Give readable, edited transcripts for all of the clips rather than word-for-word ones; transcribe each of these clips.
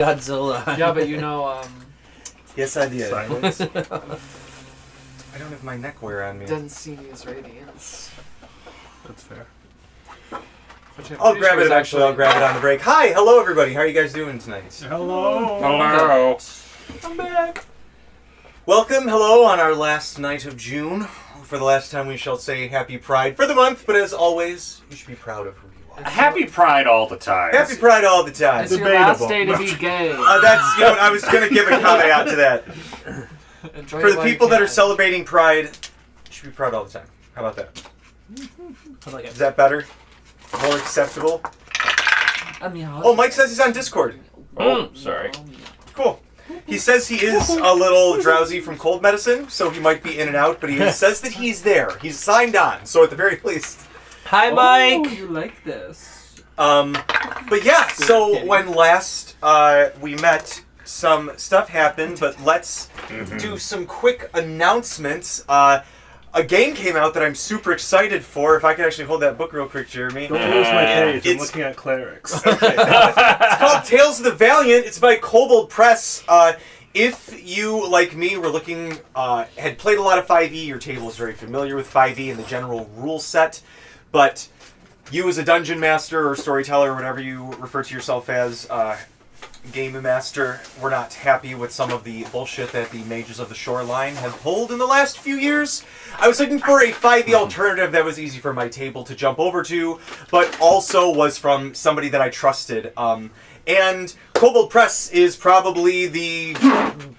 Godzilla. Yeah, but Yes, I did. Silence. I don't have my neckwear on me. Densini's Radiance. That's fair. I'll grab it eventually. I'll grab it on the break. Hi, hello everybody. How are you guys doing tonight? Hello. Hello. I'm back. Welcome, hello, on our last night of June. For the last time we shall say Happy Pride for the month, but as always, you should be proud of who you are. Happy Pride all the time. Happy Pride all the time. It's your last day to be gay. That's, you know what, I was going to give a caveat to that. Enjoy For the while you people that are can. celebrating Pride, you should be proud all the time. How about that? I like it. Is that better? More acceptable? Oh, Mike says he's on Discord. Oh, sorry. Cool. He says he is a little drowsy from cold medicine, so he might be in and out, but he says that he's there. He's signed on, so at the very least. Hi, Oh, Mike. you like this? But yeah, so when last we met, some stuff happened, but let's do some quick announcements. A game came out that I'm super excited for. If I could actually hold that book real quick, Jeremy. Don't lose my page. I'm It's- looking at clerics. It's called Tales of the Valiant. It's by Kobold Press. If you, like me, were looking, had played a lot of 5e, your table is very familiar with 5e and the general rule set, but you as a dungeon master or storyteller or whatever you refer to yourself as, game master, were not happy with some of the bullshit that the Mages of the Shoreline have pulled in the last few years. I was looking for a 5e alternative that was easy for my table to jump over to, but also was from somebody that I trusted. And Kobold Press is probably the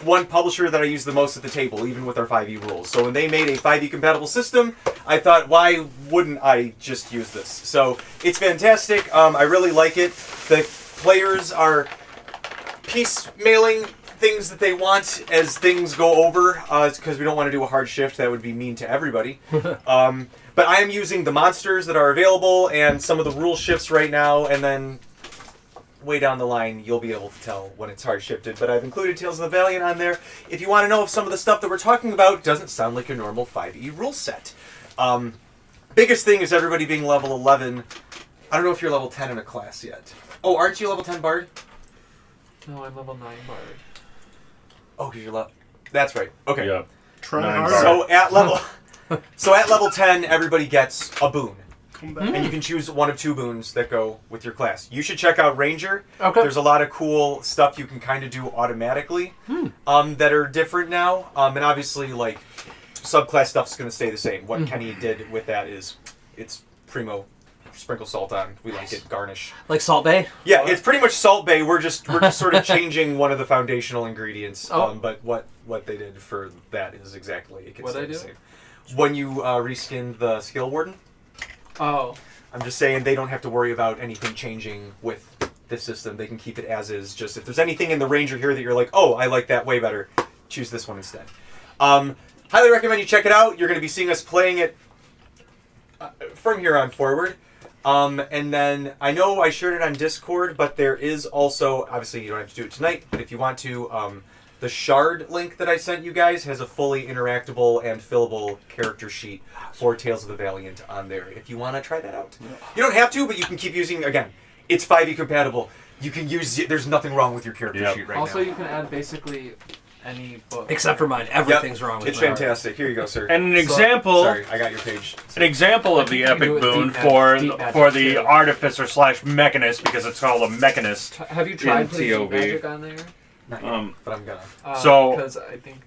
one publisher that I use the most at the table, even with our 5e rules. So when they made a 5e compatible system, I thought, why wouldn't I just use this? So it's fantastic. I really like it. The players are piecemailing things that they want as things go over, because we don't want to do a hard shift. That would be mean to everybody. But I am using the monsters that are available and some of the rule shifts right now, and then way down the line you'll be able to tell when it's hard shifted. But I've included Tales of the Valiant on there if you want to know if some of the stuff that we're talking about doesn't sound like your normal 5e rule set. Biggest thing is everybody being level 11. I don't know if you're level 10 in a class yet. Oh, aren't you level 10 Bard? No, I'm level 9 Bard. Oh, because you're level... That's right. Okay. Yeah. Try Nine hard. bar. So at level 10, everybody gets a boon. Come back. And you can choose one of two boons that go with your class. You should check out Ranger. Okay. There's a lot of cool stuff you can kind of do automatically that are different now. And obviously, like, subclass stuff's going to stay the same. What Kenny did with that is, it's primo. Sprinkle salt on. We like it. Garnish. Like Salt Bay? Yeah, it's pretty much Salt Bay. We're just sort of changing one of the foundational ingredients. But what they did for that is exactly it can What'd stay I the do? same. When you reskin the skill warden, Oh. I'm just saying they don't have to worry about anything changing with this system. They can keep it as is. Just if there's anything in the Ranger here that you're like, oh, I like that way better, choose this one instead. Highly recommend you check it out. You're going to be seeing us playing it from here on forward. And then I know I shared it on Discord, but there is also, obviously you don't have to do it tonight, but if you want to, the Shard link that I sent you guys has a fully interactable and fillable character sheet for Tales of the Valiant on there, if you want to try that out. You don't have to, but you can keep using, again, it's 5e compatible. You can use, there's nothing wrong with your character sheet right Also, now. you can add basically any book. Except for mine. Everything's wrong with It's mine. fantastic. Here you go, sir. And an example, Sorry, I got your page. an example of the You can do epic it boon deep for magic for the too. artificer / mechanist, because it's called a mechanist. Have you tried putting TOV. magic on there? Not yet, but I'm gonna. So- because I think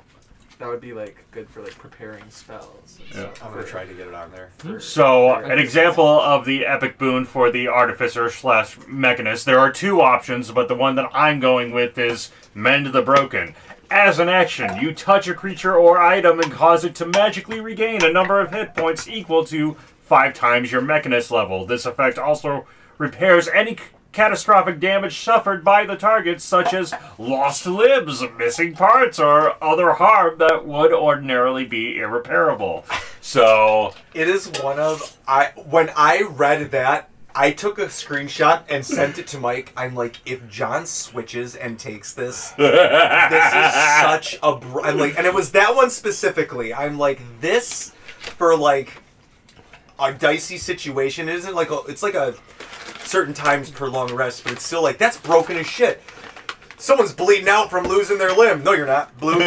that would be like good for like preparing spells. And Yeah. stuff I'm gonna try to get it on there. So, an example of the epic boon for the artificer / mechanist. There are two options, but the one that I'm going with is Mend the Broken. As an action, you touch a creature or item and cause it to magically regain a number of hit points equal to 5 times your mechanist level. This effect also repairs any catastrophic damage suffered by the target, such as lost limbs, missing parts, or other harm that would ordinarily be irreparable. So, It is one of when I read that, I took a screenshot and sent it to Mike. I'm like, if John switches and takes this, this is such a. I'm like, and it was that one specifically. I'm like, this for like a dicey situation. It isn't like it's like a certain times per long rest, but it's still like that's broken as shit. Someone's bleeding out from losing their limb. No, you're not. Blue.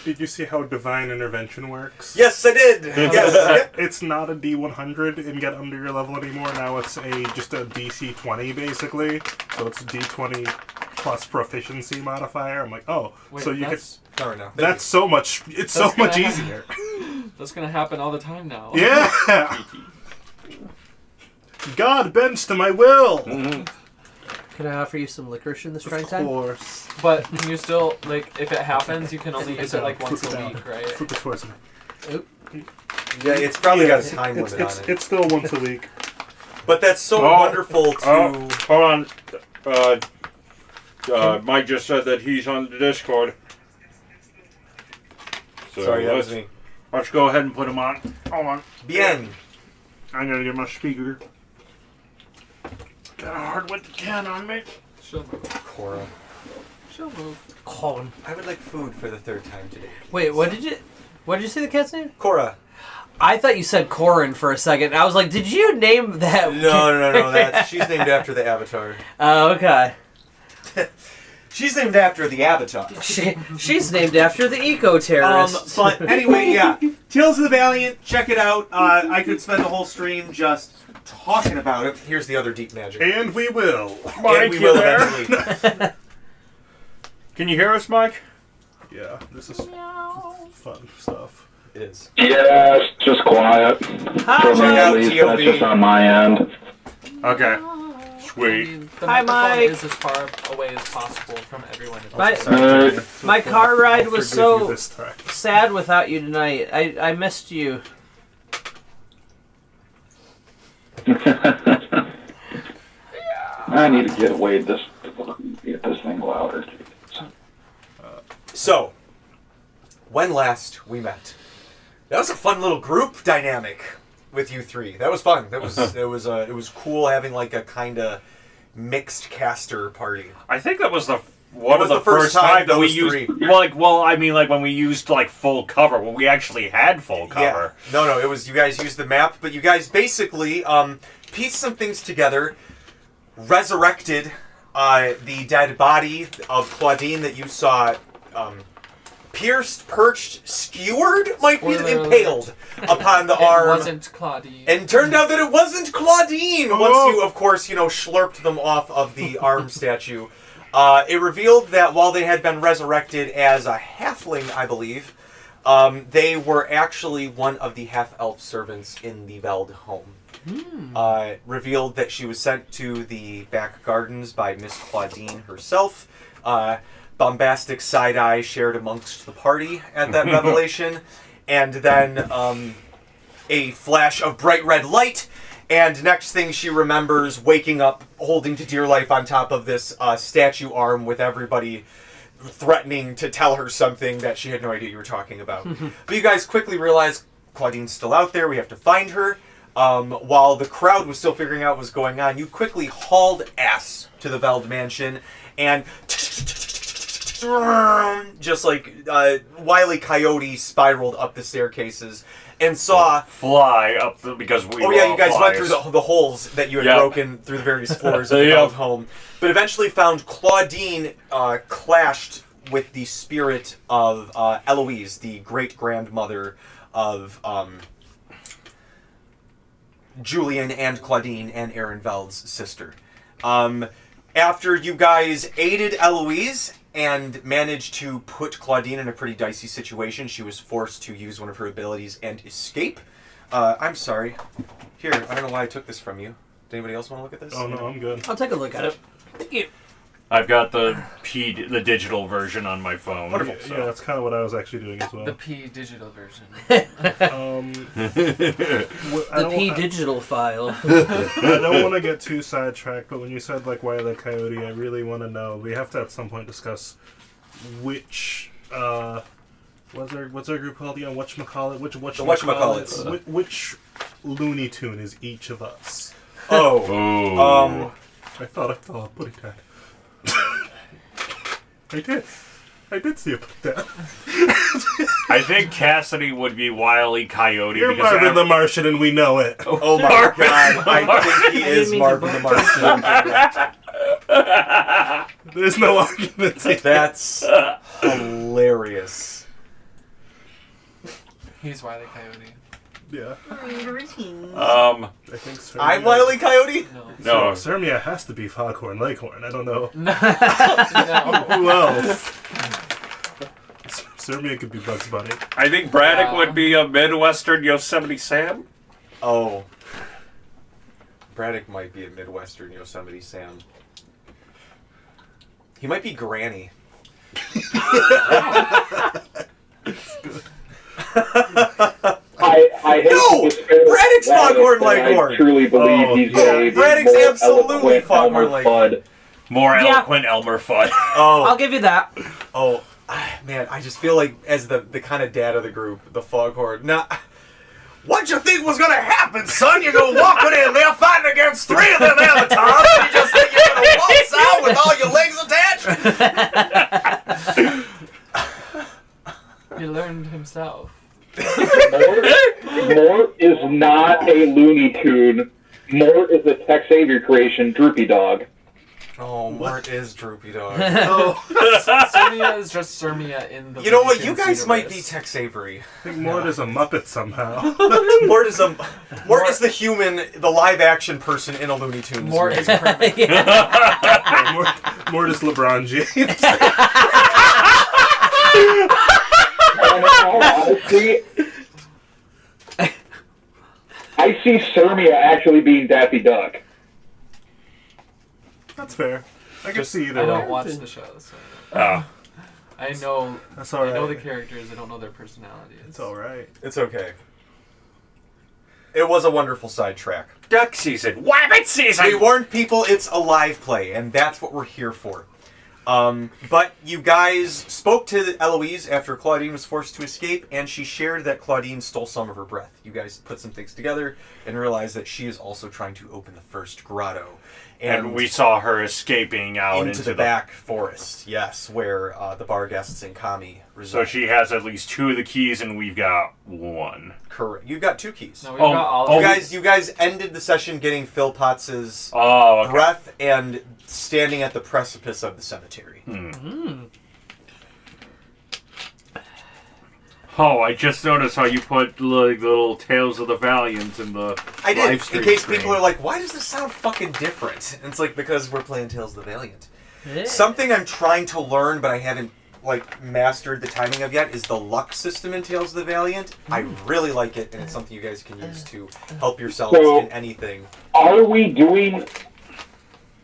Did you see how divine intervention works? Yes, I did. Yes. Yep. It's not a D100 and get under your level anymore. Now it's just a DC 20 basically. So it's D20 plus proficiency modifier. I'm like, oh, Wait, so you could. Sorry, no. That's so much. It's so That's gonna much happen. easier. That's gonna happen all the time now. Yeah. God bends to my will. Can I offer you some licorice in this trying Of time? course. But can you still, like, if it happens, you can only use it like once Flip it a down. week, right? Flip it towards me. Oop. Yeah, it's probably got a Yeah, time limit on it. It's still once a week. But that's so Oh, wonderful to... Oh, hold on. Mike just said that he's on the Discord. So Sorry, that was me. Let's go ahead and put him on. Hold on. Bien. I'm gonna get my speaker. Got a hard with the can on me. She'll move. Cora. She'll move. Colin. I would like food for the third time today. Wait, what did you say the cat's name? Cora. I thought you said Corin for a second. I was like, did you name that? No. She's named after the Avatar. Oh, okay. She's named after the Avatar. She's named after the eco-terrorist. But anyway, yeah. Tales of the Valiant, check it out. I could spend the whole stream just talking about it. Here's the other deep magic. And we will. Mike, And we you will there? eventually. Can you hear us, Mike? Yeah, this is fun stuff. It is. Yeah, it's just quiet. Hi, For me Mike. at least, that's just on my end. Okay. I Sweet. mean, the Hi, microphone Mike. is as far away as possible from everyone. My car ride was Forgive you so this time. sad without you tonight. I missed you. I need to get this thing louder. So, when last we met, that was a fun little group dynamic with you three. That was fun. That was it was cool having like a kind of mixed caster party. I think that was one was of the the first first time time that we those used. three- I mean, like when we used like full cover, when we actually had full cover. Yeah. No, it was you guys used the map, but you guys basically pieced some things together, resurrected the dead body of Claudine that you saw pierced, perched, skewered, might be Spoiler impaled upon the It arm. wasn't Claudine. And turned out that it wasn't Claudine! Oh. Once you, of course, slurped them off of the arm statue. It revealed that while they had been resurrected as a halfling, I believe, they were actually one of the half-elf servants in the Veld home. Revealed that she was sent to the back gardens by Miss Claudine herself. Bombastic side-eye shared amongst the party at that revelation. And then a flash of bright red light. And next thing she remembers, waking up, holding to dear life on top of this statue arm with everybody threatening to tell her something that she had no idea you were talking about. But you guys quickly realize Claudine's still out there. We have to find her. While the crowd was still figuring out what was going on, you quickly hauled ass to the Veld mansion and just like Wile E. Coyote spiraled up the staircases and saw... Fly up because we. Oh were yeah, all you guys went flyers. through the holes that you had Yep. broken through the various floors of the Yep. Veld home, but eventually found Claudine clashed with the spirit of Eloise, the great-grandmother of Julian and Claudine and Aaron Veld's sister. After you guys aided Eloise and managed to put Claudine in a pretty dicey situation, she was forced to use one of her abilities and escape. I'm sorry. Here, I don't know why I took this from you. Does anybody else want to look at this? Oh no, I'm good. I'll take a look at it. Thank you. I've got the digital version on my phone. Wonderful. Yeah, that's kind of what I was actually doing as well. The P digital version. The P digital file. I don't want to get too sidetracked, but when you said like Wile E. Coyote, I really want to know. We have to at some point discuss which what's our group called again? Whatchamacallit? The Whatchamacallits. Which Looney Tune is each of us? Oh. Oh. I thought I saw a putty tag. I did see a putty tag. I think Cassidy would be Wile E. Coyote You're because Marvin the Martian, and we know it. Oh my god, I think he is mean to Marvin the Martian. There's no arguments here. That's hilarious. He's Wile E. Coyote. Yeah. Um, I think Sermia... I'm Wile E. Coyote? No. no. Sermia has to be Foghorn Leghorn. I don't know. No. Who else? Sermia could be Bugs Bunny. I think Braddock Yeah. would be a Midwestern Yosemite Sam. Oh. Braddock might be a Midwestern Yosemite Sam. He might be Granny. I hate No! to disparage Braddock's Braddock, Foghorn but Leghorn. I truly believe he's a Braddock's more absolutely eloquent Foghorn Elmer Leghorn. Fudd. More Yeah. eloquent Elmer Fudd. I'll Oh, give you that. oh, man! I just feel like as the kind of dad of the group, the Foghorn. Now, what you think was gonna happen, son? You're gonna walk in there fighting against 3 of them avatars. And you just think you're gonna waltz out with all your legs attached? He learned himself. Mort is not a Looney Tune. Mort is a Tex Avery creation, Droopy Dog. Oh, Mort is Droopy Dog. Oh, Sermia is just Sermia in the. You know what? Looney You Tunes guys might be universe. Tex Avery. I think Mort is a Muppet somehow. Mort is is the human, the live action person in a Looney Tunes. Mort movie. is Kermit. Mort is LeBron James. And in all honesty, I see Sermia actually being Daffy Duck. That's fair. I can see I either don't way. watch the show, so Oh. I know. That's all I know the right. characters. I don't know their personalities. It's all right. It's okay. It was a wonderful sidetrack. Duck season. Wabbit season. We warned people it's a live play, and that's what we're here for. But you guys spoke to Eloise after Claudine was forced to escape, and she shared that Claudine stole some of her breath. You guys put some things together and realized that she is also trying to open the First Grotto. And we saw her escaping out into the back forest, yes, where the bar guests and Kami So reside. she has at least 2 of the keys, and we've got 1. Correct. You got 2 keys. No, we've got all oh, of You guys ended the session getting Phil Potts's Oh, okay. breath and standing at the precipice of the cemetery. Oh, I just noticed how you put like the little Tales of the Valiant in the I did, live in stream case screen. people are like, why does this sound fucking different? And it's like, because we're playing Tales of the Valiant. Yeah. Something I'm trying to learn, but I haven't mastered the timing of yet, is the luck system in Tales of the Valiant. I really like it, and it's something you guys can use to help yourselves So- in anything. Are we doing...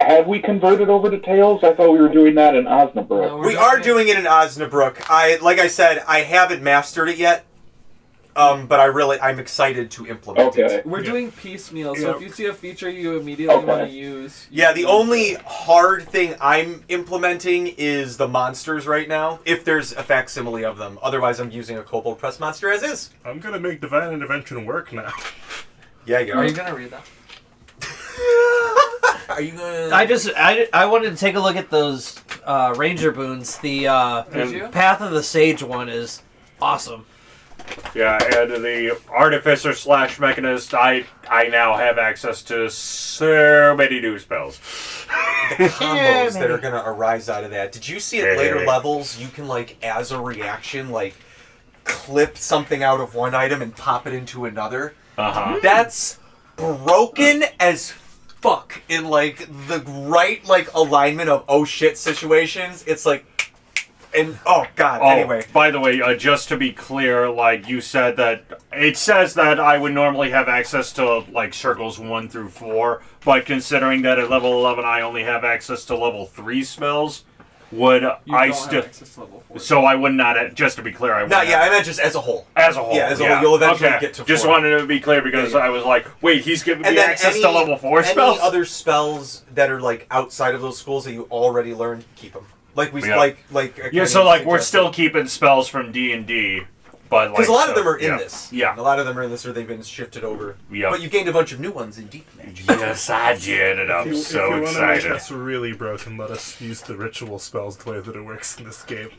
Have we converted over to Tails? I thought we were doing that in Osnabrück. No, We are doing it in Osnabrück. Like I said, I haven't mastered it yet, but I'm excited to implement Okay. it. We're doing piecemeal, so Yeah. if you see a feature you immediately Okay. want to use. Yeah, the only hard thing I'm implementing is the monsters right now, if there's a facsimile of them. Otherwise, I'm using a kobold press monster as is. I'm gonna make Divine Intervention work now. Yeah, you Are are. you gonna read that? Are you gonna... I wanted to take a look at those ranger boons. The Did you? Path of the Sage one is awesome. Yeah, and the Artificer / Mechanist, I now have access to so many new spells. the combos that are going to arise out of that. Did you see at later levels, you can, as a reaction, clip something out of one item and pop it into another? Uh-huh. That's broken as fuck in, the right, alignment of oh shit situations. It's and, oh god, anyway. By the way, just to be clear, you said that, it says that I would normally have access to, circles 1 through 4, but considering that at level 11 I only have access to level 3 spells, would You I don't still... have access to level 4. So I would not, just to be clear, I would No, yeah, I not. meant just as a whole. As a whole, Yeah, as a whole, you'll eventually get to Just 4. wanted to be clear because Yeah, yeah. I was like, wait, he's giving And me then access to level 4 spells? Any other spells that are, outside of those schools that you already learned, keep them. Yeah. Yeah, so we're still keeping spells from D&D, but because a lot of them are in yeah. this. Yeah. A lot of them are in this, or they've been shifted over. Yeah. But you gained a bunch of new ones in Deep Magic. Yes, I did, and I'm If you so want to make excited. us really broken, let us use the ritual spells the way that it works in this game.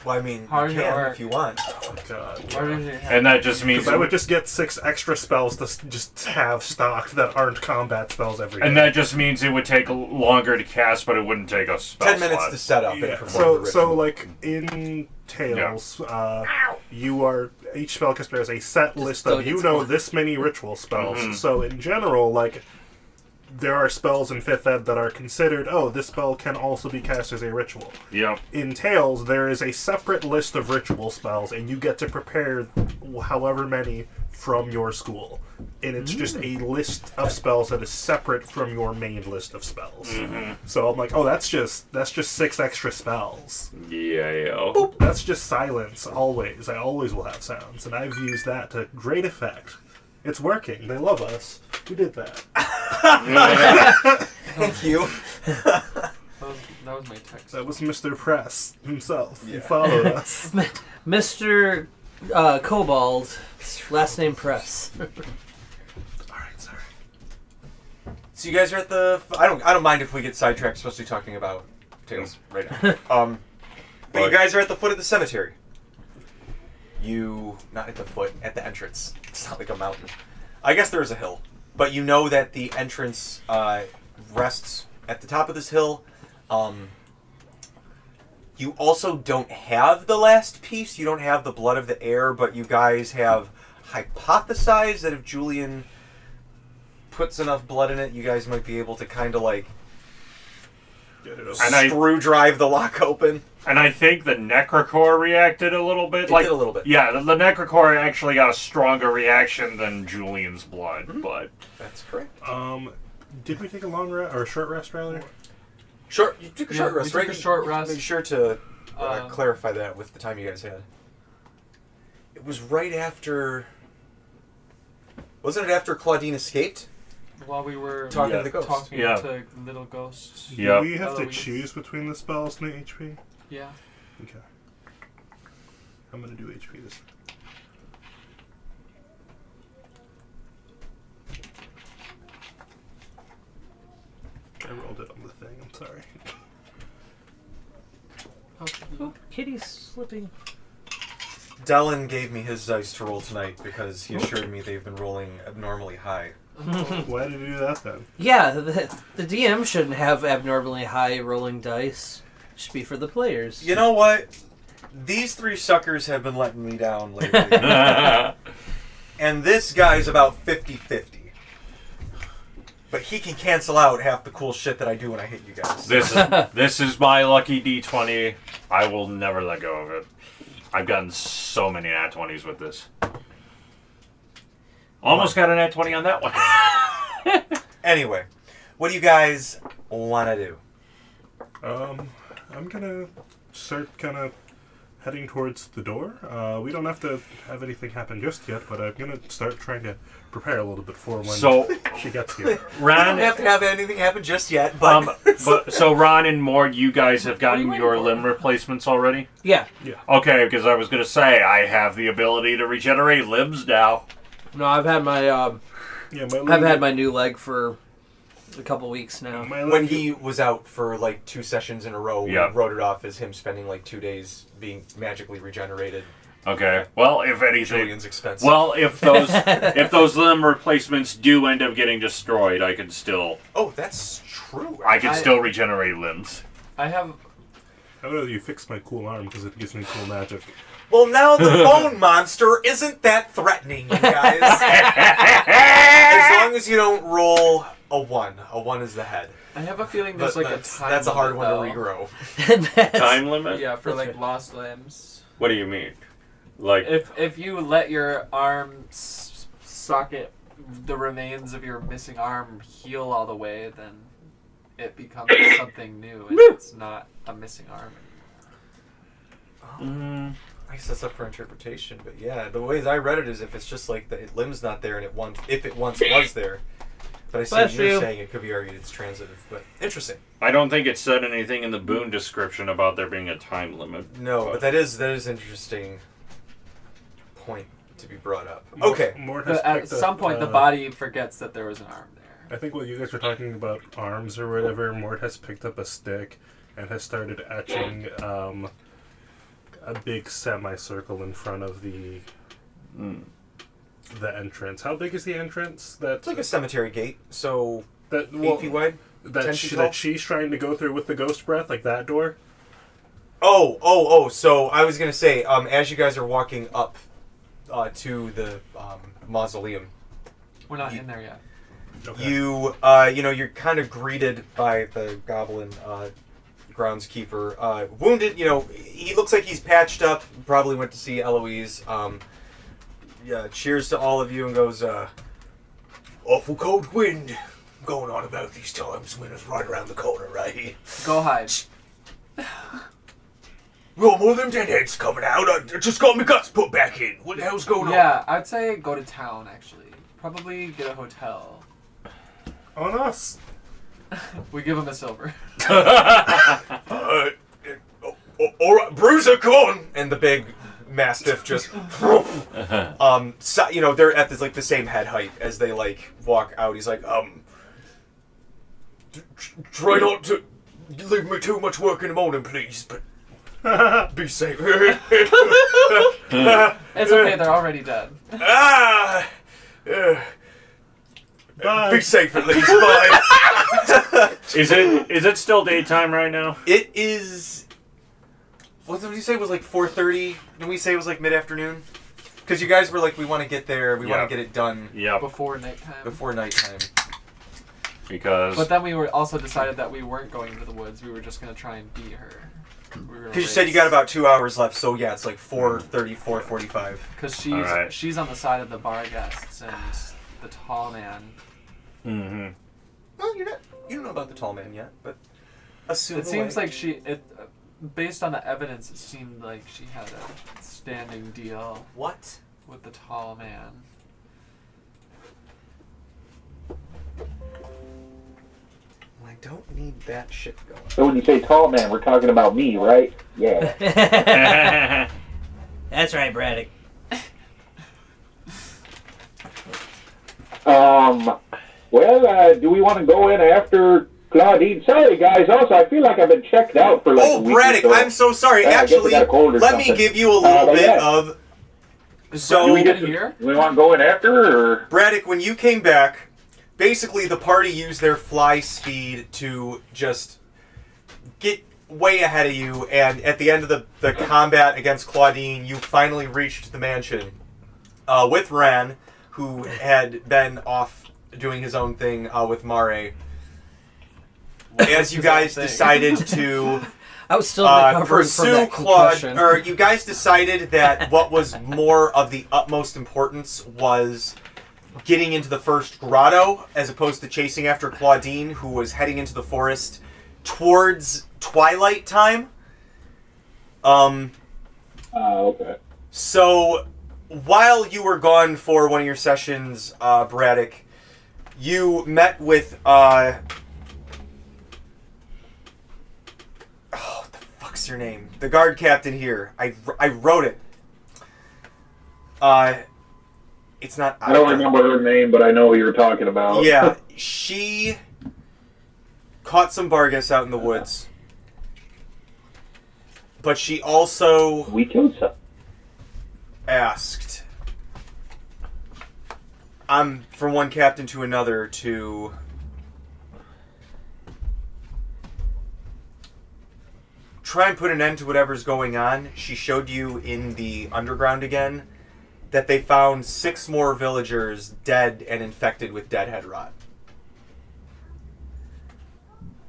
Well, I mean, How you does it can work? if you want. Oh, God. Why does it have And that just means Because I would just get 6 extra spells to just have stocked that aren't combat spells every day. and that just means it would take longer to cast, but it wouldn't take a spell 10 minutes slot. to set up and Yeah. perform the So ritual. like in Tales, you are each spellcaster has a set list still of gets one. this many ritual spells. Mhm. So in general, like there are spells in 5th Ed that are considered, this spell can also be cast as a ritual. Yep. In Tales, there is a separate list of ritual spells, and you get to prepare however many from your school. And it's just a list of spells that is separate from your main list of spells. So I'm like, that's just 6 extra spells. Yeah. That's just silence, always. I always will have sounds, and I've used that to great effect. It's working. They love us. Who did that? Thank you. that was my text. That was Mr. Press himself. He Yeah. followed us. Mr. Cobalt, last name Press. Alright, sorry. So you guys are at the. I don't mind if we get sidetracked, especially talking about Tales right now. But you guys are at the foot of the cemetery. Not at the foot, at the entrance. It's not like a mountain. I guess there is a hill, but you know that the entrance rests at the top of this hill. You also don't have the last piece. You don't have the blood of the heir, but you guys have hypothesized that if Julian puts enough blood in it, you guys might be able to kind of like Get it over. And screw drive the lock open. And I think the Necrocore reacted a little bit. It like did a little bit. Yeah, the Necrocore actually got a stronger reaction than Julian's blood, but That's correct. Did we take a long rest, or a short rest, rather? Short. You took a short we rest, took right? a short rest. Make sure to Uh, clarify that with the time you guys had. It was right after. Wasn't it after Claudine escaped? While we were Talking Yeah. to the ghost. talking Yeah. to little ghosts. Yeah. Do we have to Eloise. choose between the spells and the HP? Yeah. Okay. I'm gonna do HP this time. I rolled it on the thing, I'm sorry. Oh, Kitty's slipping. Dallin gave me his dice to roll tonight because he assured me they've been rolling abnormally high. Why did you do that then? Yeah, the DM shouldn't have abnormally high rolling dice. It should be for the players. You know what? These 3 suckers have been letting me down lately. And this guy's about 50-50. But he can cancel out half the cool shit that I do when I hit you guys. this is my lucky D20. I will never let go of it. I've gotten so many nat 20s with this. Almost got a nat 20 on that one. Anyway, what do you guys want to do? I'm gonna start kind of heading towards the door. We don't have to have anything happen just yet, but I'm gonna start trying to prepare a little bit for when So, she gets here. I don't Ron, have to have anything happen just yet, but... so Ron and Mort, you guys have gotten your limb replacements already? Yeah. Okay, because I was going to say, I have the ability to regenerate limbs now. No, I've had my Yeah, my I've had my new leg for a couple weeks now. my when leg- he was out for like 2 sessions in a row, Yeah. we wrote it off as him spending like 2 days being magically regenerated. Okay, well, if anything... Julian's expense. Well, if those limb replacements do end up getting destroyed, I can still that's true. still regenerate limbs. I have. How about you fix my cool arm because it gives me cool magic? Well, now the bone monster isn't that threatening, you guys. As long as you don't roll a 1. A 1 is the head. I have a feeling But there's like that's, a time. that's a hard limit, one to though. regrow. Time limit? Yeah, for That's like right. lost limbs. What do you mean? Like, If you let your arm socket, the remains of your missing arm heal all the way, then it becomes something new, and it's not a missing arm. I guess that's up for interpretation, but yeah, the ways I read it is if it's just like the limb's not there and if it once was there. But I see what Bless you're you. saying. It could be argued it's transitive, but interesting. I don't think it said anything in the boon description about there being a time limit. No, but that is interesting point to be brought up. Okay. Mort has But at picked up, some point, the body forgets that there was an arm there. I think while you guys were talking about arms or whatever, Mort has picked up a stick and has started etching a big semicircle in front of the entrance. How big is the entrance? It's like a cemetery gate, so 8 feet wide. That 10 feet tall? that she's trying to go through with the ghost breath, like that door. Oh! So I was gonna say, as you guys are walking up to the mausoleum, We're not in there yet. Okay. you're kind of greeted by the goblin groundskeeper, wounded. He looks like he's patched up. Probably went to see Eloise. Cheers to all of you and goes, awful cold wind going on about these times. Winter's right around the corner, right? Go hide. Well, more of them deadheads coming out. I just got my guts put back in. What the hell's going on? Yeah, I'd say go to town, actually. Probably get a hotel. On us. We give him a silver. All right, Bruiser, come on! And the big mastiff just, they're at this like the same head height as they like walk out. He's like, try not to leave me too much work in the morning, please, but be safe. It's okay, they're already dead. Be safe at least. Bye. Is it still daytime right now? It is. What did you say? It was like 4:30? Didn't we say it was like mid-afternoon? Because you guys were like, we want to get there. We want to get it done. Yeah. Before nighttime. Before nighttime. Because. But then we were also decided that we weren't going into the woods. We were just going to try and beat her. Because you said you got about 2 hours left, so yeah, it's like 4:30, 4:45. Because she's on the side of the bar guests and the tall man. Mm-hmm. Well, you don't know about the tall man yet, but assume It seems like based on the evidence, it seemed like she had a standing deal What? with the tall man. I don't need that shit going. So when you say tall man, we're talking about me, right? Yeah. That's right, Braddock. Well, do we want to go in after Claudine? Sorry, guys. Also, I feel like I've been checked out for like a week Braddock, or so. I'm so sorry. Yeah, I guess I Actually, got a cold or let me something. give you a little But bit yeah. of... Do So, we get here? Do we want to go in after, or? Braddock, when you came back, basically the party used their fly speed to just get way ahead of you, and at the end of the combat against Claudine, you finally reached the mansion with Ran, who had been off doing his own thing with Mare. As you guys decided to I was still recovering from pursue that Claude, concussion. or you guys decided that what was more of the utmost importance was getting into the First Grotto, as opposed to chasing after Claudine, who was heading into the forest towards twilight time. Okay. So, while you were gone for one of your sessions, Braddock, you met with, what the fuck's your name? The guard captain here. I wrote it. It's not... I don't remember her name, but I know who you're talking about. Yeah, she caught some Bargus out in the woods. But she also We killed some. asked, from one captain to another, to try and put an end to whatever's going on. She showed you in the underground again that they found 6 more villagers dead and infected with deadhead rot.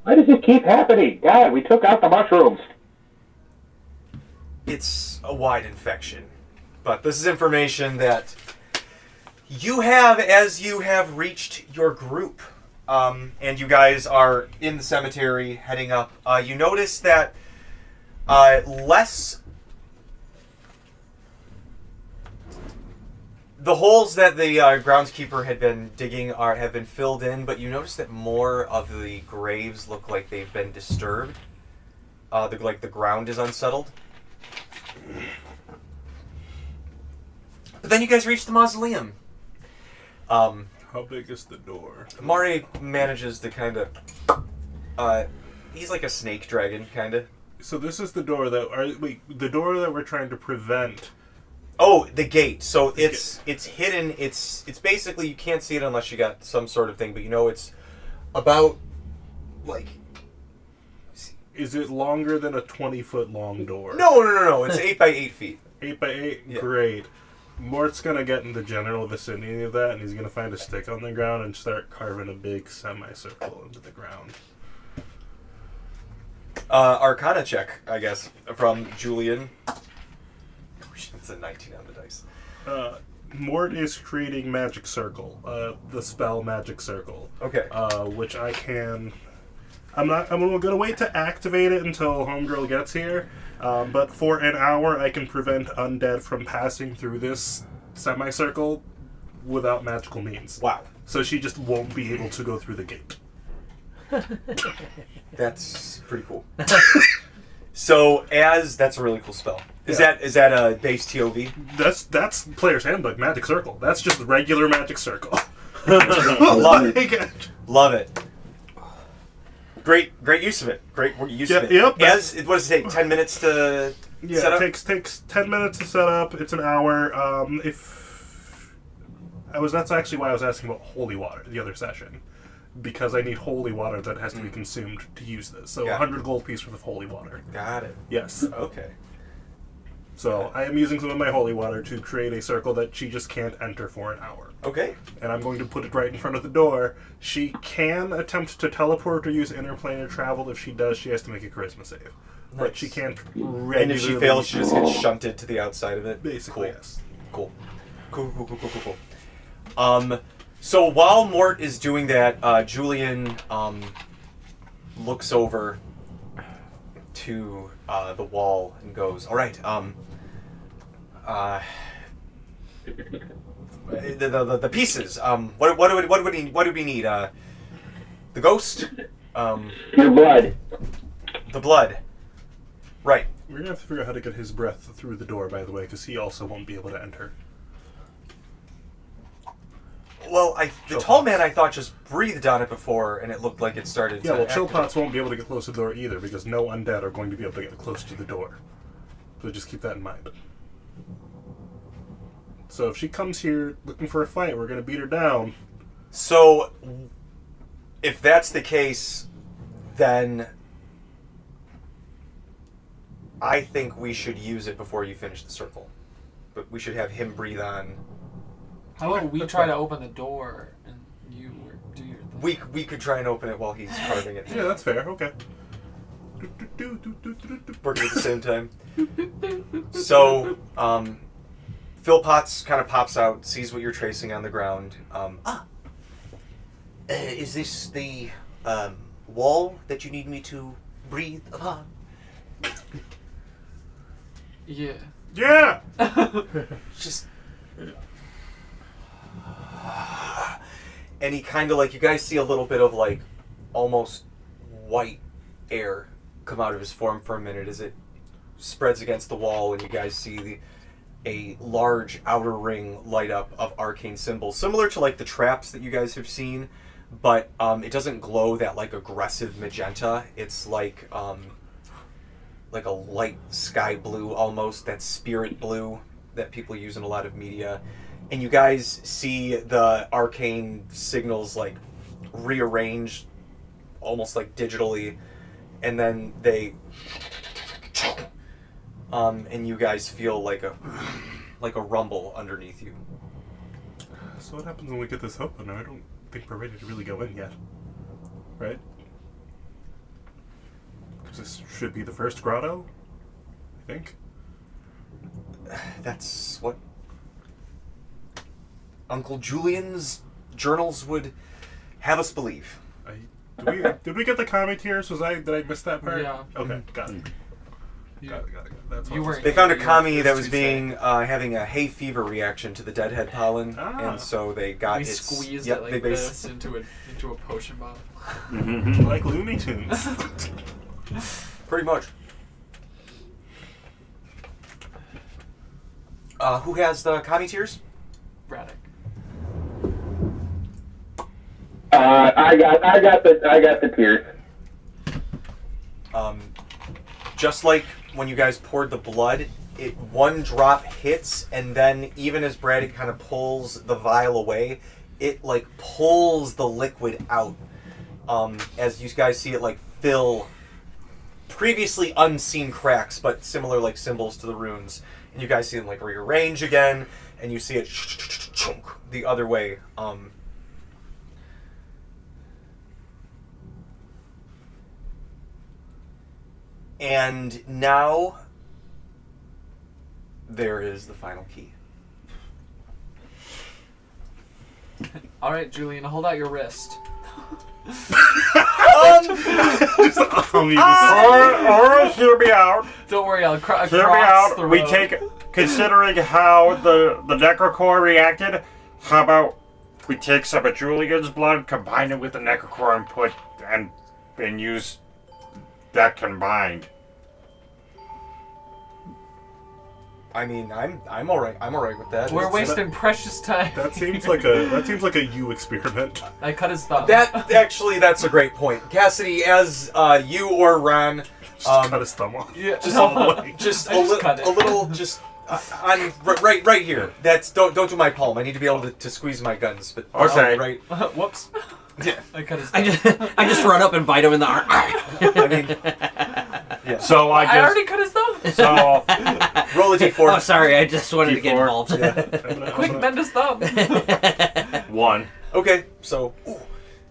Why does it keep happening? God, we took out the mushrooms. It's a wide infection. But this is information that you have as you have reached your group. And you guys are in the cemetery heading up. You notice that less... The holes that the groundskeeper had been digging have been filled in, but you notice that more of the graves look like they've been disturbed. The ground is unsettled. But then you guys reach the mausoleum. How big is the door? Mari manages to kind of... he's like a snake dragon, kind of. So this is the door the door that we're trying to prevent. Oh, the gate. So it's hidden. It's basically you can't see it unless you got some sort of thing. But it's about like. Is it longer than a 20-foot long door? No. It's 8 by 8 feet. 8 by 8. Yeah. Great. Mort's gonna get in the general vicinity of that, and he's gonna find a stick on the ground and start carving a big semicircle into the ground. Arcana check, I guess, from Julian. It's a 19 on the dice. Mort is creating Magic Circle, the spell Magic Circle. Okay. Which I can. I'm gonna wait to activate it until Homegirl gets here. But for an hour, I can prevent undead from passing through this semicircle without magical means. Wow. So she just won't be able to go through the gate. That's pretty cool. So that's a really cool spell. Is that a base TOV? That's Player's Handbook Magic Circle. That's just regular Magic Circle. Love it. Love it. Great use of it. Great use of it. Yep. What does it take? 10 minutes to set up? It takes 10 minutes to set up. It's an hour. That's actually why I was asking about holy water the other session, because I need holy water that has to be consumed to use this. So 100 gold piece worth of holy water. Got it. Yes. Okay. So I am using some of my holy water to create a circle that she just can't enter for an hour. Okay. And I'm going to put it right in front of the door. She can attempt to teleport or use interplanar travel. If she does, she has to make a charisma save. Nice. But she can't regularly... And if she fails, she just gets shunted to the outside of it? Basically, Cool. Yes. Cool. So while Mort is doing that, Julian looks over to the wall and goes, "All right, the pieces. What do we need? The ghost. Your blood. The blood. Right. We're going to have to figure out how to get his breath through the door, by the way, because he also won't be able to enter. Well, the tall man I thought just breathed on it before, and it looked like it started to activate. Chillpots won't be able to get close to the door either, because no undead are going to be able to get close to the door. So just keep that in mind. So if she comes here looking for a fight, we're going to beat her down. So, if that's the case, then I think we should use it before you finish the circle. But we should have him breathe on. How about we try to open the door and you do your thing? We could try and open it while he's carving it. Yeah, that's fair. Okay. Working at the same time. So, Phil Potts kind of pops out, sees what you're tracing on the ground. Is this the wall that you need me to breathe upon? Yeah. Yeah! Just... And he kind of you guys see a little bit of almost white air come out of his form for a minute as it spreads against the wall, and you guys see a large outer ring light up of arcane symbols, similar to the traps that you guys have seen, but it doesn't glow that aggressive magenta. It's like a light sky blue almost, that spirit blue that people use in a lot of media. And you guys see the arcane signals rearranged almost digitally, and then they and you guys feel like a rumble underneath you. So what happens when we get this open? I don't think we're ready to really go in yet. Right? Because this should be the first grotto, I think. That's what Uncle Julian's journals would have us believe. Did we get the commie tears? Did I miss that part? Yeah. Okay, got it. Got it. That's You what were- They found a commie that It's was too being having a hay fever reaction to the deadhead pollen, and so they got We its. squeezed Yep, it like they this into a potion bottle. like Looney Tunes. Pretty much. Who has the commie tears? Braddock. I got the tears. just like when you guys poured the blood, one drop hits, and then even as Brady kind of pulls the vial away, it like pulls the liquid out. As you guys see it like fill previously unseen cracks, but similar like symbols to the runes, and you guys see them like rearrange again, and you see it the other way. And now there is the final key. All right, Julian, hold out your wrist. Or hear me out. Don't worry, I'll cross Hear me out. the We road. take, considering how the necrocore reacted, how about we take some of Julian's blood, combine it with the necrocore, and put and use that combined. I mean, I'm all right. I'm all right with that. We're wasting precious time. That seems like a you experiment. I cut his thumb. That's a great point, Cassidy. As you or Ron, Just cut his thumb off. Yeah. just No. just I a, just cut it. a little, just on right here. That's don't do my palm. I need to be able to squeeze my guns. But Okay. right. Whoops. Yeah. I cut his I thumb. just run up and bite him in the arm. I mean, yeah. So I I just already cut his thumb. so Roll a d4. Oh, sorry. I just wanted to get D4. involved. Quick, bend his thumb. 1, Okay, so,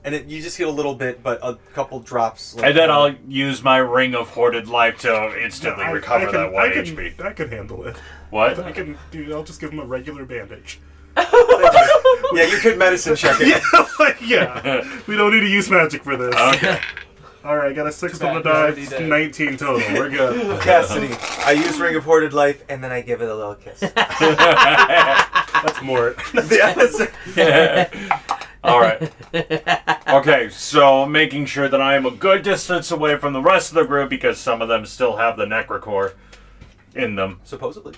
and you just get a little bit, but a couple drops. Like, and then I'll use my ring of hoarded life to instantly recover that 1 HP. I can handle it. What? I'll just give him a regular bandage. Yeah, you could medicine check it. Yeah. We don't need to use magic for this. Okay. Alright, I got a 6 Too on the bad, die, he's already dead. 19 total. We're good. Cassidy, I use Ring of Hoarded Life, and then I give it a little kiss. That's more. All right. Okay, so making sure that I am a good distance away from the rest of the group because some of them still have the necrocore in them. Supposedly.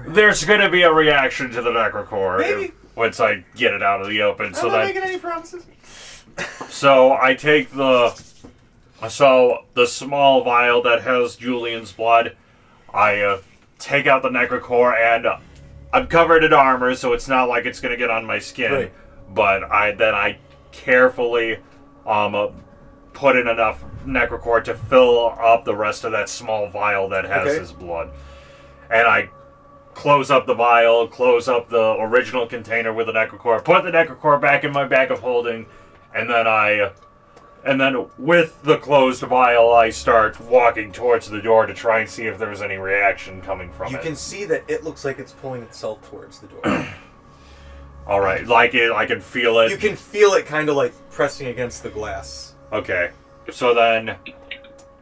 There's going to be a reaction to the necrocore Maybe. once I get it out of the open. I'm not making any promises. So I take the small vial that has Julian's blood. I take out the necrocore, and I'm covered in armor, so it's not like it's gonna get on my skin. Right. But I carefully put in enough necrocore to fill up the rest of that small vial that has Okay. his blood, and I close up the vial, close up the original container with the necrocore, put the necrocore back in my bag of holding. And then with the closed vial, I start walking towards the door to try and see if there's any reaction coming from You it. can see that it looks like it's pulling itself towards the door. All right, like it, I can feel it. You can feel it kind of like pressing against the glass. Okay, so then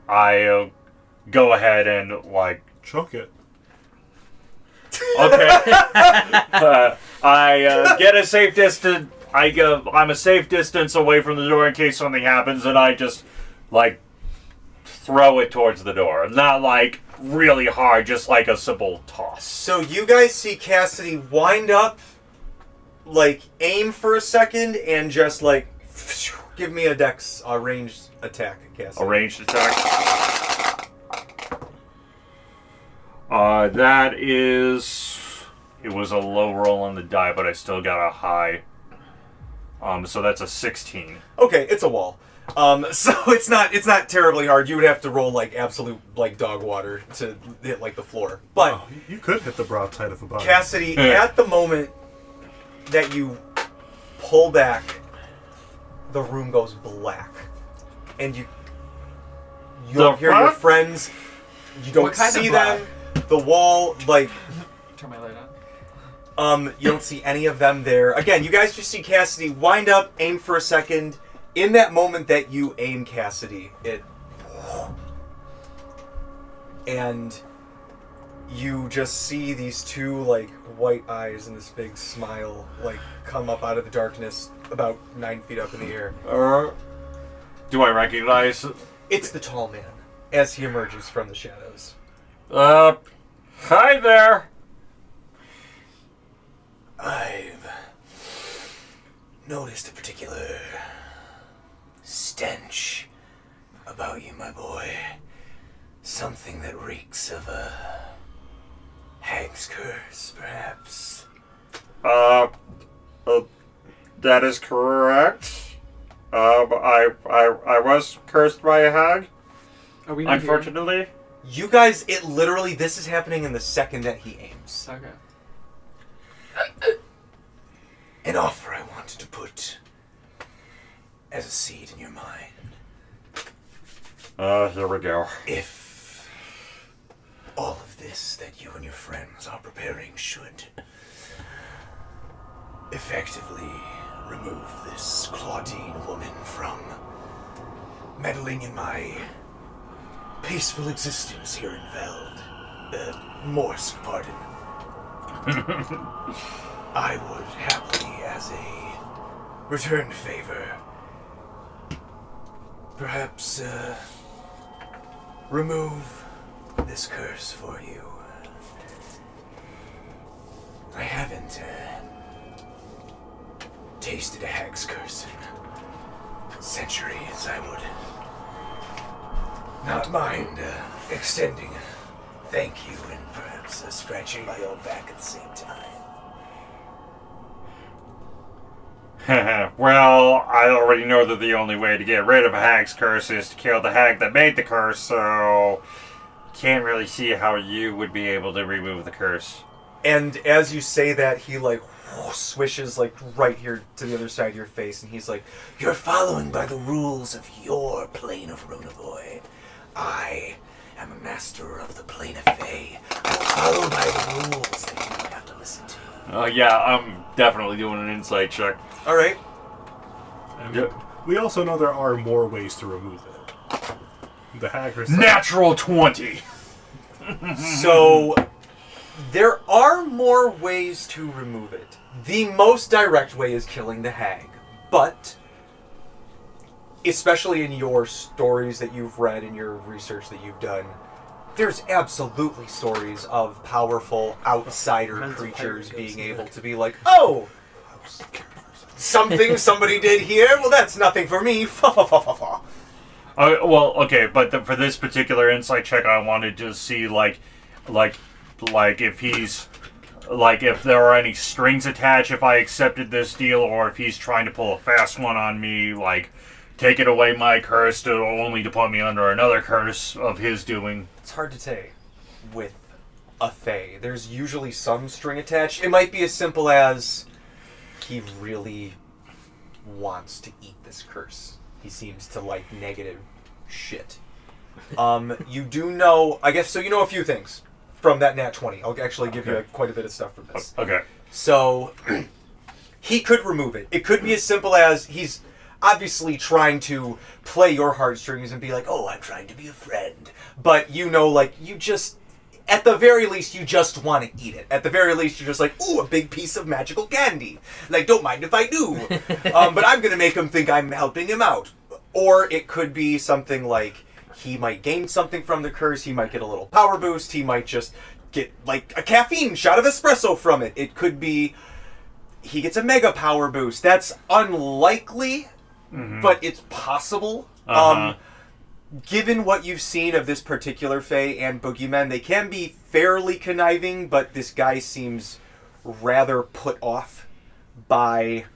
I go ahead and like. Choke it. Okay. I get a safe distance. I'm a safe distance away from the door in case something happens, and I just like throw it towards the door. Not like really hard, just like a simple toss. So you guys see Cassidy wind up, like aim for a second, and just like give me a dex ranged attack, Cassidy. A ranged attack. That is. It was a low roll on the die, but I still got a high. So that's a 16. Okay, it's a wall. So it's not terribly hard. You would have to roll like absolute like dog water to hit like the floor. But Oh, you could hit the broadside of a body. Cassidy, at the moment that you pull back, the room goes black, and you don't hear your fuck? friends. You don't What kind of see black? them. The wall, like, Turn my light on. you don't see any of them there. Again, you guys just see Cassidy wind up, aim for a second. In that moment that you aim, Cassidy, and you just see these two like white eyes and this big smile like come up out of the darkness about 9 feet up in the air. Do I recognize? It's the tall man as he emerges from the shadows. Hi there. I've noticed a particular stench about you, my boy. Something that reeks of a hag's curse, perhaps. That is correct. I was cursed by a hag, Are we not unfortunately. You guys, this is happening in the second that he aims. here? Okay. An offer I wanted to put as a seed in your mind. Here we go. If all of this that you and your friends are preparing should effectively remove this Claudine woman from meddling in my peaceful existence here in Veld, Morsk, pardon. I would happily, as a return favor, perhaps remove this curse for you. I haven't tasted a hag's curse in centuries. I would not mind extending a thank you and perhaps scratching my own back at the same time. Well, I already know that the only way to get rid of a hag's curse is to kill the hag that made the curse, so can't really see how you would be able to remove the curse. And as you say that, he swishes right here to the other side of your face, and he's like, "You're following by the rules of your plane of Runaverse. I am a master of the plane of Fae. I follow by the rules that you don't have to listen to." Yeah, I'm definitely doing an insight check. All right. Yep. We also know there are more ways to remove it. The hag herself. Natural 20! So there are more ways to remove it. The most direct way is killing the hag, but especially in your stories that you've read and your research that you've done, there's absolutely stories of powerful outsider creatures being able to be like, "Oh, somebody did here? Well, that's nothing for me." Well, okay, but for this particular insight check, I wanted to see, if he's... if there are any strings attached if I accepted this deal, or if he's trying to pull a fast one on me, taking away my curse only to put me under another curse of his doing. It's hard to say with a Fae. There's usually some string attached. It might be as simple as he really wants to eat this curse. He seems to like negative shit. You do know, I guess, so you know a few things from that nat 20. I'll actually give you quite a bit of stuff from this. Okay. So, he could remove it. It could be as simple as he's obviously trying to play your heartstrings and be like, "Oh, I'm trying to be a friend." But you know, you just, at the very least, you just want to eat it. At the very least, you're just like, "Ooh, a big piece of magical candy. Don't mind if I do." But I'm going to make him think I'm helping him out. Or it could be something like he might gain something from the curse, he might get a little power boost, he might just get a caffeine shot of espresso from it. It could be he gets a mega power boost. That's unlikely, but it's possible. Given what you've seen of this particular Fae and Boogeymen, they can be fairly conniving, but this guy seems rather put off by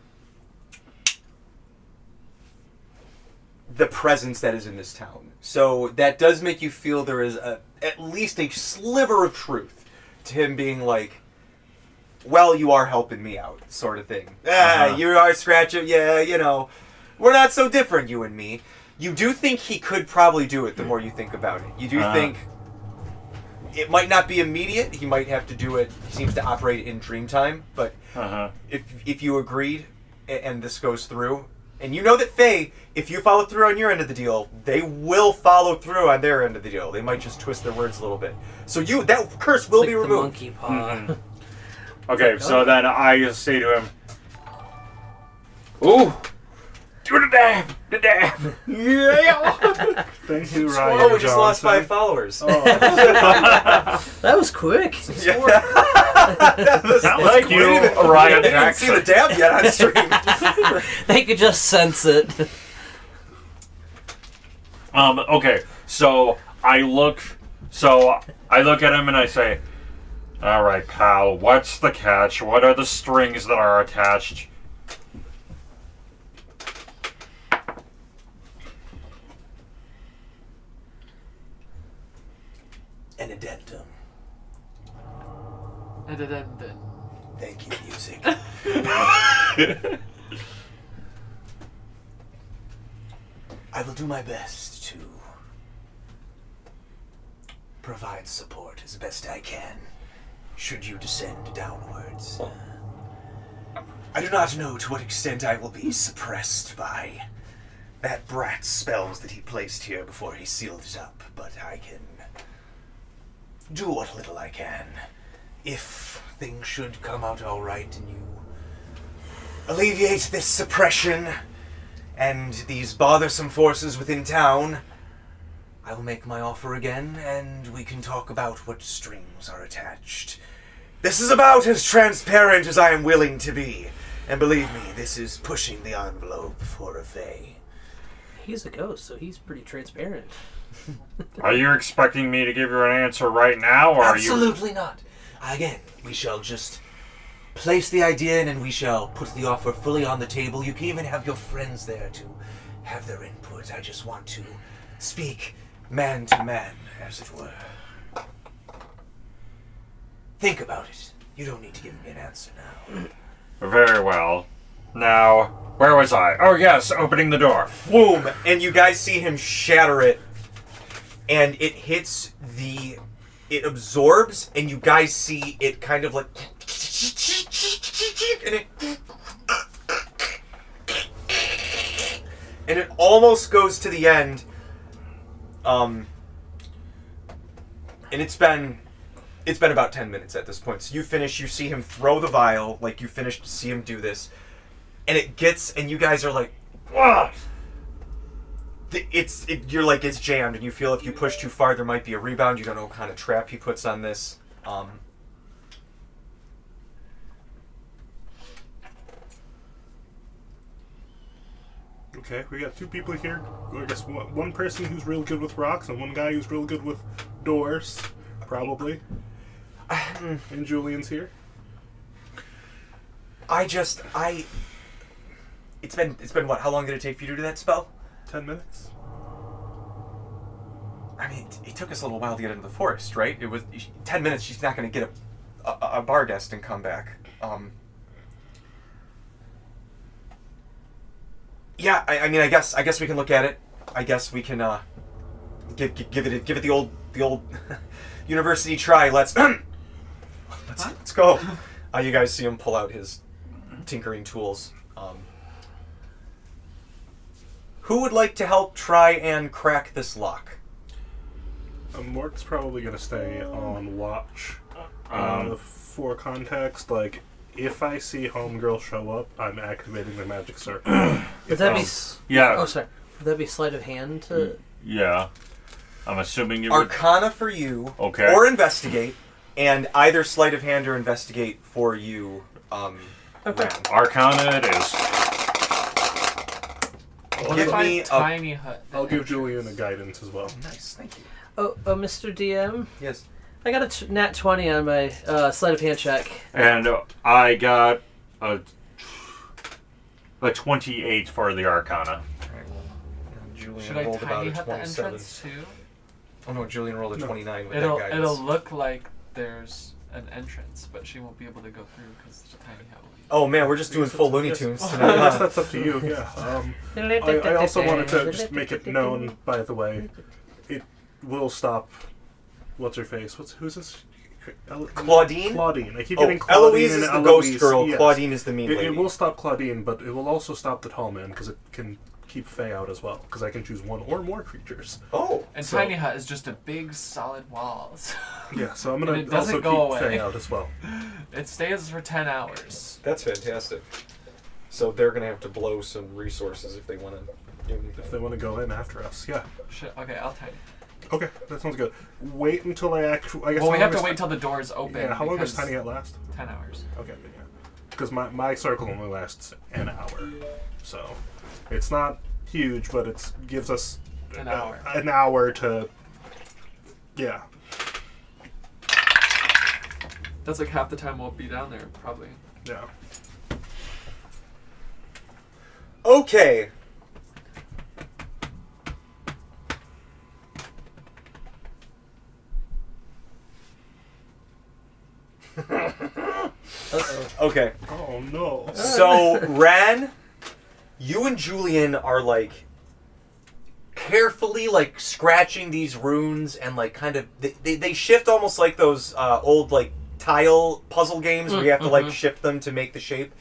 the presence that is in this town. So that does make you feel there is at least a sliver of truth to him being like, "Well, you are helping me out," sort of thing. You are scratching, we're not so different, you and me. You do think he could probably do it the more you think about it. You do think it might not be immediate. He might have to do it. He seems to operate in dream time. But if you agreed and this goes through, and you know that Faye, if you follow through on your end of the deal, they will follow through on their end of the deal. They might just twist their words a little bit. So that curse will be removed. Monkey paw. Okay, so then I just say to him, "Ooh, do the dab! Yeah! Thank you, Ryan. Oh, we just lost Johnson. 5 followers. That was quick. Thank you, Ryan They didn't see the Jackson." dab yet on stream. They could just sense it. Okay, so I look So I look at him and I say, all right, pal, what's the catch? What are the strings that are attached? An addendum. Thank you, music. I will do my best to provide support as best I can, should you descend downwards. I do not know to what extent I will be suppressed by that brat's spells that he placed here before he sealed it up, but I can do what little I can. If things should come out all right and you alleviate this suppression and these bothersome forces within town, I will make my offer again, and we can talk about what strings are attached. This is about as transparent as I am willing to be, and believe me, this is pushing the envelope for a fae. He's a ghost, so he's pretty transparent. Are you expecting me to give you an answer right now, or Absolutely not. Again, we shall just place the idea in and we shall put the offer fully on the table. You can even have your friends there to have their input. I just want to speak man to man, as it were. Think about it. You don't need to give me an answer now. Very well. Now, where was I? Oh yes, opening the door. Boom! And you guys see him shatter it. And it hits the... It absorbs, and you guys see it kind of like... And it almost goes to the end. And it's been about 10 minutes at this point. So you finish, you see him throw the vial, like you finished to see him do this. And it gets, and you guys are like, "Ugh!" You're like, it's jammed, and you feel if you push too far, there might be a rebound. You don't know what kind of trap he puts on this. Okay, we got two people here. I guess one person who's real good with rocks and one guy who's real good with doors, probably. And Julian's here. It's been what? How long did it take for you to do that spell? 10 minutes. I mean, it took us a little while to get into the forest, right? It was 10 minutes. She's not going to get a bar guest and come back. Yeah, I mean, I guess we can look at it. I guess we can give it the old university try. Let's go. You guys see him pull out his tinkering tools. Who would like to help try and crack this lock? Mort's probably going to stay on watch. For context, like, if I see Homegirl show up, I'm activating the magic circle. Would that be... Yeah. Oh, sorry. Would that be sleight of hand to... Yeah. I'm assuming you would... Arcana for you. Okay. Or investigate. And either sleight of hand or investigate for you, Okay. Ram. Arcana it is. Give me a... tiny hut. I'll give Julian a guidance as well. Nice, thank you. Oh, Mr. DM? Yes. I got a nat 20 on my sleight of hand check. And I got a 28 for the Arcana. Alright, well, Julian Should I rolled about tiny a hut the 27. entrance too? Oh no, Julian rolled a 29 with It'll that guidance. look like there's an entrance, but she won't be able to go through because the tiny hut will be. Oh man, we're just doing full Looney Tunes I tonight. guess huh? that's up to you, yeah. I also wanted to just make it known, by the way, it will stop... What's her face? Who's this? Claudine? Claudine. I keep Oh, getting Claudine Eloise and is the Eloise. ghost girl. Yes. Claudine is the mean lady. It will stop Claudine, but it will also stop the tall man, because it can keep Fae out as well, because I can choose one or more creatures. Oh. And So- tiny hut is just a big solid wall. Yeah, so I'm And going it to doesn't also go keep away. Fae out as well. It stays for 10 hours. That's fantastic. So they're going to have to blow some resources if they want to do anything. If they want to go in after us, yeah. Okay, I'll tiny. Okay, that sounds good. Wait until I actually... I guess Well, we how have long to is wait till the doors open. Yeah, how long does because Tiny Hut last? 10 hours. Okay, yeah. Because my circle only lasts an hour. So, it's not huge, but it gives us An hour. An hour to... Yeah. That's like half the time we'll be down there, probably. Yeah. Okay. Okay. Oh no. So, Ran, you and Julian are like carefully like scratching these runes and like kind of they shift almost like those old like tile puzzle games where you have to like shift them to make the shape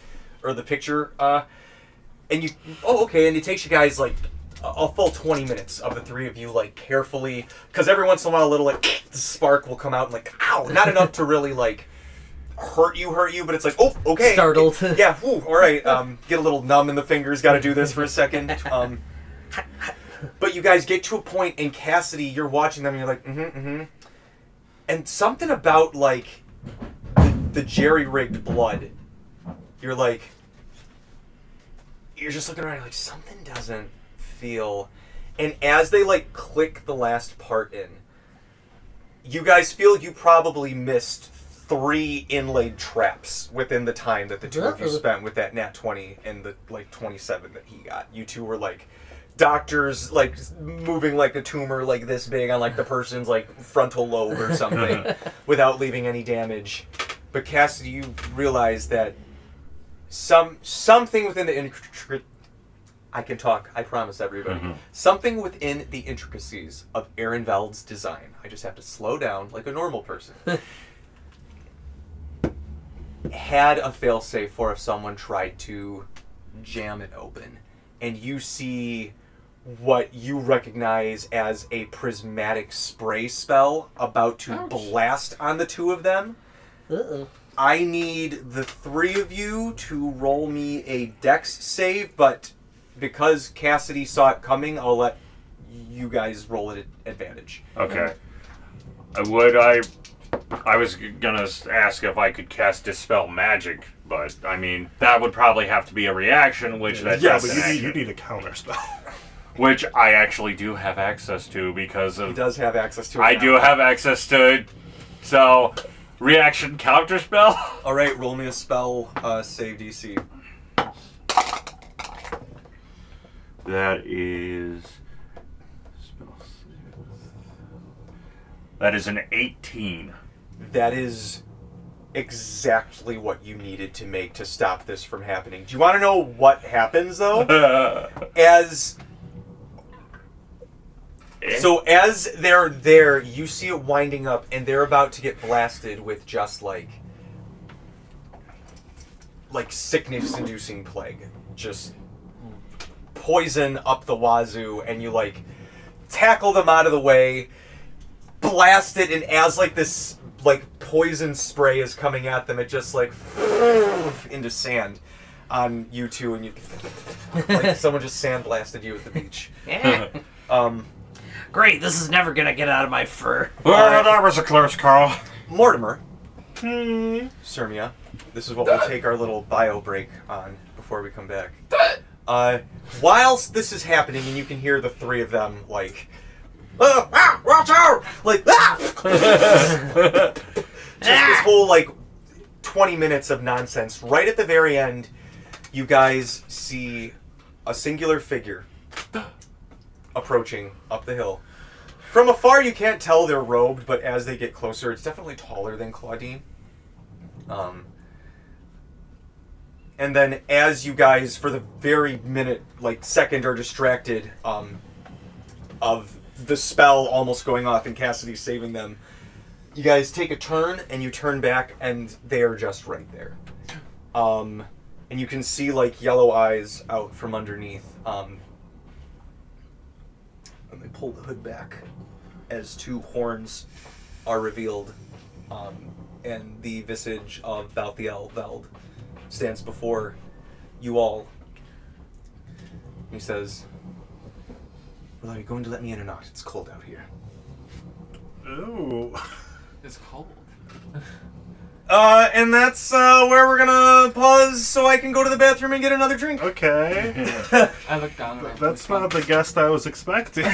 or the picture. And you and it takes you guys like a full 20 minutes of the three of you like carefully, because every once in a while a little like spark will come out and like ow, not enough to really like hurt you, but it's like, oh, okay. Startled. Yeah, whew, all right. Get a little numb in the fingers. Got to do this for a second. But you guys get to a point, and Cassidy, you're watching them, and you're like, and something about like the jerry-rigged blood. You're like, you're just looking around, you're like, something doesn't feel. And as they like click the last part in, you guys feel you probably missed 3 inlaid traps within the time that the two of you spent with that nat 20 and the like 27 that he got. You two were like doctors, like moving like a tumor like this big on like the person's like frontal lobe or something without leaving any damage. But Cassidy, you realize that something within the intricate. I can talk, I promise everybody. Something within the intricacies of Ehrenveld's design. I just have to slow down like a normal person. Had a failsafe for if someone tried to jam it open. And you see what you recognize as a prismatic spray spell about to blast on the two of them. I need the 3 of you to roll me a dex save, but because Cassidy saw it coming, I'll let you guys roll it at advantage. Okay. I was gonna ask if I could cast Dispel Magic, but I mean that would probably have to be a reaction, which But you need a counter spell. Which I actually do have access to because of. He does have access to it. I do have access to it, so reaction counter spell. All right, roll me a spell save DC. That is. That is an 18. That is exactly what you needed to make to stop this from happening. Do you want to know what happens, though? As they're there, you see it winding up, and they're about to get blasted with just like sickness-inducing plague. Just poison up the wazoo, and you like tackle them out of the way, blast it, and as like this like poison spray is coming at them, it just like into sand on you two, and you like someone just sandblasted you at the beach. Great, this is never gonna get out of my fur. Well, that was a close call. Mortimer, Sermia, this is what we'll take our little bio break on before we come back. Whilst this is happening, and you can hear the 3 of them like, watch out! Like, just this whole like 20 minutes of nonsense. Right at the very end, you guys see a singular figure approaching up the hill. From afar, you can't tell they're robed, but as they get closer, it's definitely taller than Claudine. And then as you guys, for the very second, are distracted of the spell almost going off and Cassidy saving them, you guys take a turn and you turn back and they are just right there. And you can see like yellow eyes out from underneath. And they pull the hood back as 2 horns are revealed. And the visage of Balthiel Veld stands before you all. He says, "Well, are you going to let me in or not? It's cold out here." Ooh. It's cold. And that's where we're gonna pause so I can go to the bathroom and get another drink. Okay. I look down at him. That's not the guest I was expecting.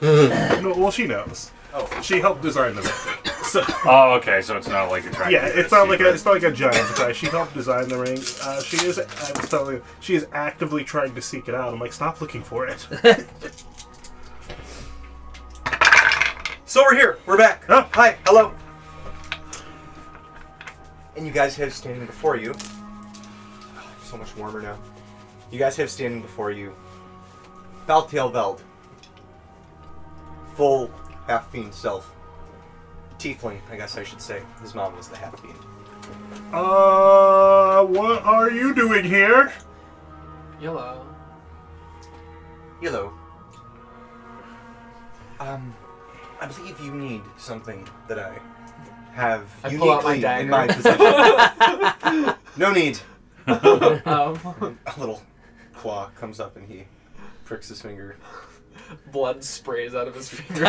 No, well, she knows. Oh. She helped design the ring. So, Oh, okay, so it's not like attractive. yeah, it's not like a giant surprise. She helped design the ring. She is. I was telling you, she is actively trying to seek it out. I'm like, stop looking for it. So we're here. We're back. Huh? Hi. Hello. And you guys have standing before you. Oh, so much warmer now. You guys have standing before you. Baltail Veld. Full half-fiend self. Tiefling, I guess I should say. His mom was the half-fiend. What are you doing here? Yellow. Hello. I believe you need something that I have I pull out my uniquely in dagger. my possession. No need. Um, A little claw comes up and he pricks his finger. blood sprays out of his finger.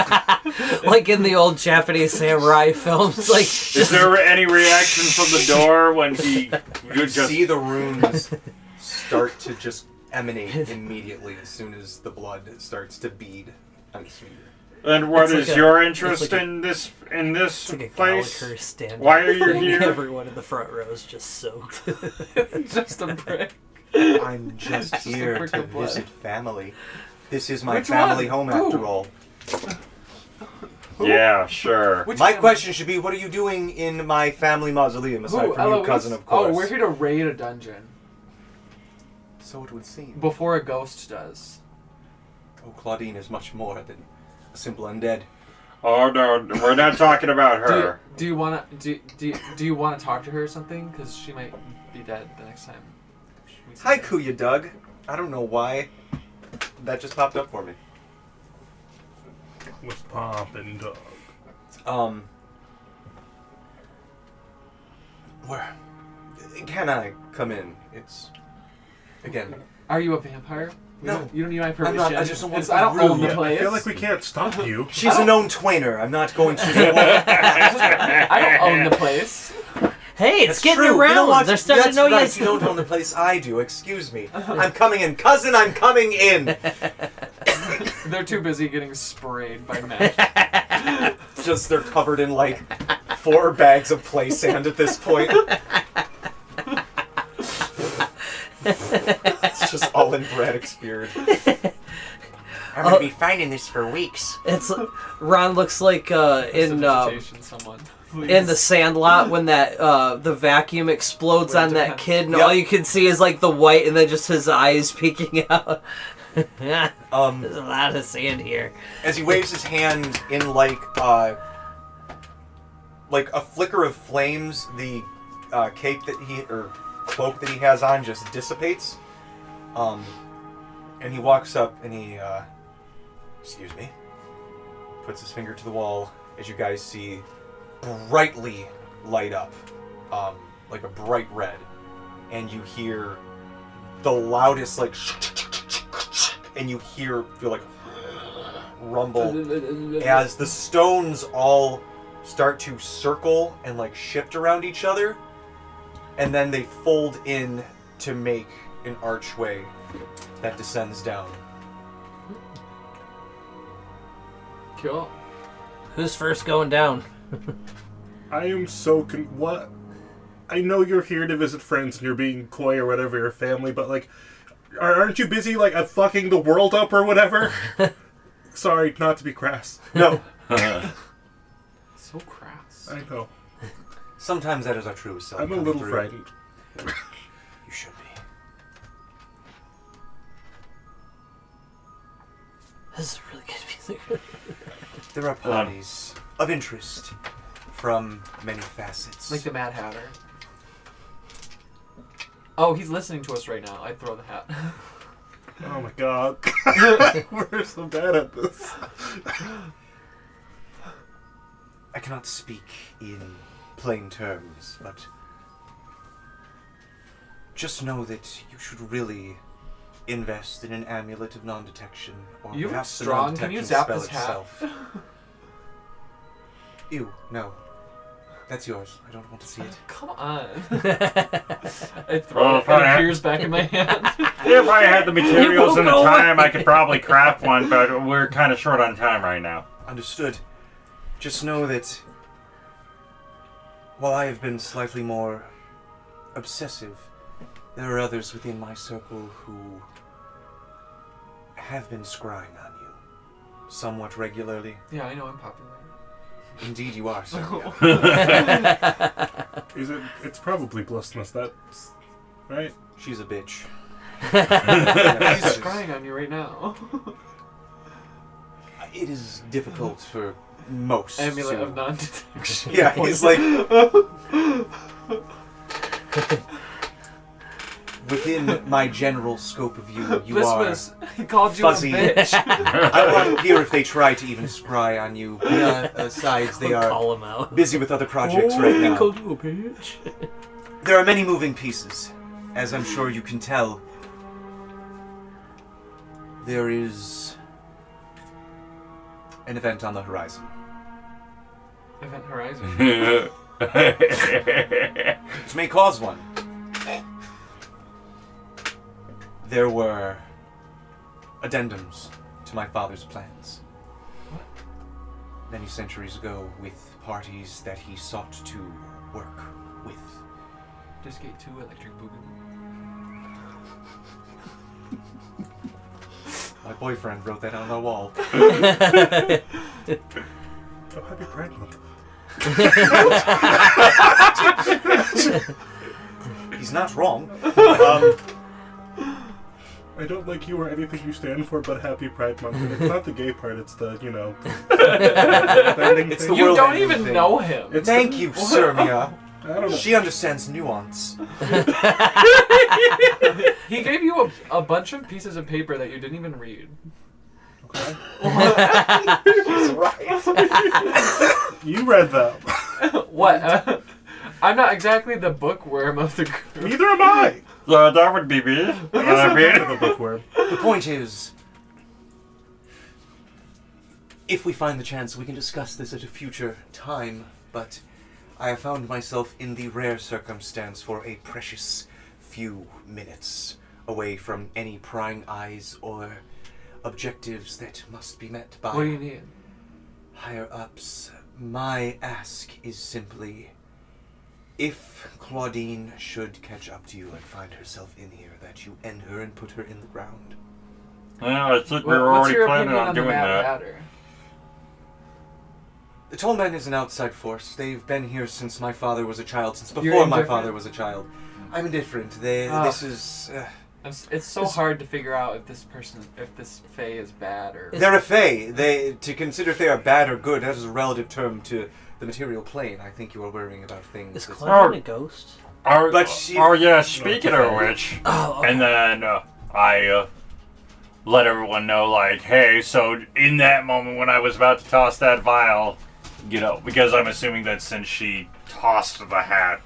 Like in the old Japanese samurai films. Like, Is there any reaction from the door when he You just see the runes start to just emanate immediately as soon as the blood starts to bead on his finger. And what It's is like a- your it's interest like a- in this it's like a place? Gallagher stand. Why are you here? Everyone in the front row is just soaked. It's just a brick. I'm just Just a here prick to of blood. visit family. This is my Which family one? home after all. Yeah, sure. Which My family? question should be, what are you doing in my family mausoleum aside Who? from Hello, you, cousin, what's- of course? Oh, we're here to raid a dungeon. So it would seem. Before a ghost does. Oh, Claudine is much more than a simple undead. Oh no, we're not talking about her. Do you wanna do you wanna talk to her or something? Because she might be dead the next time. we see Hi, her. Kuya Doug. I don't know why. That just popped up for me. What's poppin', dog? Where can I come in? It's again. Are you a vampire? No. You don't need my I'm permission. not- I just don't want to I don't be own rude. the Yeah, I place. feel like we can't stop you. She's a known twainer. I'm not going to. I don't own the place. Hey, it's That's getting true. around. You know what? They're starting That's to know right. you. You don't own the place. I do. Excuse me. I'm coming in, cousin. I'm coming in. They're too busy getting sprayed by men. Just they're covered in like 4 bags of play sand at this point. It's just all in Braddock's beard. I'm gonna be finding this for weeks. It's Ron looks like in Prestidigitation, someone. in the Sandlot when that the vacuum explodes on that kid and Yep. all you can see is like the white and then just his eyes peeking out. There's a lot of sand here. As he waves his hand in like a flicker of flames, the cape that he or cloak that he has on just dissipates. And he walks up and he excuse me, puts his finger to the wall as you guys see brightly light up, like a bright red, and you hear the loudest like and you feel like rumble as the stones all start to circle and like shift around each other, and then they fold in to make an archway that descends down. Cool. Who's first going down? I am so what? I know you're here to visit friends and you're being coy or whatever, your family, but like, aren't you busy like fucking the world up or whatever? Sorry, not to be crass. No, So crass. I know. sometimes that is our true self. I'm a coming little through. frightened. You should be. This is really good music. There are parties of interest from many facets. Like the Mad Hatter. Oh, he's listening to us right now. I'd throw the hat. Oh my god. We're so bad at this. I cannot speak in plain terms, but just know that you should really invest in an amulet of non-detection, or You perhaps the strong. Can non-detection you zap spell this hat? itself. Ew, no. That's yours. I don't want to see it. Come on. I throw Oh, it and fine. it appears back in my hand. If I had the materials and the won't go time, away. I could probably craft one, but we're kind of short on time right now. Understood. Just know that while I have been slightly more obsessive, there are others within my circle who have been scrying on you somewhat regularly. Yeah, I know I'm popular. Indeed, you are, sir. It's probably Blusmus. That's right. She's a bitch. He's scrying on you right now. It is difficult for most. Amulet to- of non-detection. Yeah, he's like within my general scope of view. You are. He called you fuzzy. a bitch. I will appear if they try to even scry on you. Besides, they are Call him out. busy with other projects right now. Called you a bitch. There are many moving pieces, as I'm sure you can tell. There is an event on the horizon. Event Horizon. Which may cause one. There were addendums to my father's plans. Many centuries ago, with parties that he sought to work with. Disc Gate 2, Electric Boogaloo. My boyfriend wrote that on the wall. Oh, happy Pride Month. He's not wrong. I don't like you or anything you stand for, but happy Pride Month. And it's not the gay part, it's the, It's the You world don't ending even thing. know him. It's Thank you, Sir Mia. I don't know. She understands nuance. He gave you a bunch of pieces of paper that you didn't even read. Okay. She's right. You read them. What? I'm not exactly the bookworm of the group. Neither am I. That would be me. I'm a bookworm. The point is, if we find the chance, we can discuss this at a future time, but I have found myself in the rare circumstance for a precious few minutes away from any prying eyes or objectives that must be met by What do you need? higher ups. My ask is simply, if Claudine should catch up to you and find herself in here, that you end her and put her in the ground. Yeah, I think we were What's already your planning opinion on the doing Mad that. Hatter? The Tall Men is an outside force. They've been here since my father was a child, since You're before my indifferent? father was a child. I'm indifferent. Ah. This is... It's so hard to figure out if this fae is bad or... they're a fae. To consider if they are bad or good, that is a relative term to the material plane. I think you are worrying about things. Is that- Claudine a ghost? But she- Oh yeah, speaking of which, Oh, okay. and then I let everyone know, like, hey, so in that moment when I was about to toss that vial, because I'm assuming that since she tossed the hat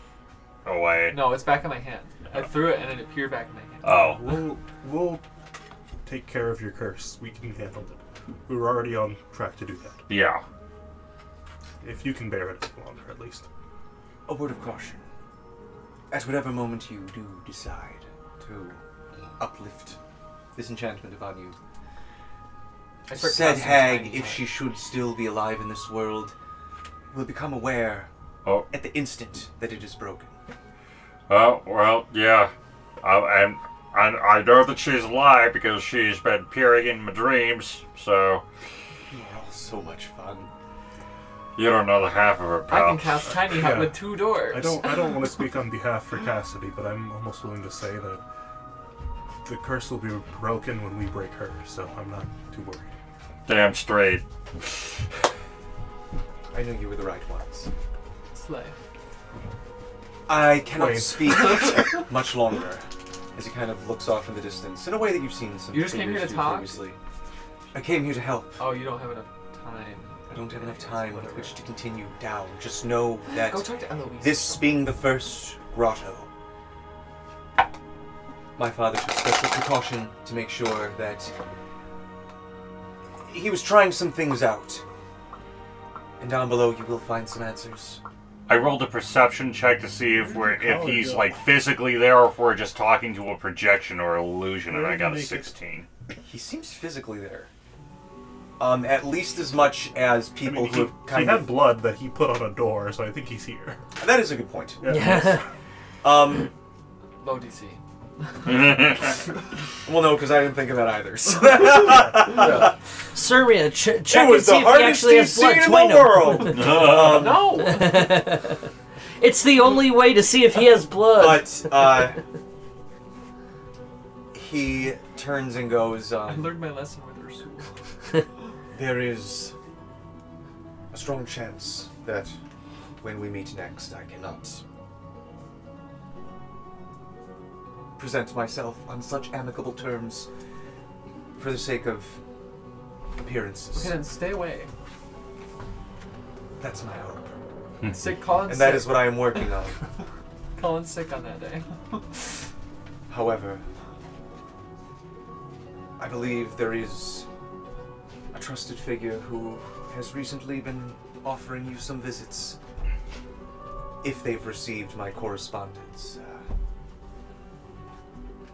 away. No, it's back in my hand. I threw it and it appeared back in my hand. Oh. We'll take care of your curse. We can handle it. We were already on track to do that. Yeah. If you can bear it longer, at least. A word of caution. At whatever moment you do decide to uplift this enchantment upon you, I start said casting hag, tiny if hag. she should still be alive in this world, will become aware Oh. at the instant that it is broken. Oh, well, yeah. And I know that she's alive because she's been peering in my dreams, so You are all so much fun. you don't know the half of her, I pal. can cast Tiny Hut Yeah. with 2 doors. I don't want to speak on behalf for Cassidy, but I'm almost willing to say that the curse will be broken when we break her, so I'm not too worried. Damn straight. I knew you were the right ones. Slay. I cannot Wait. speak much longer, as he kind of looks off in the distance, in a way that you've seen some You just came here figures to do talk? previously. I came here to help. Oh, you don't have enough time. I don't have enough time with which to continue down. Just know that Go talk to Eloise. this being the first grotto, my father took special precaution to make sure that he was trying some things out. And down below you will find some answers. I rolled a perception check to see if he's like physically there, or if we're just talking to a projection or illusion, and I got a 16. He seems physically there. At least as much as people who have he had blood that he put on a door, so I think he's here. That is a good point. Yeah. Low DC. Well, no, because I didn't think of that either. So. Sermia, check It and was see the if he hardest actually has scene blood. in Twine the him. world. No. It's the only way to see if he has blood. But he turns and goes. I learned my lesson with Ursula. There is a strong chance that when we meet next, I cannot present myself on such amicable terms for the sake of appearances. Okay, then stay away. That's my hope. Sick, Colin's And that sick. is what I am working on. Colin's sick on that day. However, I believe there is a trusted figure who has recently been offering you some visits. If they've received my correspondence.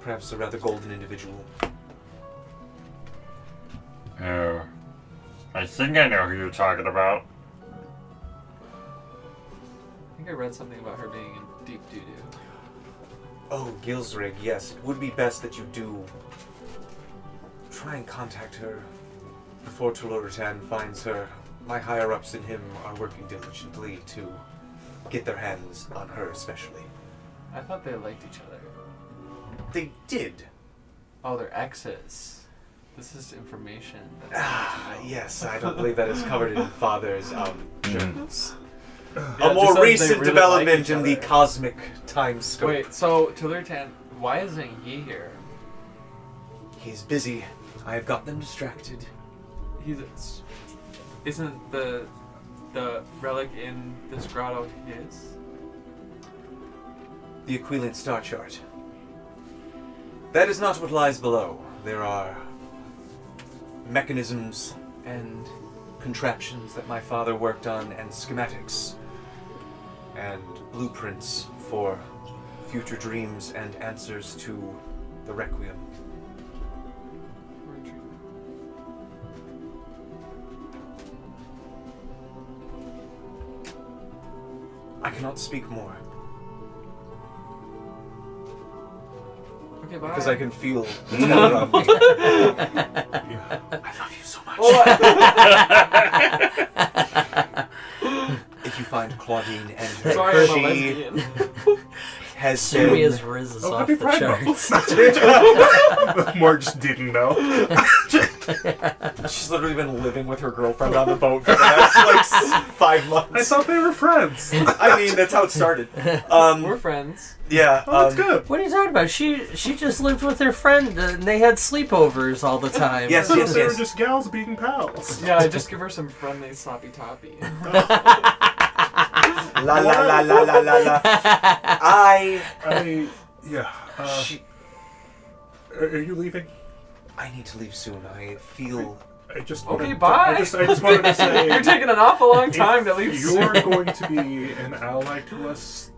Perhaps a rather golden individual. Oh. I think I know who you're talking about. I think I read something about her being in deep doo-doo. Oh, Gilsrig, yes. It would be best that you do try and contact her before Tuluritan finds her. My higher-ups and him are working diligently to get their hands on her especially. I thought they liked each other. They did. Oh, they're exes. This is information. Yes, I don't believe that is covered in Father's journals. Yeah, A more just says they recent really development like each in the other. cosmic time scope. Wait, so Tuluritan, why isn't he here? He's busy. I have got them distracted. Isn't the relic in this grotto his? The Aquilian star chart. That is not what lies below. There are mechanisms and contraptions that my father worked on, and schematics, and blueprints for future dreams and answers to the Requiem. I cannot speak more. Okay, bye. Because I can feel the terror on me. I love you so much. If you find Claudine and her, Sorry, I'm a she lesbian. has been... Sermia's Riz is off happy the Pride charts. More just didn't know. She's literally been living with her girlfriend on the boat for the last, 5 months. I thought they were friends. I mean, that's how it started. We're friends. Yeah. Oh, that's good. What are you talking about? She just lived with her friend and they had sleepovers all the time. Yes, So yes, they were yes. just gals being pals. Yeah, I just give her some friendly sloppy toppy. La la la la la la la. Yeah. She, Are you leaving? I need to leave soon. I feel... I just Okay, wanted bye. I just wanted to say You're taking an awful long time to leave. you're going to be an ally to us.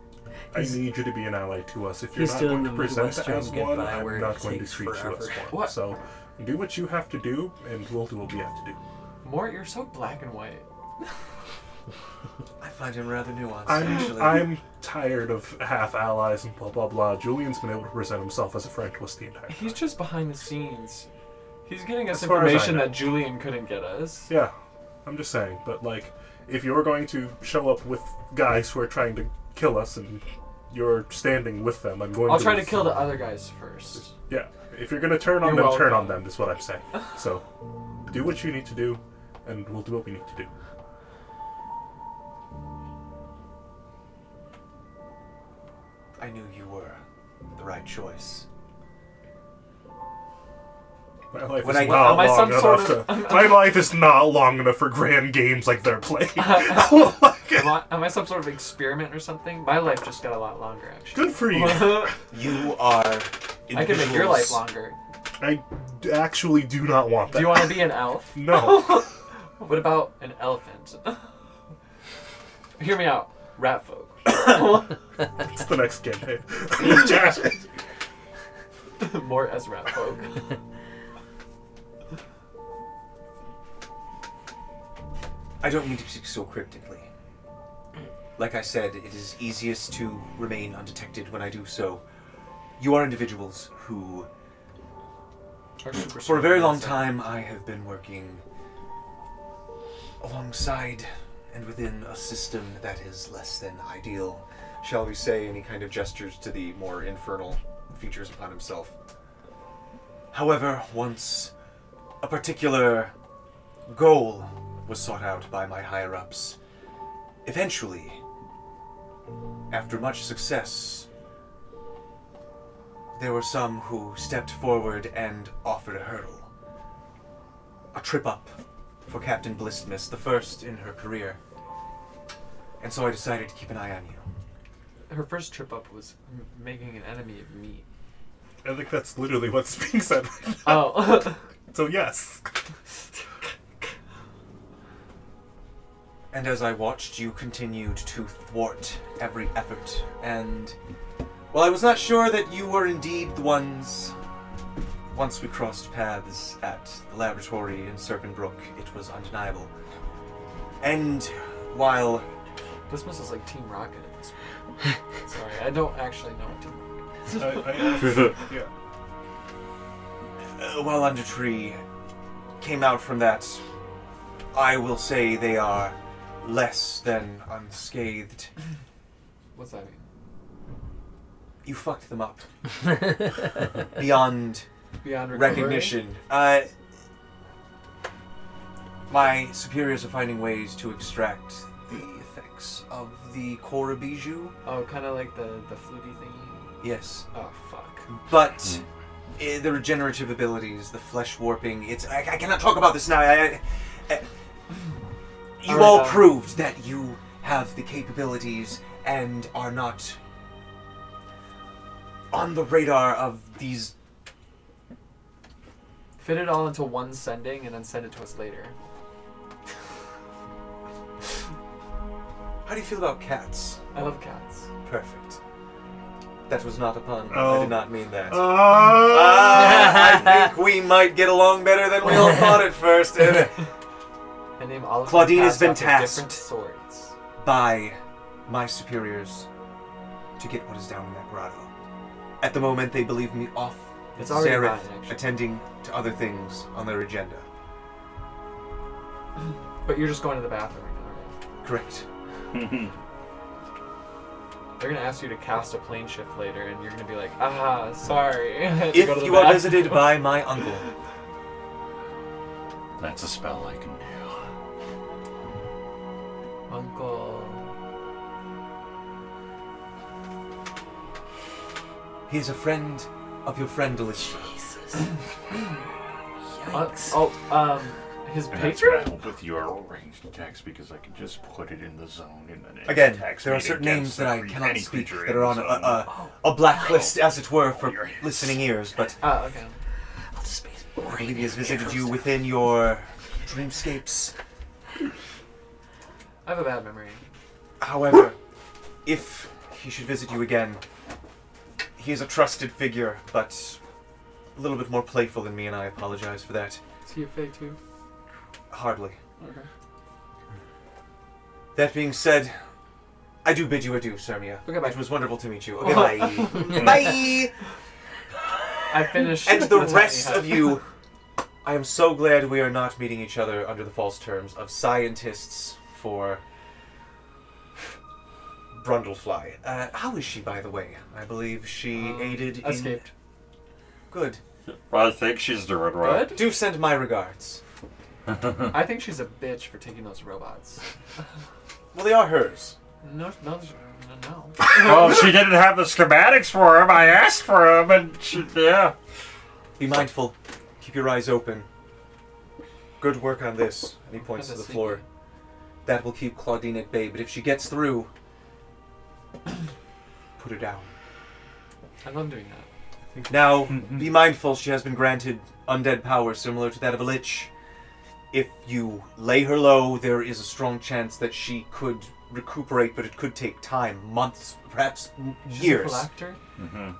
I need you to be an ally to us. If you're He's not doing going to the present Midwestern as one, goodbye I'm where not it going to takes treat you as forever. one. What? So do what you have to do, and we'll do what we have to do. Mort, you're so black and white. I find him rather nuanced, actually. I'm tired of half allies and blah blah blah. Julian's been able to present himself as a friend to us the entire time. He's just behind the scenes. He's getting us As far as I information know. that Julian couldn't get us. Yeah, I'm just saying. But like, if you're going to show up with guys who are trying to kill us and you're standing with them, I'm going I'll to... try to kill the other guys first. Yeah, if you're going to turn on You're them, turn on welcome. them, is what I'm saying. So, do what you need to do, and we'll do what we need to do. I knew you were the right choice. My life When is I- not am I long some enough sort to... of- My life is not long enough for grand games like they're playing. Am I some sort of experiment or something? My life just got a lot longer, actually. Good for you. You are I can make your life longer. I actually do not want that. Do you want to be an elf? No. What about an elephant? Hear me out. Rat folk. It's the next campaign. More as rat folk. I don't mean to speak so cryptically. Like I said, it is easiest to remain undetected when I do so. You are individuals who, for a very long time, I have been working alongside and within a system that is less than ideal, shall we say, and he kind of gestures to the more infernal features upon himself. However, once a particular goal was sought out by my higher-ups, eventually, after much success, there were some who stepped forward and offered a hurdle. A trip up for Captain Blistmas, the first in her career. And so I decided to keep an eye on you. Her first trip up was making an enemy of me. I think that's literally what's being said right now. Oh. So yes. And as I watched, you continued to thwart every effort, and well, I was not sure that you were indeed the ones. Once we crossed paths at the laboratory in Serpentbrook, it was undeniable. And while... Blistmas is like Team Rocket at this point. Sorry, I don't actually know what Team Rocket is. Yeah. While Undertree came out from that, I will say they are less than unscathed. What's that mean? You fucked them up. Beyond Beyond recovery? recognition. My superiors are finding ways to extract the effects of the Cora Bijou. Oh, kind of like the fluty thingy? Yes. Oh, fuck. But the regenerative abilities, the flesh warping, I cannot talk about this now. You all proved that you have the capabilities and are not on the radar of these. Fit it all into one sending and then send it to us later. How do you feel about cats? I love cats. Perfect. That was not a pun. Oh. I did not mean that. I think we might get along better than we all thought at first. I name all of Claudine my has been cats after different tasked. swords. By my superiors to get what is down in that grotto. At the moment, they believe me off It's already Zareth, mine, actually. attending to other things on their agenda. But you're just going to the bathroom right now, right? Correct. They're gonna ask you to cast a plane shift later, and you're gonna be like, sorry. I had to If go to the you are bathroom." visited by my uncle, That's a spell I can do. Uncle. he is a friend of your friend Alicia. His And that's patron? gonna help with your ranged attacks because I can just put it in the zone and then it Again, attacks there are me certain against names that I every- cannot any speak creature that in are on the zone. a blacklist, as it were, for Your- listening ears, but Okay. I believe he has visited you within your dreamscapes. I have a bad memory. However, if he should visit you again, he is a trusted figure, but a little bit more playful than me, and I apologize for that. Is he a fake too? Hardly. Okay. That being said, I do bid you adieu, Sermia. Okay, bye. It was wonderful to meet you. Okay, bye. Bye! I finished. And the tiny rest hut. of you, I am so glad we are not meeting each other under the false terms of scientists for Brundlefly. How is she, by the way? I believe she aided in... Escaped. Good. I think she's doing right. Good? Do send my regards. I think she's a bitch for taking those robots. Well, they are hers. No. Well, she didn't have the schematics for him. I asked for him, and she, yeah. Be mindful. Keep your eyes open. Good work on this. And he points to Kinda the floor. sneaky. That will keep Claudine at bay, but if she gets through, put her down. I love doing that. Now, be mindful, she has been granted undead power similar to that of a lich. If you lay her low, there is a strong chance that she could recuperate, but it could take time, months, perhaps She's a years. phylactery? Mm-hmm.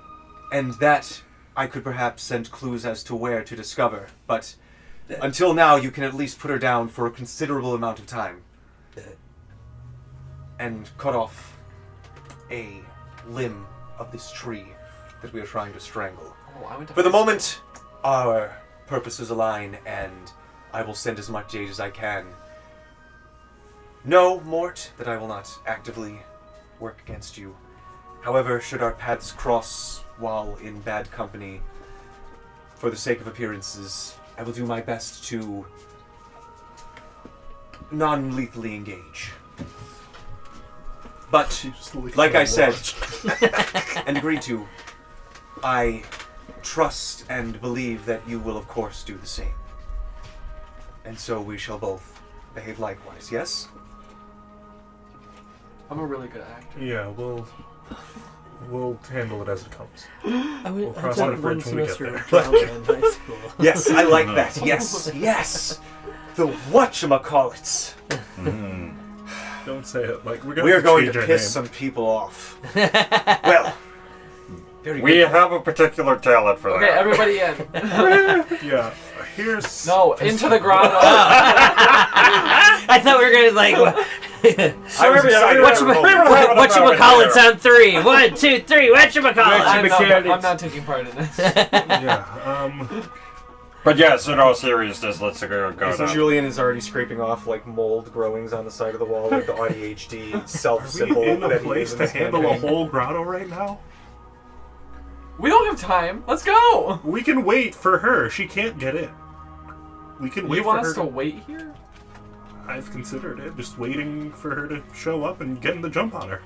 And that I could perhaps send clues as to where to discover. But until now, you can at least put her down for a considerable amount of time. And cut off a limb of this tree that we are trying to strangle. Oh, I went to For the high school. moment, our purposes align, and I will send as much aid as I can. Know, Mort, that I will not actively work against you. However, should our paths cross while in bad company, for the sake of appearances, I will do my best to non-lethally engage. But, like I said, and agreed to, I trust and believe that you will, of course, do the same. And so we shall both behave likewise, yes? I'm a really good actor. Yeah, we'll handle it as it comes. I We'll cross that bridge when we get there. of drama in high school. Yes, I like that. Yes, yes. The Whatchamacallits. Don't say it. Like We are going to change our piss name. some people off. Well, very We good. have a particular talent for Okay, that. everybody in. Yeah, here's No, into the grotto. I thought we were gonna like. I was excited. Whatchamacallits on 3. 1, 2, 3. Whatchamacallits. I'm not taking part in this. yeah. But yes, in all seriousness, let's go down. Julian is already scraping off like mold growings on the side of the wall, like the ADHD Are self we symbol in a that he place uses in to his handle a campaign. whole grotto right now? We don't have time. Let's go. We can wait for her. She can't get in. We can wait You for want her. us to wait here? I've considered it. Just waiting for her to show up and getting the jump on her.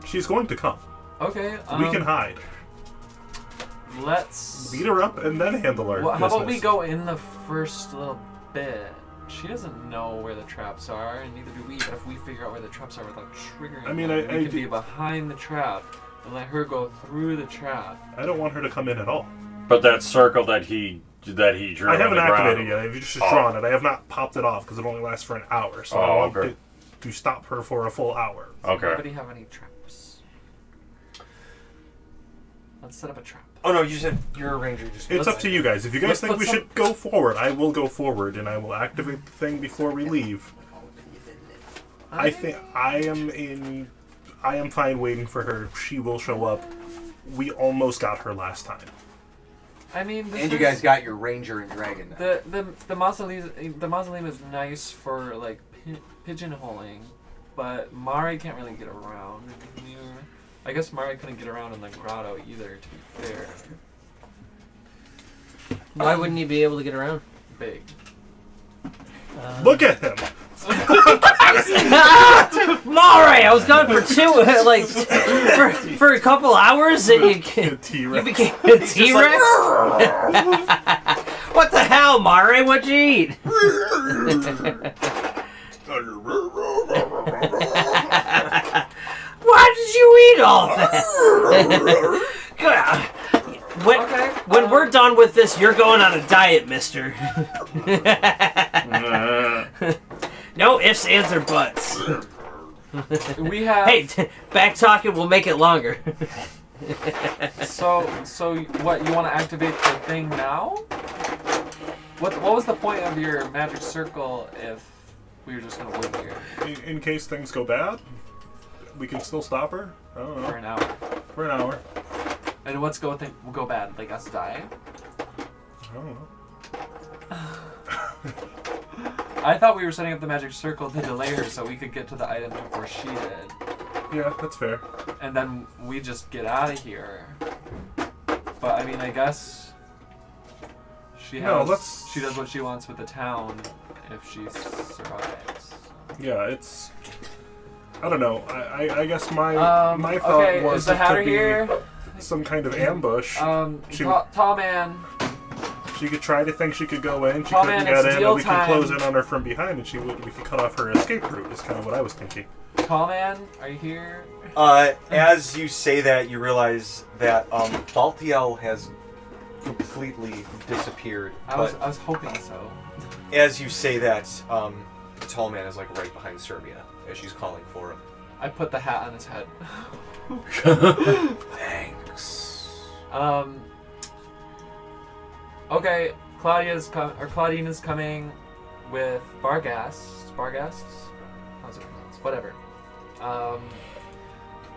She's going to come. Okay. We can hide. Let's. Beat her up and then handle her. Well, how about we business. go in the first little bit? She doesn't know where the traps are, and neither do we. But if we figure out where the traps are without triggering I mean, them, I we could do- be behind the trap and let her go through the trap. I don't want her to come in at all. But that circle that he drew I on haven't the activated ground. it yet. I've just drawn it. I have not popped it off because it only lasts for an hour. So I want okay. it to stop her for a full hour. Okay. Anybody have any traps? Let's set up a trap. Oh no, you said you're a ranger. Just It's up to you guys. If you guys let's think put we some- should go forward, I will go forward and I will activate the thing before we leave. I think I am fine waiting for her. She will show up. We almost got her last time. I mean, this And you is- guys got your ranger and dragon. The mausoleum is nice for like pigeonholing, but Mari can't really get around. I guess Mari couldn't get around in the grotto either. To be fair, Why wouldn't you be able to get around? big. Look at him. Mari, I was gone for 2, like, for a couple hours, and you T-Rex. became a T-Rex. What the hell, Mari? What'd you eat? Why did you eat all that? God. When we're done with this, you're going on a diet, mister. No ifs, ands, or buts. We have. Hey, back talking will make it longer. So what? You want to activate the thing now? What was the point of your magic circle if we were just gonna live here In case things go bad, we can still stop her. I don't for know. an hour? For an hour. And what's go bad? Like us dying? I don't know. I thought we were setting up the magic circle to delay her so we could get to the item before she did. Yeah, that's fair. And then we just get out of here. But I mean, I guess she does what she wants with the town if she survives. Yeah, it's. I don't know. I guess my thought okay, was is the it Hatter could be here? some kind of ambush. She- Tall man. She could try to think she could go in. She Oh, couldn't man, get it's in, deal and we could time. close in on her from behind, and we could cut off her escape route. Is kind of what I was thinking. Tall man, are you here? As you say that, you realize that Baltiel has completely disappeared. I was hoping so. As you say that, the tall man is like right behind Serbia as she's calling for him. I put the hat on his head. Thanks. Okay, Claudine is coming with Barghast. Barghast? How's it pronounced? Whatever.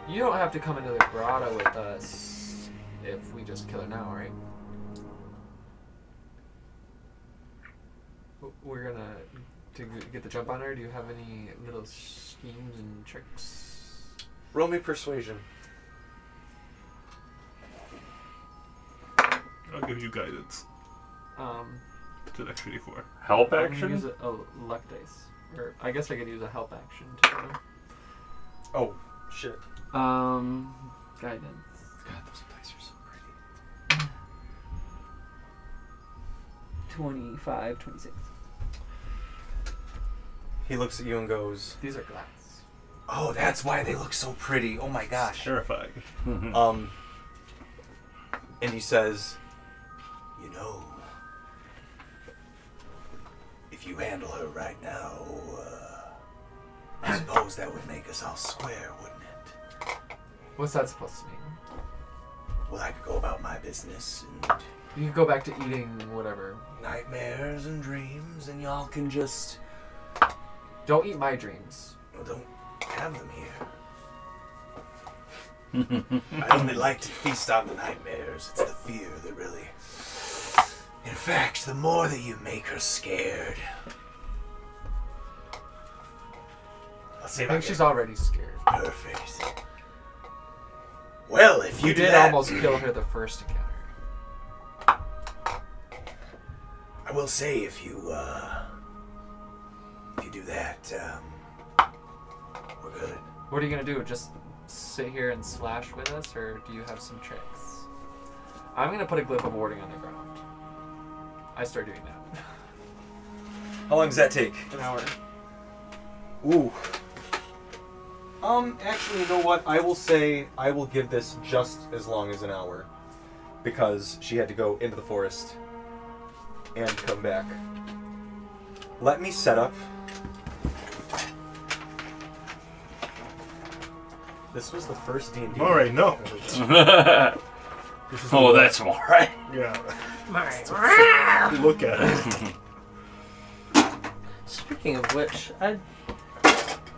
You don't have to come into the grotto with us if we just kill her now, right? We're gonna to get the jump on her. Do you have any little schemes and tricks? Roll me persuasion. I'll give you guidance. It's an extra D4. Help I'm gonna action? use a luck dice, or I guess I could use a help action too. Oh, shit. Guidance. God, those dice are so pretty. 25, 26. He looks at you and goes, These are glass. "Oh, that's why they look so pretty. Oh my gosh." Terrifying. And he says, "You know, if you handle her right now, I suppose that would make us all square, wouldn't it? What's that supposed to mean? Well, I could go about my business and You can go back to eating whatever. nightmares and dreams, and y'all can just Don't eat my dreams. well, don't have them here. I only like to feast on the nightmares. It's the fear that really. In fact, the more that you make her scared, I'll see I if I think can. she's already scared. Perfect. Well, if you, You do did that, almost kill her the first encounter. I will say if you do that, we're good. What are you gonna do? Just sit here and slash with us, or do you have some tricks? I'm gonna put a glyph of warding on the ground. I start doing that. How long does that take? An hour. Ooh. Actually, you know what? I will say I will give this just as long as an hour. Because she had to go into the forest and come back. Let me set up. This was the first D&D. Alright, no. Oh, This is that's all right. Yeah. Murray. Look at it. Speaking of which, I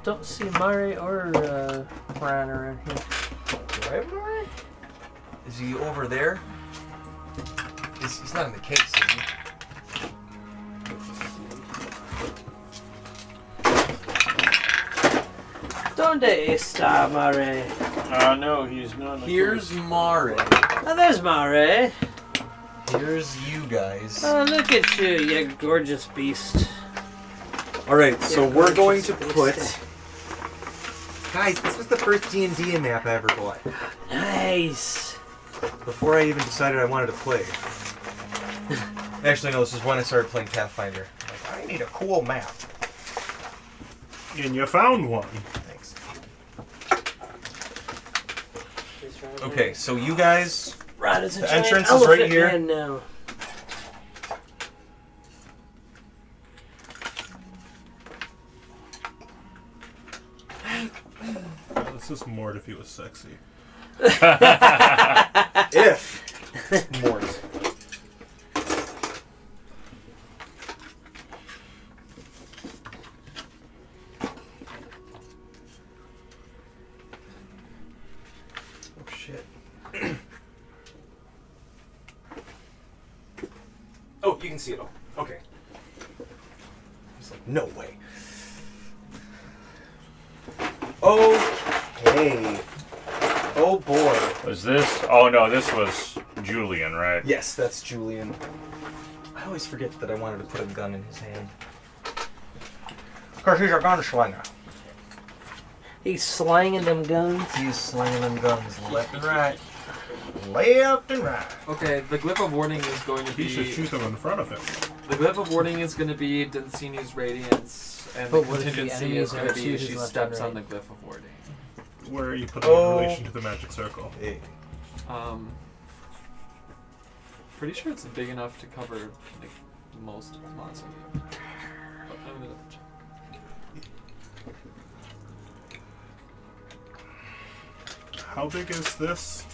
don't see Murray or Ryan around here. Right, Murray? Is he over there? He's not in the case, is he? Donde está Murray? No, he's not. Here's Murray. Oh, there's Murray. Here's you guys. Oh, look at you, you gorgeous beast. Alright, so Yeah, we're going to gorgeous put... Guys, this was the first D&D map I ever bought. Nice. Before I even decided I wanted to play. Actually, no, this is when I started playing Pathfinder. I'm like, I need a cool map. And you found one. Thanks. Okay, so you guys... Right, it's a The giant entrance is right elephant here. man now. This is Mort if he was sexy. If... Mort. Oh, shit. Oh, you can see it all. Okay. He's like, no way. Okay. Oh boy. Was this? Oh no, this was Julian, right? Yes, that's Julian. I always forget that I wanted to put a gun in his hand. Because he's a gunslinger. He's slanging them guns. He's slinging them guns left and right. Left and right. Okay, the glyph of warning is going to He should be. shoot them in front of him. The glyph of warning is going to be Dancini's radiance, and But the what if the contingency enemy is going to is be to his she left steps and on the right? glyph of warding. Where are you putting it in relation to the magic circle? Hey. Pretty sure it's big enough to cover like most of the mausoleum. But I'm gonna double check. How big is this?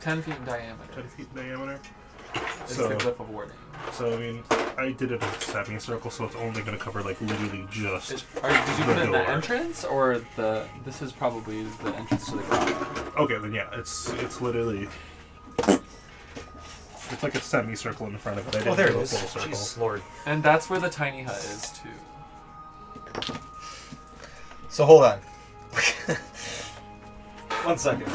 10 feet in diameter 10 feet in diameter? is So, the glyph of warding. so I mean, I did it in a semicircle, so it's only going to cover like literally just. Did you put it in the entrance or the? This is probably the entrance to the grotto. Okay, then yeah, it's literally. It's like a semicircle in front of it. I didn't Oh, there it do a is. full circle. Jesus Lord. And that's where the tiny hut is too. So hold on. 1 second.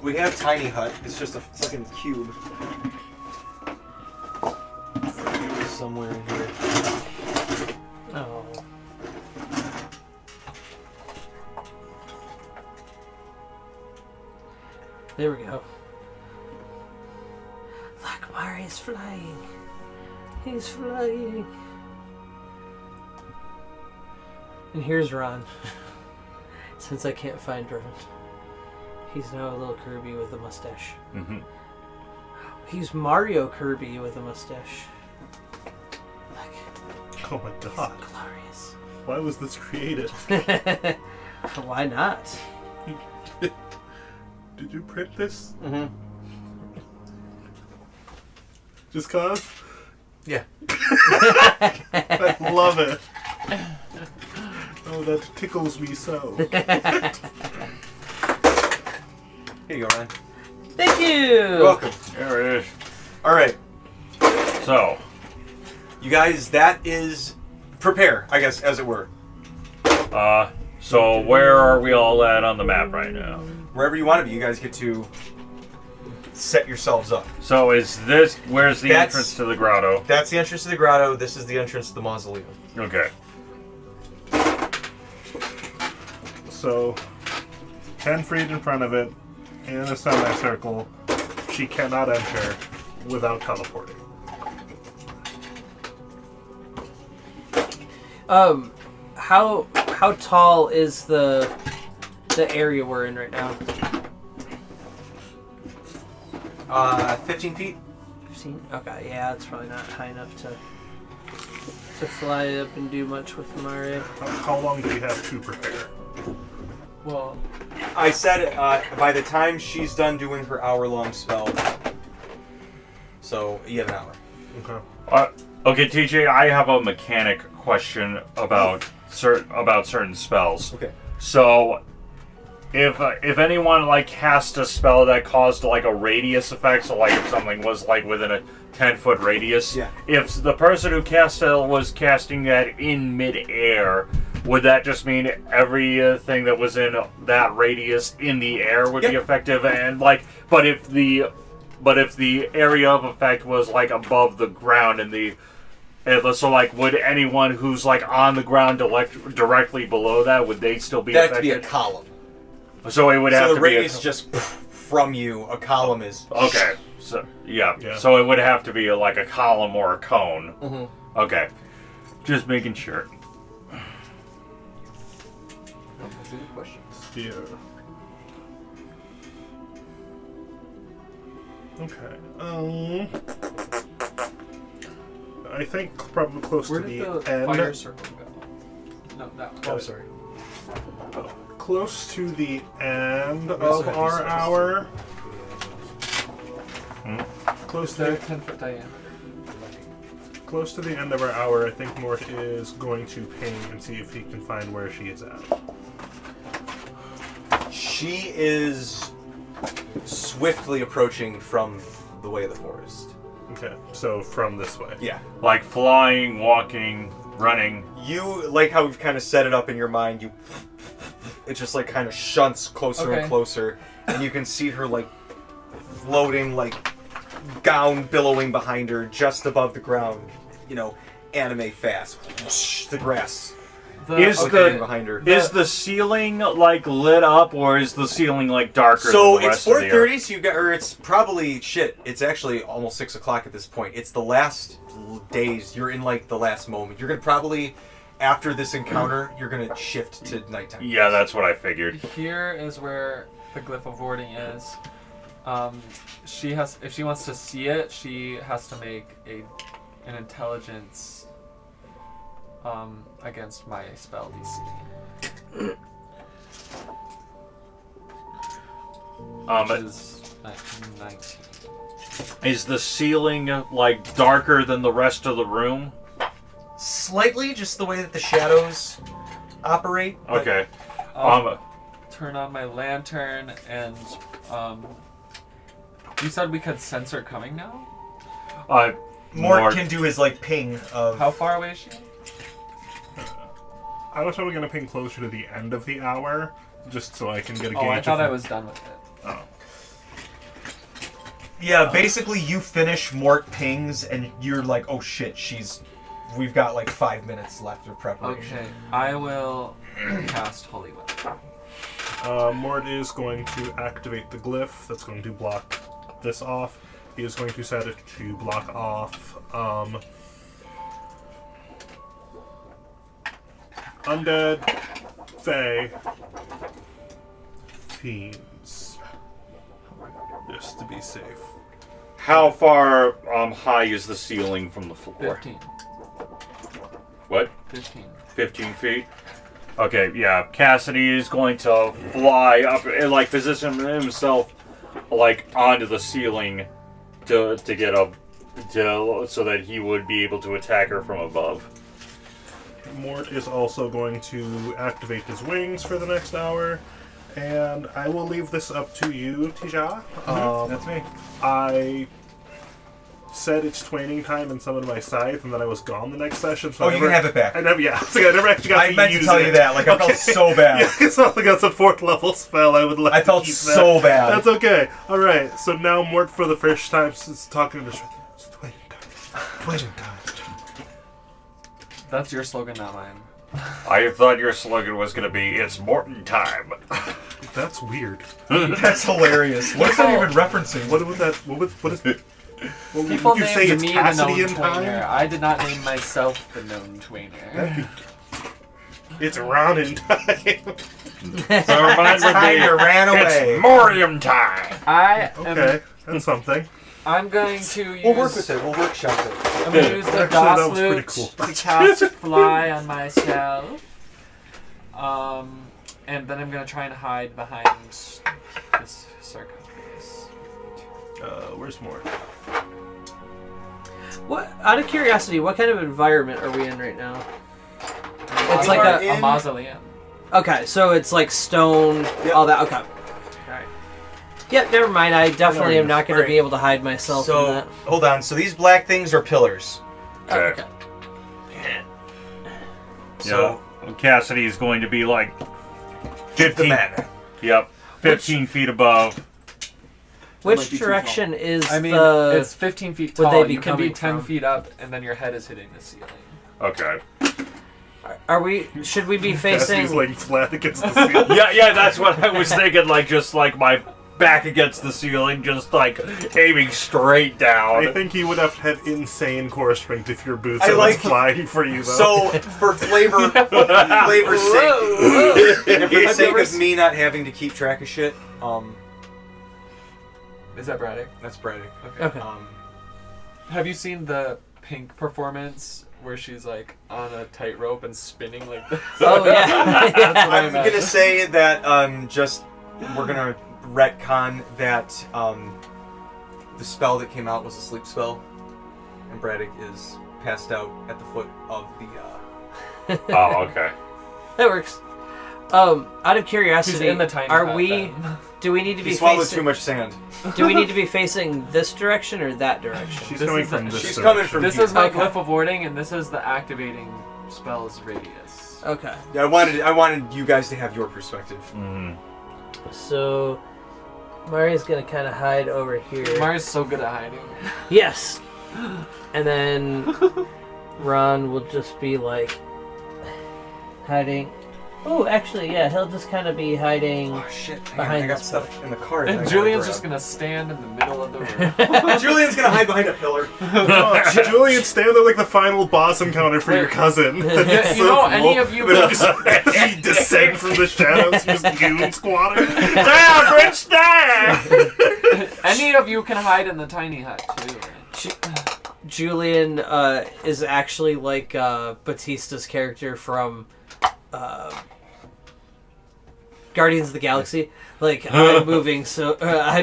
We have tiny hut. It's just a fucking cube. Somewhere in here. Oh. There we go. Look, Mario's flying. He's flying. And here's Ron. Since I can't find Ron. He's now a little Kirby with a mustache. Mm-hmm. He's Mario Kirby with a mustache. Look, Oh my god. glorious. Why was this created? Why not? Did you print this? Mm-hmm. Just cause? Yeah. I love it. Oh, that tickles me so. Here you go, Ryan. Thank you! You're welcome. There it is. All right. So, You guys, that is... Prepare, I guess, as it were. so where are we all at on the map right now? Wherever you want to be, you guys get to set yourselves up. So is this, where's the That's- entrance to the grotto? That's the entrance to the grotto. This is the entrance to the mausoleum. Okay. So, 10 feet in front of it, in a semicircle, she cannot enter without teleporting. How tall is the area we're in right now? 15 feet. 15? Okay, yeah, it's probably not high enough to fly up and do much with Mario. How long do we have to prepare? Well, I said by the time she's done doing her hour-long spell. So, you have an hour. Okay. Okay, TJ, I have a mechanic question about certain spells. Okay. So, if anyone like cast a spell that caused like a radius effect, so like if something was like within a 10-foot radius, Yeah. if the person who cast it was casting that in mid-air, would that just mean everything that was in that radius in the air would be Yep. effective? And like, but if the area of effect was like above the ground so like, would anyone who's like on the ground directly below that, would they still be That'd affected? be a column. So it would have So to the be radius just from you. A column is... okay. So yeah. Yeah. So it would have to be like a column or a cone. Mhm. Okay. Just making sure. those are the questions. Yeah. Okay. I think probably close Where to did the the end. fire circle go? No, that one. Oh, sorry. Close to the end also of have our these hour. Close to They're the 10-foot diameter. Close to the end of our hour, I think Mort is going to ping and see if he can find where she is at. She is swiftly approaching from the way of the forest. Okay, so from this way. Yeah. Like flying, walking, running. You, like how we've kind of set it up in your mind, it just like kind of shunts closer Okay. and closer, and you can see her like floating, like gown billowing behind her just above the ground, anime fast. Whoosh, the grass Is flickering behind her. Is the ceiling like lit up, or is the ceiling like darker So than the it's rest of the earth? 4:30, so you got, or it's probably it's actually almost 6 o'clock at this point. It's the last days. You're in like the last moment. You're gonna probably, after this encounter, you're gonna shift to nighttime. Yeah, that's what I figured. Here is where the glyph of warding is. She has. If she wants to see it, she has to make an intelligence against my spell DC. Which is 19. Is the ceiling like darker than the rest of the room? Slightly, just the way that the shadows operate. Okay. Turn on my lantern and you said we could sense her coming now? Mort can do his like ping of. How far away is she? I was probably going to ping closer to the end of the hour, just so I can get a gauge. Oh, I thought I was done with it. Oh. Yeah, basically you finish Mort pings and you're like, oh shit, we've got like 5 minutes left of preparation. Okay, I will cast Holy Weapon. Mort is going to activate the glyph that's going to block this off. He is going to set it to block off undead, fae, fiends, just to be safe. How far high is the ceiling from the floor? 15. What? 15. 15 feet? Okay, yeah. Cassidy is going to fly up and like position himself like onto the ceiling to get so that he would be able to attack her from above. Mort is also going to activate his wings for the next hour, and I will leave this up to you, Tija. That's me. I said it's training time and summoned my scythe, and then I was gone the next session. So You can have it back. I never actually got I to meant to use tell it. you that. Like, I felt so bad. Yeah, because I got a 4th level spell. I would like. I felt to keep so that. bad. That's okay. All right. So now Mort, for the first time, is talking to the. It's training time. That's your slogan, not mine. I thought your slogan was going to be, it's Morton time. That's weird. That's hilarious. What is that even referencing? What was that? What is it? Well, People would you named say it's me the Cassidy known in twainer. time? I did not name myself the known twainer. It's Ron in time. So mine would Time you ran away. It's Morium time. I am. Okay, that's something. I'm going to use. We'll work with it. We'll workshop it. I'm going to use the Actually, that DOS was pretty loot cool. to cast Fly on myself. And then I'm going to try and hide behind this sarcophagus. Where's Mort? What? Out of curiosity, what kind of environment are we in right now? It's We like are a a mausoleum. Okay, so it's like stone, all that. Okay. Alright. Yep, never mind. I definitely am not going to be able to hide myself from that. Hold on. So these black things are pillars. Oh, Okay. okay. So Yeah. Cassidy is going to be like give the 15. men. Yep. 15 feet above. Which might be too direction is I mean, the... it's 15 feet would tall. they be You can be coming 10 from? feet up, and then your head is hitting the ceiling. Okay. Are we... Should we be facing... Cassie's laying flat against the ceiling. Yeah, that's what I was thinking. Like, just like my back against the ceiling, just like aiming straight down. I think you would have had insane core strength if your boots I are like- flying for you, though. So for flavor's sake, and for the sake of me not having to keep track of shit, Is that Braddock? that's Braddock. Okay. Have you seen the Pink performance where she's like on a tightrope and spinning like this? Oh, yeah. That's what I I'm gonna imagine. say that we're gonna retcon that the spell that came out was a sleep spell, and Braddock is passed out at the foot of the. Oh, okay. That works. Out of She's curiosity, in the tiny are hut we... then. Do we need to He be swallowed facing... too much sand. Do we need to be facing this direction or that direction? She's This coming is from the- this She's direction. coming from This here. is my Okay. glyph of warding, and this is the activating spell's radius. Okay. Yeah, I wanted you guys to have your perspective. Mm. So... Mari's gonna kind of hide over here. Mari's so good at hiding. Yes! And then... Ron will just be like... hiding Oh, actually, yeah, he'll just kind of be hiding. Oh shit! Hang on, Behind I got this stuff in the cart. And Julian's just gonna stand in the middle of the room. Julian's gonna hide behind a pillar. Julian, stand there like the final boss encounter for your cousin. Yeah, you know, any of you But can, he descend from the shadows, just goon squatter. Down, Rich, down! any of you can hide in the tiny hut too. Julian is actually like Batista's character from Guardians of the Galaxy. Like, I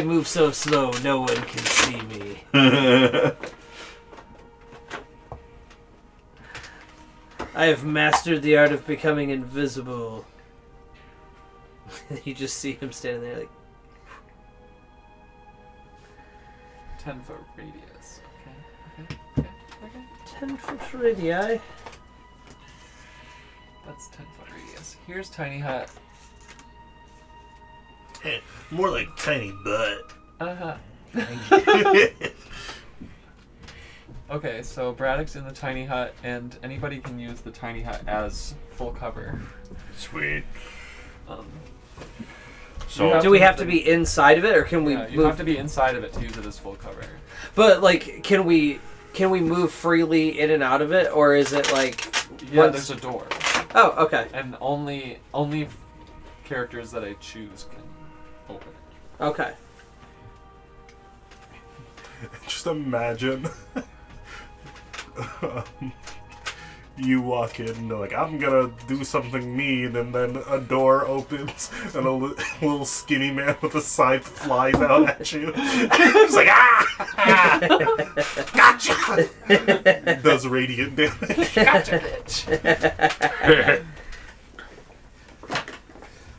move so slow, no one can see me. I have mastered the art of becoming invisible. You just see him standing there like, 10-foot radius. Okay. 10-foot radii. That's 10-foot radius. Here's tiny hut. More like tiny butt. Uh-huh. Okay, so Braddock's in the tiny hut, and anybody can use the tiny hut as full cover. Sweet. Um, So, Do we have to be inside of it, or can we you move? have to be inside of it to use it as full cover. But like, can we move freely in and out of it, or is it like? Yeah, once- there's a door, Oh, okay, and only characters that I choose can open it. okay. Just imagine you walk in and they're like, I'm gonna do something mean, and then a door opens and a little skinny man with a scythe flies out at you. It's like, ah! Gotcha! Does radiant damage. Gotcha, bitch.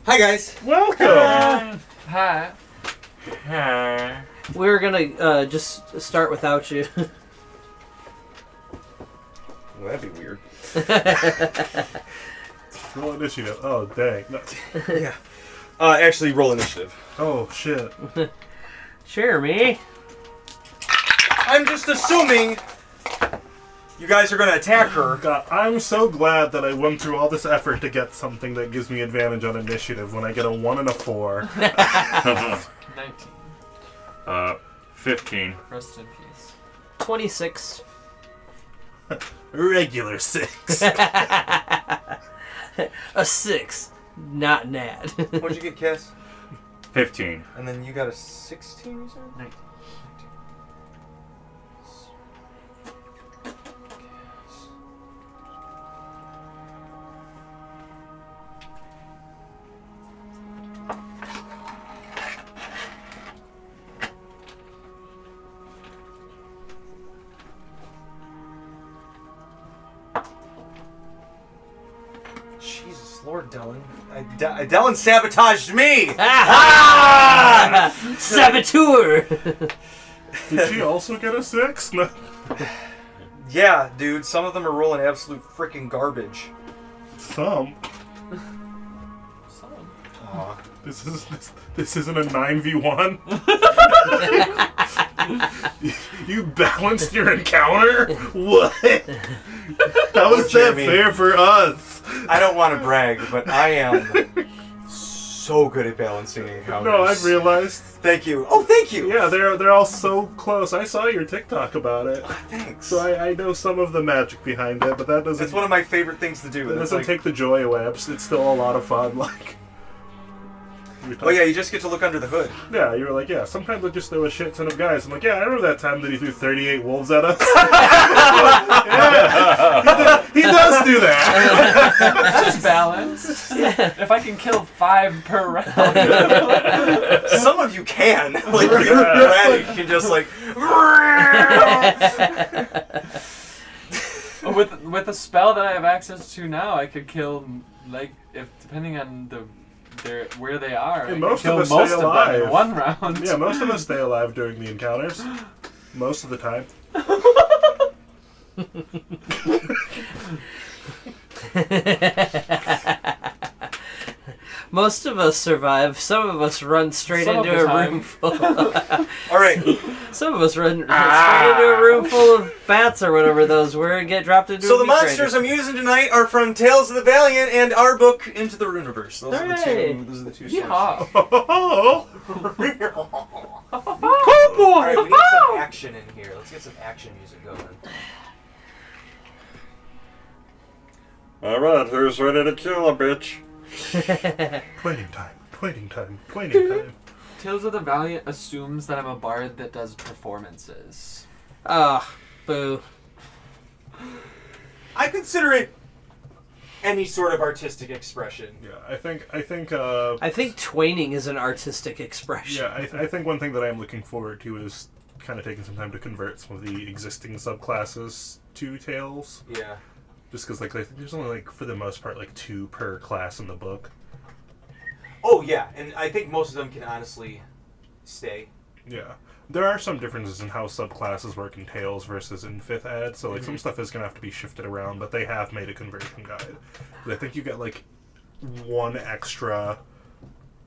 Hi guys. Welcome! Hi. We're gonna just start without you. Well, that'd be weird. Roll initiative. Oh, dang. No. Yeah. Actually, roll initiative. Oh, shit. Jeremy. I'm just assuming you guys are gonna attack her. God, I'm so glad that I went through all this effort to get something that gives me advantage on initiative when I get a 1 and a 4. 19. 15. Rest in peace. 26. Regular 6. A 6. Not Nat. What'd you get, Cass? 15. And then you got a 16, you said? 19. Jesus Lord, Dylan. Dylan sabotaged me! Ah! Saboteur! Did she also get a 6? No. Yeah, dude, some of them are rolling absolute freaking garbage. Some. Aw. This isn't a 9v1. You balanced your encounter? What? How is that Jeremy. fair for us? I don't want to brag, but I am so good at balancing encounters. No, I've realized. Thank you. Oh, thank you! Yeah, they're all so close. I saw your TikTok about it. Thanks. So I know some of the magic behind it, but that doesn't, It's one of my favorite things to do. that It's doesn't like, take the joy away. It's still a lot of fun. Like, oh yeah, you just get to look under the hood. yeah, you were like, yeah, sometimes I just throw a shit ton of guys. I'm like, yeah, I remember that time that he threw 38 wolves at us. Yeah, he does do that. That's balanced. If I can kill 5 per round. Some of you can. Like, Brad, you can just like... With the spell that I have access to now, I could kill, like, if depending on where they are, I And could most kill of us most stay of them alive. in 1 round. Yeah, most of us stay alive during the encounters. Most of the time. Most of us survive. Some of us run straight Some of into the a time. room full. All right. Some of us run straight into a room full of bats or whatever those were and get dropped into. So a the meat monsters grinder. I'm using tonight are from Tales of the Valiant and our book Into the Runaverse. Those are the Hooray. two. Those are the two. Yeehaw. Oh, All right, we need some action in here. Let's get some action music going. Alright, who's ready to kill a bitch? Pointing time, pointing time, pointing time. Tales of the Valiant assumes that I'm a bard that does performances. Ah, boo. I consider it any sort of artistic expression. Yeah, I think. I think twaining is an artistic expression. Yeah, I think one thing that I'm looking forward to is kind of taking some time to convert some of the existing subclasses to Tales. Yeah. Just because, like, I think there's only, like, for the most part, like, 2 per class in the book. Oh yeah, and I think most of them can honestly stay. Yeah. There are some differences in how subclasses work in Tales versus in 5th Ed, so, like, some stuff is going to have to be shifted around, but they have made a conversion guide. But I think you get, like, 1 extra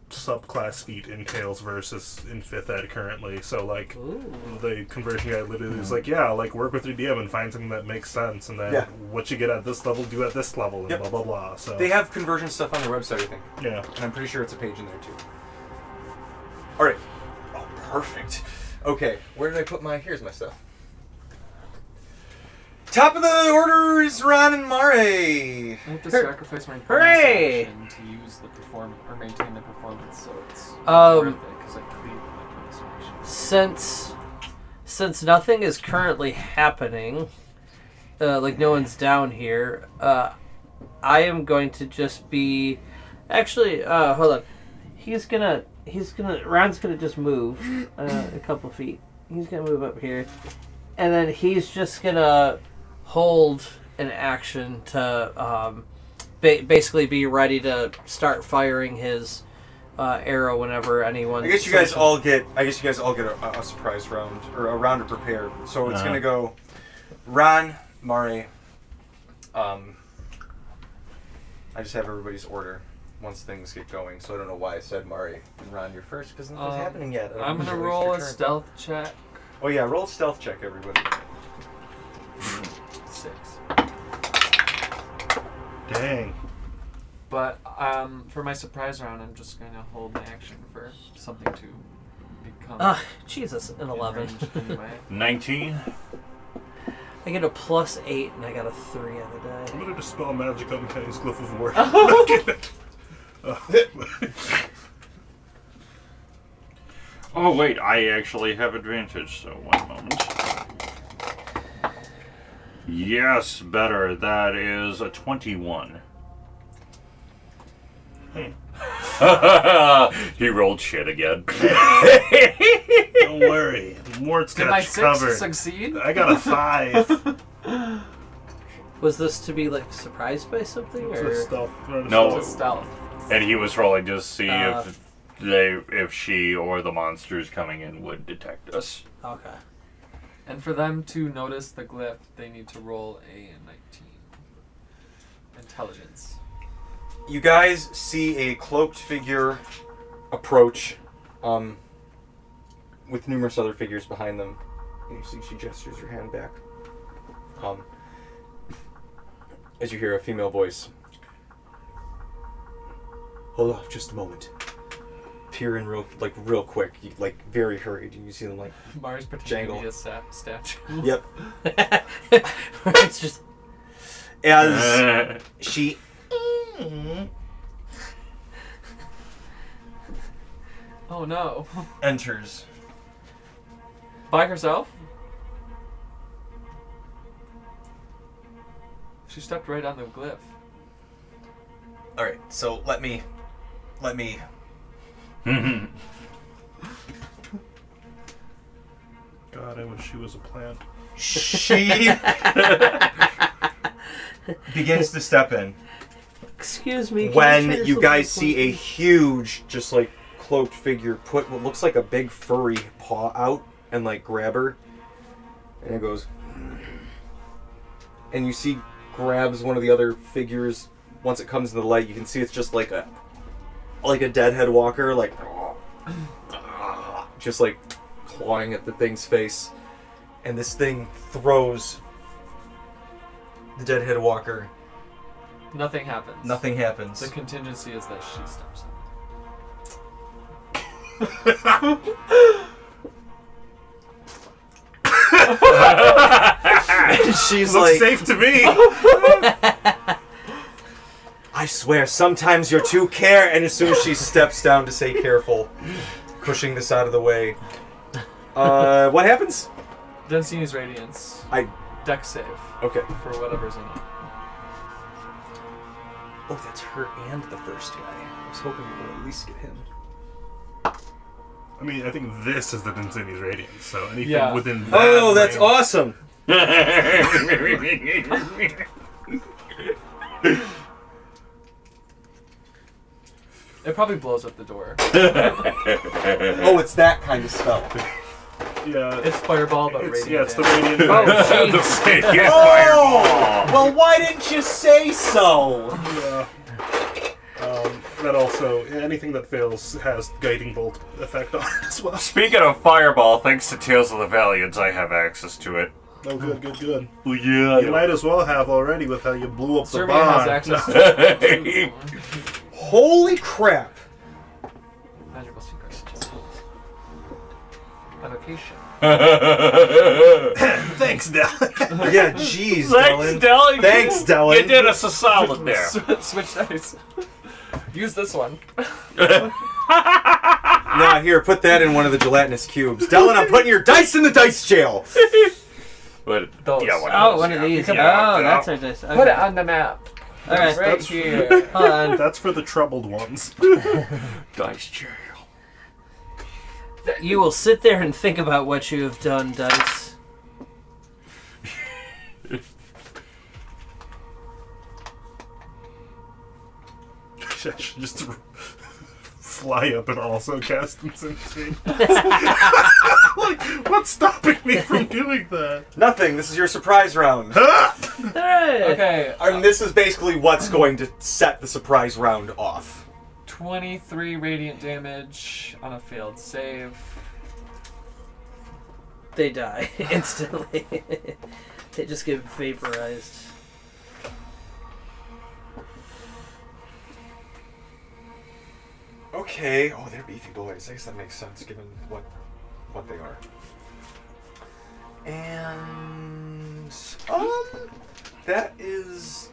subclass feat in Tales versus in 5th Ed currently, so, like, Ooh. the conversion guide literally is like, yeah, like, work with your DM and find something that makes sense, and then Yeah. what you get at this level, do at this level, and Yep. blah, blah, blah, so... They have conversion stuff on their website, I think. Yeah. And I'm pretty sure it's a page in there too. Alright. Oh, perfect. Okay, where did I put my... Here's my stuff. Top of the order is Ron and Mare. I have to sacrifice my bonus Hooray! action to use the performance or maintain the performance, so it's Um, worth it because I cleared my bonus action. Since nothing is currently happening, like no one's down here, I am going to just be. Actually, hold on. Ron's gonna just move a couple feet. He's gonna move up here, and then he's just gonna hold an action to basically be ready to start firing his arrow whenever anyone. I guess you guys all get a surprise round or a round to prepare. So it's gonna go Ron, Mare. I just have everybody's order once things get going. So I don't know why I said Mare and Ron, you're first because nothing's happening yet. I don't I'm want gonna to waste roll your a turn. stealth check. Oh yeah, roll a stealth check, everybody. 6. Dang. But for my surprise round, I'm just gonna hold my action for something to become. Jesus, an 11. enraged anyway. 19. I get a +8 and I got a 3 on the die. I'm gonna dispel magic on Kenny's Glyph of War. Oh wait, I actually have advantage, so one moment. Yes, better. That is a 21. He rolled shit again. Don't worry. Mort's Did got my you 6 covered. succeed? I got a 5. Was this to be like surprised by something, It's a or stealth. No. It's a stealth. And he was rolling to see if she or the monsters coming in would detect us. okay? And for them to notice the glyph, they need to roll a 19. Intelligence. You guys see a cloaked figure approach, with numerous other figures behind them. And you see she gestures her hand back. As you hear a female voice. Hold off just a moment. Peer in real quick, like very hurried. You see them like Mars pretending Jangle. to be a statue. Yep. It's just As she Oh no. enters. By herself? She stepped right on the glyph. All right, so let me. God, I wish she was a plant. She begins to step in. excuse me. can When turn you yourself guys this see way, a huge, just like cloaked figure put what looks like a big furry paw out and like grab her, and it goes, and you see grabs one of the other figures. Once it comes to the light, you can see it's just like a like a deadhead walker, like just like clawing at the thing's face, and this thing throws the deadhead walker. Nothing happens. Nothing happens. The contingency is that she steps And she's Looks like, safe to me. I swear, sometimes you're too care. And as soon as she steps down to say careful, pushing this out of the way. What happens? Densini's Radiance. Deck save. Okay. For whatever's in it. Oh, that's her and the first guy. I was hoping we would at least get him. I mean, I think this is the Densini's Radiance, so anything Yeah. within that. Oh, that's range- awesome. It probably blows up the door. Oh, it's that kind of spell. Yeah. It's fireball, but It's, radiant. yeah, it's the damage. radiant. Oh, fire. The jeez. radiant Oh! fireball. Well, why didn't you say so? Yeah. That also, anything that fails has guiding bolt effect on it as well. Speaking of fireball, thanks to Tales of the Valiants, I have access to it. Oh, good, good, good. Oh yeah. You might as well have already with how you blew up the Serbia barn. has access to it. Holy crap. Magical secret. Evocation. Thanks, Dell. Yeah, jeez, Thanks, Dylan. Dylan. Thanks, Dylan. You did us a solid there. Switch dice. Use this one. Nah, here, put that in one of the gelatinous cubes. Dylan, I'm putting your dice in the dice jail. But, Those. yeah, one Oh, of one those, of yeah. these. Yeah, Oh, yeah. that's our dice. Okay. Put it on the map. All right. Right here. Hold on. That's for the troubled ones. Dice jail. You will sit there and think about what you have done, dice. I should just fly up and also cast Insanity. Like, what's stopping me from doing that? Nothing. This is your surprise round. Hey! Okay. And this is basically what's going to set the surprise round off. 23 radiant damage on a failed save. They die instantly. They just get vaporized. Okay. Oh, they're beefy boys. I guess that makes sense given what they are. And that is.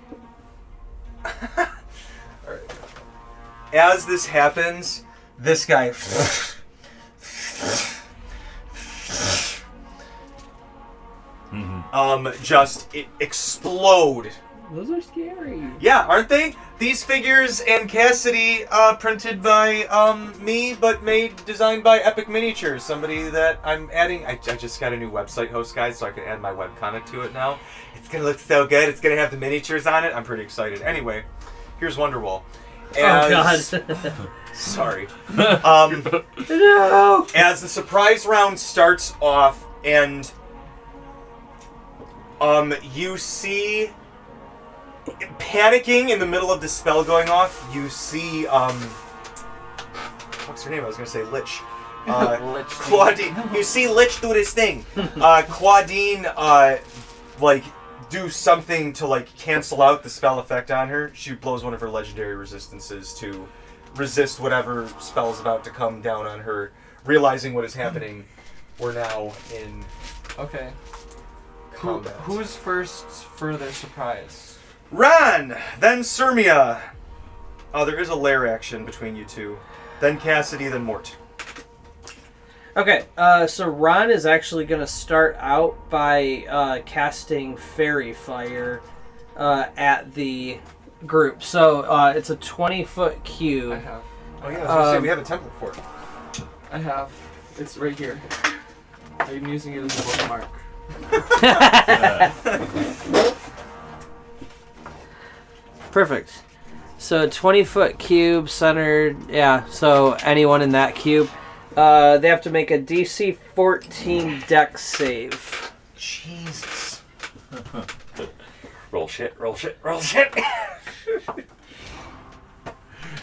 Alright. As this happens, this guy just explode. Those are scary. Yeah, aren't they? These figures and Cassidy, printed by me, but designed by Epic Miniatures. Somebody that I'm adding. I just got a new website host, guys, so I can add my webcomic to it now. It's gonna look so good. It's gonna have the miniatures on it. I'm pretty excited. Anyway, here's Wonderwall. Oh god. Sorry. No! As the surprise round starts off, and you see, panicking in the middle of the spell going off, you see, what's her name? I was gonna say Lich. Lich. Claudine. You see Lich do this thing. Claudine, do something to, cancel out the spell effect on her. She blows one of her legendary resistances to resist whatever spell is about to come down on her. Realizing what is happening, we're now in Okay. combat. Who's first for their surprise? Ran! Then Sirmia. Oh, there is a lair action between you two. Then Cassidy, then Mort. Okay, so Ron is actually going to start out by casting Fairy Fire at the group. So it's a 20-foot cube. I have. Oh yeah, I was gonna say we have a template for it. I have. It's right here. I'm using it as a bookmark. Perfect. So 20-foot cube centered. Yeah, so anyone in that cube. They have to make a DC 14 dex save. Jesus. Roll shit, roll shit, roll shit.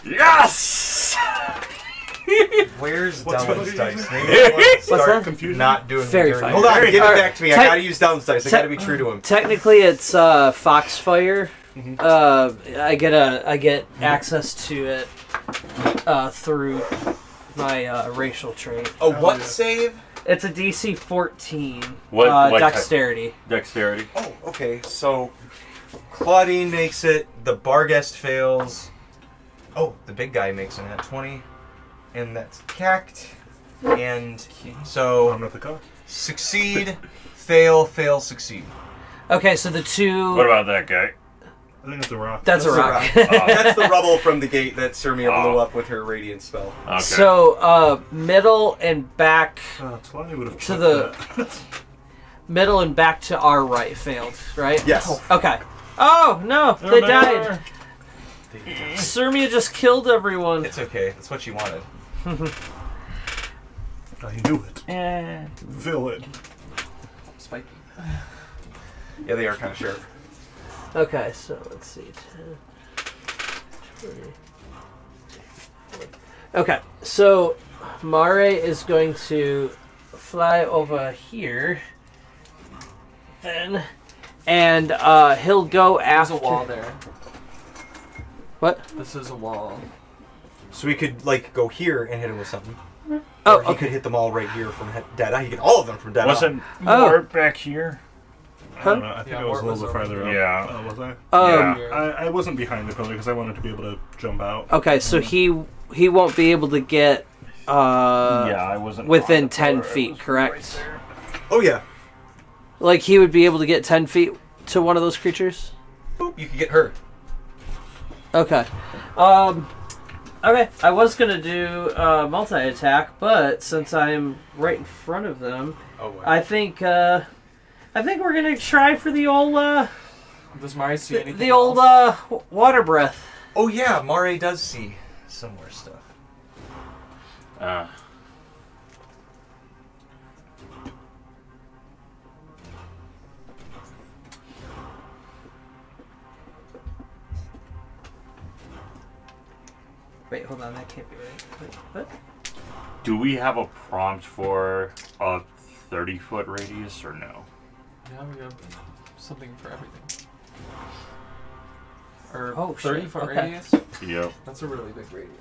Yes! Where's What's Dylan's going dice? Maybe I want to What's start that? Confusion? not doing Very dirty. fine. Hold on, Very give fine. it back to me. I Tech- gotta use Dylan's dice. I gotta be true to him. Technically, it's Foxfire. I get access to it through my racial trait. A what save? It's a DC 14. What dexterity. Dexterity. Oh, okay. So Claudine makes it. The Barghest fails. Oh, the big guy makes it at 20, and that's cacked. And so I'm at the car. succeed, fail, fail, succeed. Okay, so the two. What about that guy? I think it's a rock. That's a rock. That's the rubble from the gate that Sirmia blew up with her radiant spell. Okay. So middle and back Claudia would have to checked the that. middle and back to our right failed, right? Yes. Okay. Oh no, they died. Sirmia just killed everyone. It's okay. That's what you wanted. I knew it. Villain. Spiky. Yeah, they are kind of sharp. Okay, so let's see. 10, 20. Okay, so Mare is going to fly over here, then, and he'll go There's after. a wall there. What? This is a wall. So we could like go here and hit him with something. Oh, Or he could hit them all right here from Dead Eye. He could all of them from Dead Eye. Wasn't Oh. Mort back here? I don't know. I think Yeah, I was a Mort little was bit farther up. Yeah. Was I? Yeah. I wasn't behind the pillar because I wanted to be able to jump out. Okay, so he won't be able to get Yeah, I wasn't within on the 10 pillar. I feet, was correct? right there. Oh yeah. Like he would be able to get 10 feet to one of those creatures. Boop, you could get hurt. Okay. Okay, I was gonna do multi-attack, but since I'm right in front of them, Oh wow. I think we're gonna try for the old Does Mari see anything the old else? water breath. Oh yeah, Mare does see some more stuff. Wait, hold on, that can't be right. Wait, what? Do we have a prompt for a 30-foot radius or no? Yeah, we have something for everything. Or Oh, shit, 30-foot okay. radius? Yep. That's a really big radius.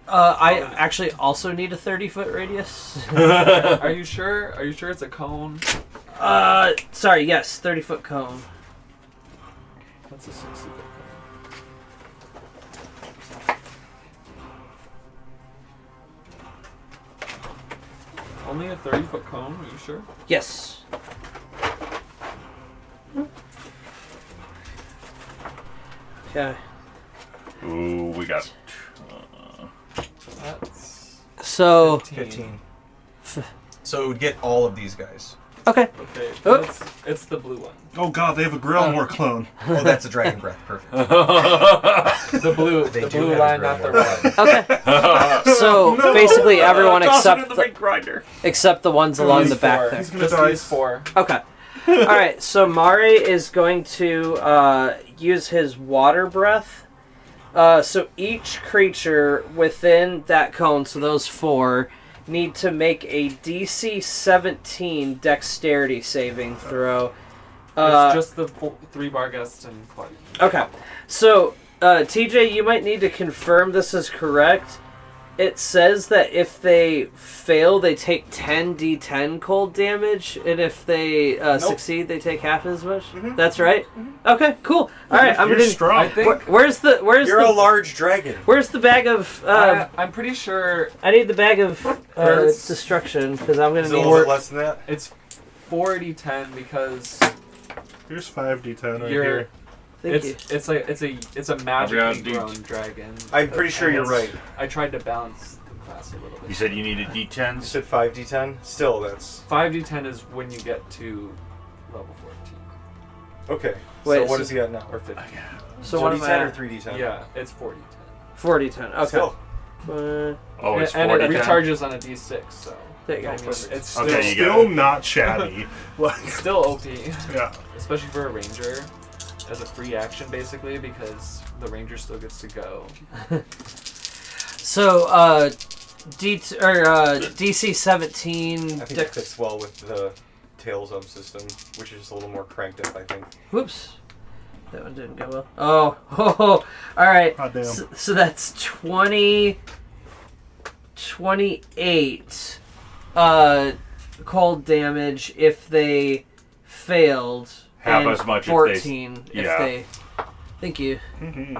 I actually also need a 30-foot radius. Are you sure? Are you sure it's a cone? Sorry, yes, 30-foot cone. That's a 60-foot cone. Only a 30-foot cone? Are you sure? Yes. Okay. Ooh, we got. That's So 15. So it would get all of these guys. okay. okay. Oh. It's the blue one. Oh god, they have a Grelmore clone. Oh, that's a dragon breath. Perfect. The blue, They the do blue have line, a not the green red. Okay. So basically, everyone Toss it in except the the, big grinder. except the ones along These the back four. there. He's gonna Just die. these four. Okay. All right. So Mare is going to use his water breath. So each creature within that cone, so those four, need to make a DC 17 Dexterity saving throw. It's just the three Barghests and Claudine. Okay. So TJ, you might need to confirm this is correct. It says that if they fail, they take 10 d10 cold damage, and if they succeed, they take half as much. That's right. Okay, cool. All right, I'm You're gonna. strong. I think Where's the You're a large dragon. where's the bag of? I'm pretty sure I need the bag of Hurts. destruction because I'm gonna Is it a need little more. bit less than that? it's 4d10 because Here's 5d10 right you're. here. Thank you. It's a magically grown dragon. I'm pretty sure you're right. I tried to balance the class a little You bit. said you needed You D10s? said 5d10? Still, that's... 5d10 is when you get to level 14 Okay. Wait, so what so- is he at now? or 15. So what am 2d10 I or at? 3d10? Yeah, it's 4d10. 40-10. Okay. Still. Oh, it's and 40. it recharges on a d6, so There you go. I mean, it's Okay, still, you got Still not shabby. Like, still OP, yeah. especially for a ranger, as a free action basically, because the ranger still gets to go. So DC 17. I think it fits well with the Tales of system, which is just a little more cranked up, I think. Whoops. That one didn't go well. Oh, all right. Oh, damn. So that's 28 cold damage if they failed. Half and as much 14 if they... Thank you. Mm-hmm.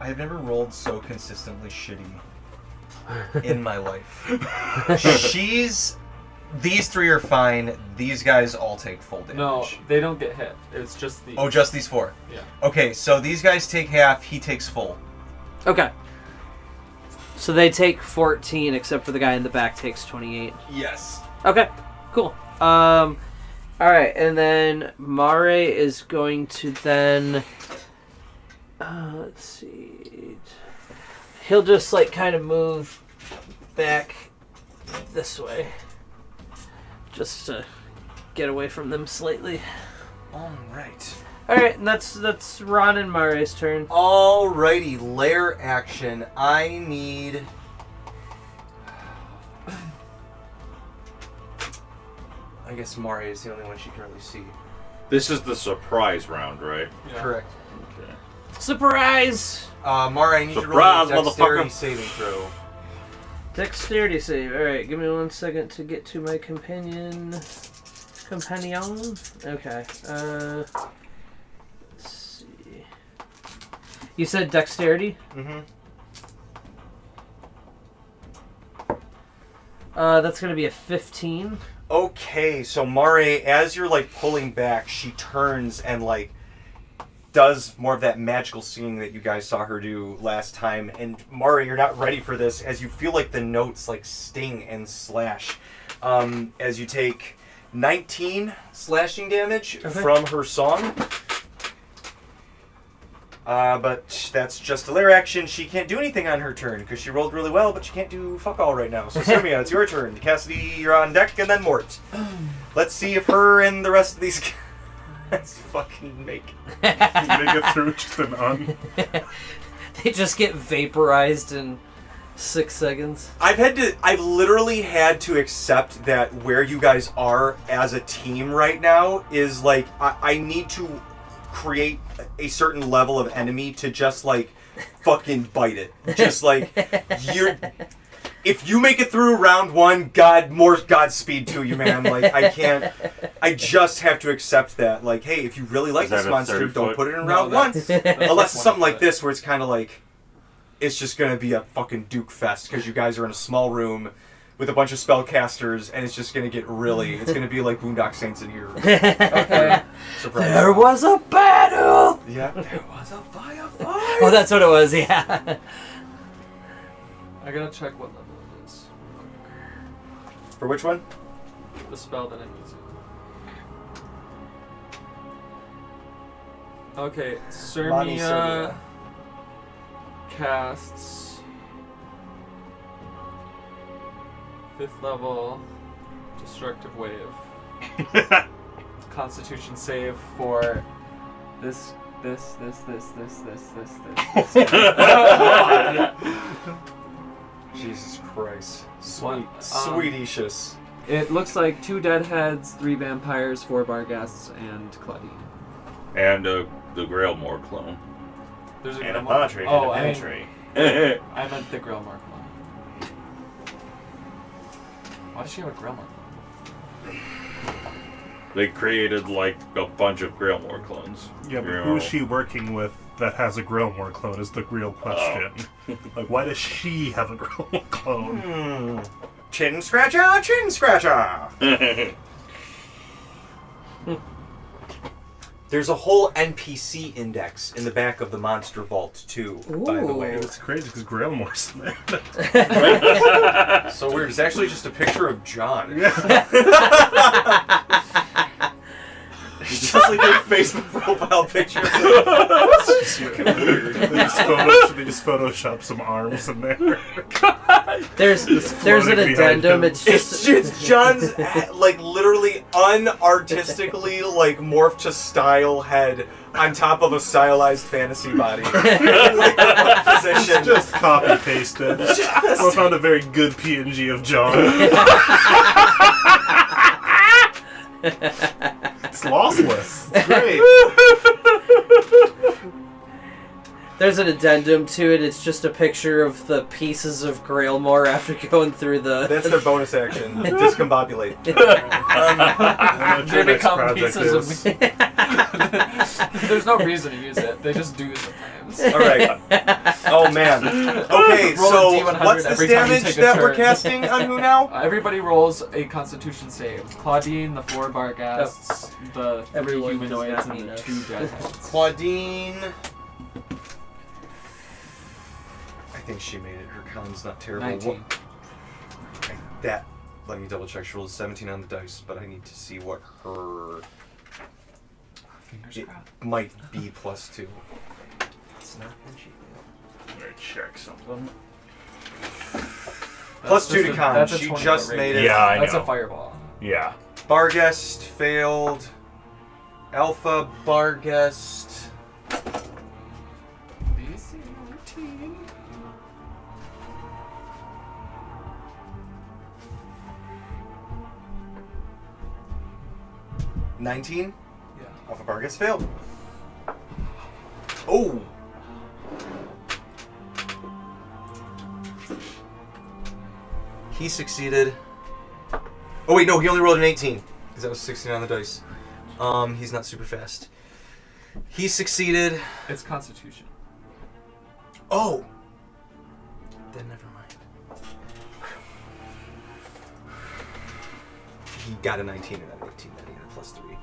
I've never rolled so consistently shitty in my life. These three are fine. These guys all take full damage. No, they don't get hit. It's just the. Oh, just these four? Yeah. Okay, so these guys take half, he takes full. Okay. So they take 14, except for the guy in the back takes 28. Yes. Okay, cool. All right, and then Mare is going to then. Let's see. He'll just like kind of move back this way, just to get away from them slightly. All right. All right, and that's Ron and Mare's turn. Alrighty, lair action. I need. I guess Mari is the only one she can really see. This is the surprise round, right? Yeah. Correct. Okay. Surprise! Mari, I need Surprise, you to roll a dexterity motherfucker. saving throw. Dexterity save. All right, give me 1 second to get to my companion. Okay. Let's see. You said dexterity? Mm-hmm. That's gonna be a 15. Okay, so Mari, as you're like pulling back, she turns and like does more of that magical seeing that you guys saw her do last time. And Mari, you're not ready for this as you feel like the notes like sting and slash. As you take 19 slashing damage from her song. But that's just a lair action. She can't do anything on her turn because she rolled really well, but she can't do fuck all right now. So Sirmia, it's your turn. Cassidy, you're on deck, and then Mort. Let's see if her and the rest of these guys fucking make it. Make it through just an on. They just get vaporized in 6 seconds. I've literally had to accept that where you guys are as a team right now is like, I need to create a certain level of enemy to just like fucking bite it. Just like if you make it through round 1, more Godspeed to you, man. Like I just have to accept that. Like, hey, if you really like this monster, 30 don't foot? put it in No, round 1. that's Unless it's something like 20 this where it's kind of like it's just gonna be a fucking Duke fest because you guys are in a small room with a bunch of spellcasters, and it's just gonna get it's gonna be like Boondock Saints in here. Okay. Surprise. There was a battle! Yeah, there was a firefight. Oh, that's what it was, yeah. I gotta check what level it is. For which one? The spell that I'm using. Okay, Mani Sirmia Sirmia. casts 5th level Destructive Wave. Constitution save for this. Jesus Christ. What? Sweeticious. It looks like 2 deadheads, 3 vampires, 4 barghasts, and Claudine. And the Grailmore clone. There's a And a Grillmore- Padre Oh, and a I mean, Pantry. I meant the Grillmore clone. Why does she have a Grillmore clone? They created like a bunch of Grailmore clones. Yeah, but You know. who is she working with that has a Grillmore clone is the real question. Like, why does she have a Grillmore clone? Chin scratcher, chin scratcher. There's a whole NPC index in the back of the Monster Vault, too, by the way. It's crazy because Grailmore's there. So weird. It's actually just a picture of John. Just like your Facebook profile picture. They just Photoshop some arms in there. There's an floating behind addendum. him. It's John's like literally unartistically like morphed to style head on top of a stylized fantasy body. Like, position. Just copy pasted. I found a very good PNG of John. It's lossless. It's great. There's an addendum to it. It's just a picture of the pieces of Grailmore after going through the... That's their bonus action. Discombobulate. They become project pieces of is. me. There's no reason to use it. They just do sometimes. Alright. Oh man. Okay, Roll a so D100 what's this every time you damage take a that we're turn. casting on who now? Everybody rolls a Constitution save. Claudine, the 4 Barghasts, the 3 Everyone does humanoids, not and need the us. 2 Deadheads. Claudine. I think she made it. Her con's not terrible. 19. That. Let me double check. She rolled 17 on the dice, but I need to see what her. Fingers It crossed. might be +2. It's not when she. I'm gonna check something. +2 to just a- con. that's a She 20 just rate. made it. Yeah, I That's know. a fireball. Yeah. Barghest failed. Alpha Barghest. BC 19. $19. Yeah. Alpha Barghest failed. Oh! He succeeded. Oh wait, no, he only rolled an 18. Because that was 16 on the dice. He's not super fast. He succeeded. It's Constitution. Oh! Then never mind. He got a 19 and an 18, then he got a +3.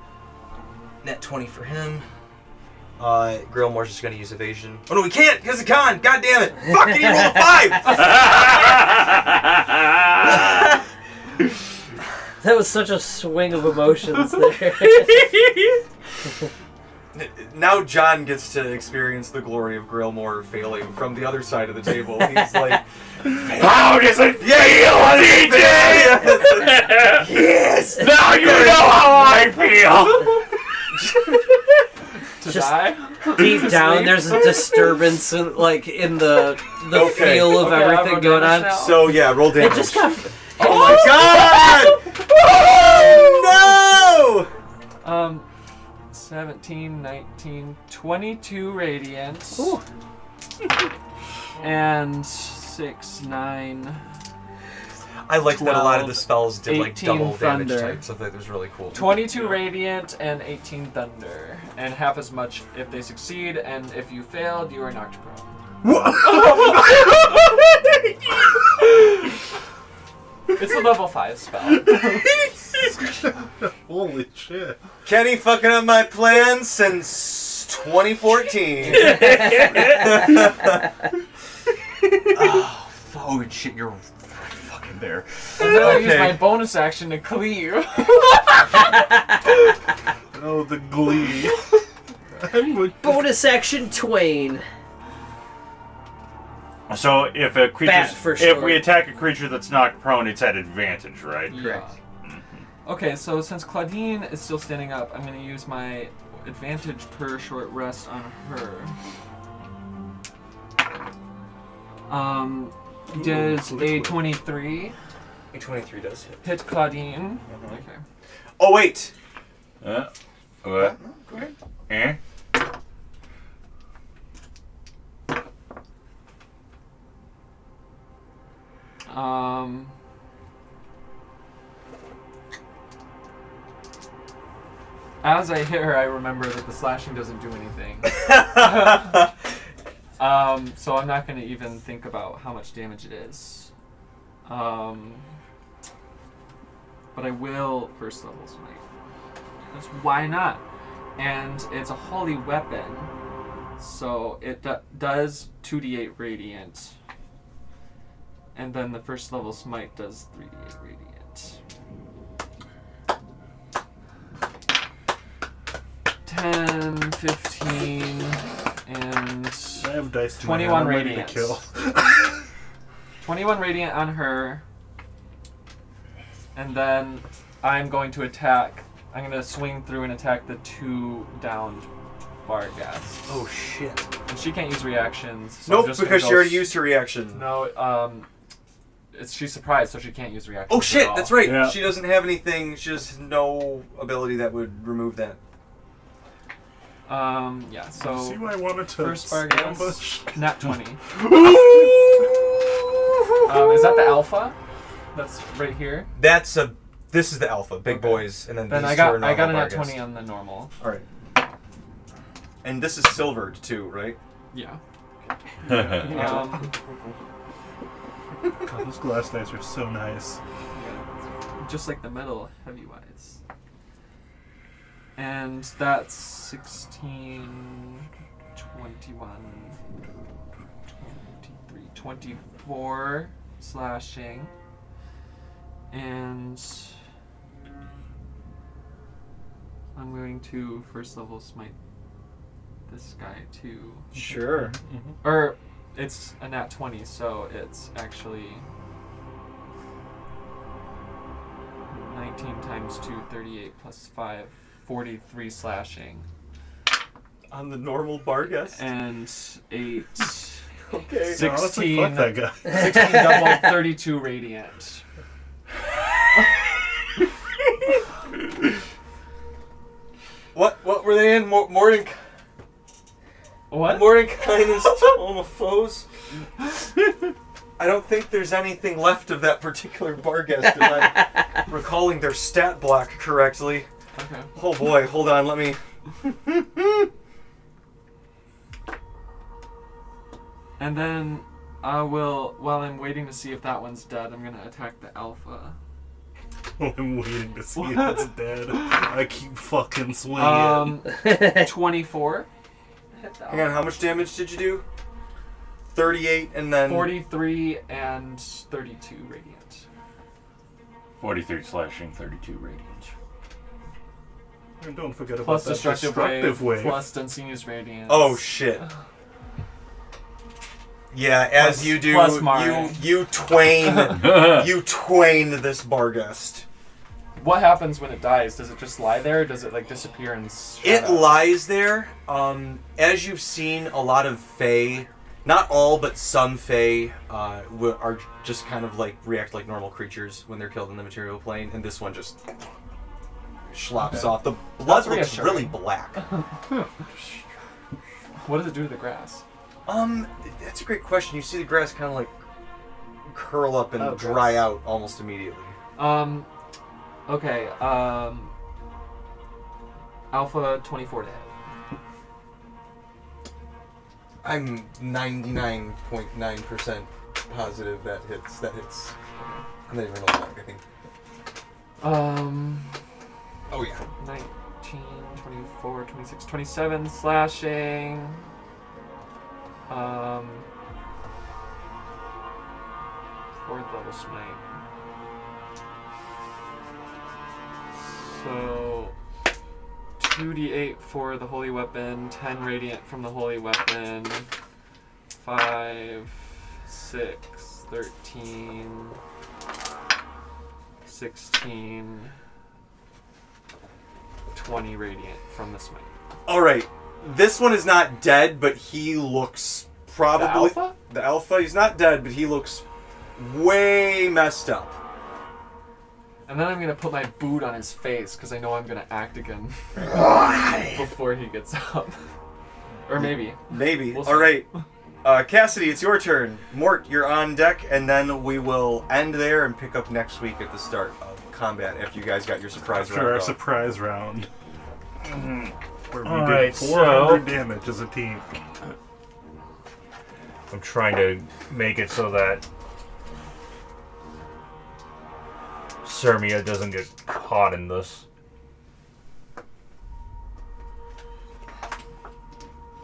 Net 20 for him. Grailmore's just gonna use evasion. Oh no, he can't! Because of con! God damn it! Fucking he rolled a 5! That was such a swing of emotions there. Now John gets to experience the glory of Grailmore failing from the other side of the table. He's like, How does it feel, DJ? yes! Now you know how I feel! To Just- die? Deep down, there's a disturbance in, like in the Okay. feel of Okay, I everything wrote going damage on. now. So yeah, roll damage. It just got... Oh my god! Oh no! 17, 19, 22 radiant. Ooh. And 6, 9. I liked that a lot of the 12, spells did like 18 double damage thunder. types. I thought that was really cool. 22 radiant and 18 thunder. And half as much if they succeed, and if you failed, you are knocked prone. It's a level 5 spell. Holy shit. Kenny fucking up my plans since 2014. Oh shit, you're fucking there. And then I use Okay. my bonus action to cleave. Oh, the glee. I would. Bonus action Twain. So if a creature, Bat for if short. we attack a creature that's knocked prone, it's at advantage, right? Correct. Okay, so since Claudine is still standing up, I'm going to use my advantage per short rest on her. Does a 23 A 23 does hit. hit Claudine? Uh-huh. Okay. Oh wait. What? Go ahead. Eh? As I hit her, I remember that the slashing doesn't do anything. So I'm not going to even think about how much damage it is. But I will first level smite. Because why not? And it's a holy weapon, so it does 2d8 radiant. And then the first level smite does 3d8 radiant. 10, 15, and I have dice to 21 my hand. I'm ready to radiant. kill. 21 radiant on her. And then I'm going to attack. I'm going to swing through and attack the 2 downed Barghast. Oh shit. And she can't use reactions. So I'm Nope, just because gonna she go already used her reaction. No, she's surprised, so she can't use reactions. Oh shit, at all. that's right. Yeah. She doesn't have anything. She has no ability that would remove that. Yeah, so See why I wanted to first ambush? Barghast, nat 20. Is that the alpha? That's right here. That's a. This is the alpha, big Okay. boys, and then Then these I two are got a normal nat Barghast. 20 on the normal. All right. And this is silvered too, right? Yeah. God, those glass dice are so nice. Just like the metal heavy wise. And that's 16, 21, 23, 24 slashing. And I'm going to first level smite this guy too. Sure. Or it's a nat 20, so it's actually 19 times 2, 38 plus 5, 43 slashing. On the normal Barghast. And 8, Okay. 16, Honestly, fuck that guy. 16 double, 32 radiant. What were they in? Morden. What? Mordenkainen's Tome of Foes. I don't think there's anything left of that particular Barghast if I'm recalling their stat block correctly. Okay. Oh boy, hold on, let me. And then I will, while I'm waiting to see if that one's dead, I'm going to attack the alpha. I'm waiting to see if it's dead. I keep fucking swinging. 24. Hit that Hang on, how much damage did you do? 38 and then... 43 and 32 radiant. 43 slashing, 32 radiant. And don't forget Plus about that destructive wave, wave. plus Dunsinius radiant. Oh shit. Yeah, as Plus- you do, plus Mari. you twain this Barghast. What happens when it dies? Does it just lie there, or does it like disappear and It lies there. As you've seen, a lot of Fae, not all, but some Fae, are just kind of like react like normal creatures when they're killed in the material plane, and this one just slops off. The blood That's looks reassuring. really black. What does it do to the grass? That's a great question. You see the grass kind of like curl up and Oh, dry gross. out almost immediately. Okay, Alpha 24 to hit. I'm 99.9% positive that hits. That hits. I'm not even rolling back, I think. Oh yeah. 19, 24, 26, 27 slashing. Fourth level smite. So 2d8 for the holy weapon, 10 radiant from the holy weapon, 5, 6, 13, 16, 20 radiant from the smite. All right. This one is not dead, but he looks probably The alpha? The alpha. He's not dead, but he looks way messed up. And then I'm gonna put my boot on his face because I know I'm gonna act again before he gets up. Or maybe. Maybe. We'll see. All right. Cassidy, it's your turn. Mort, you're on deck, and then we will end there and pick up next week at the start of combat after you guys got your surprise After round our off. surprise round. Where we All did right, 400 damage as a team. I'm trying to make it so that Sirmia doesn't get caught in this.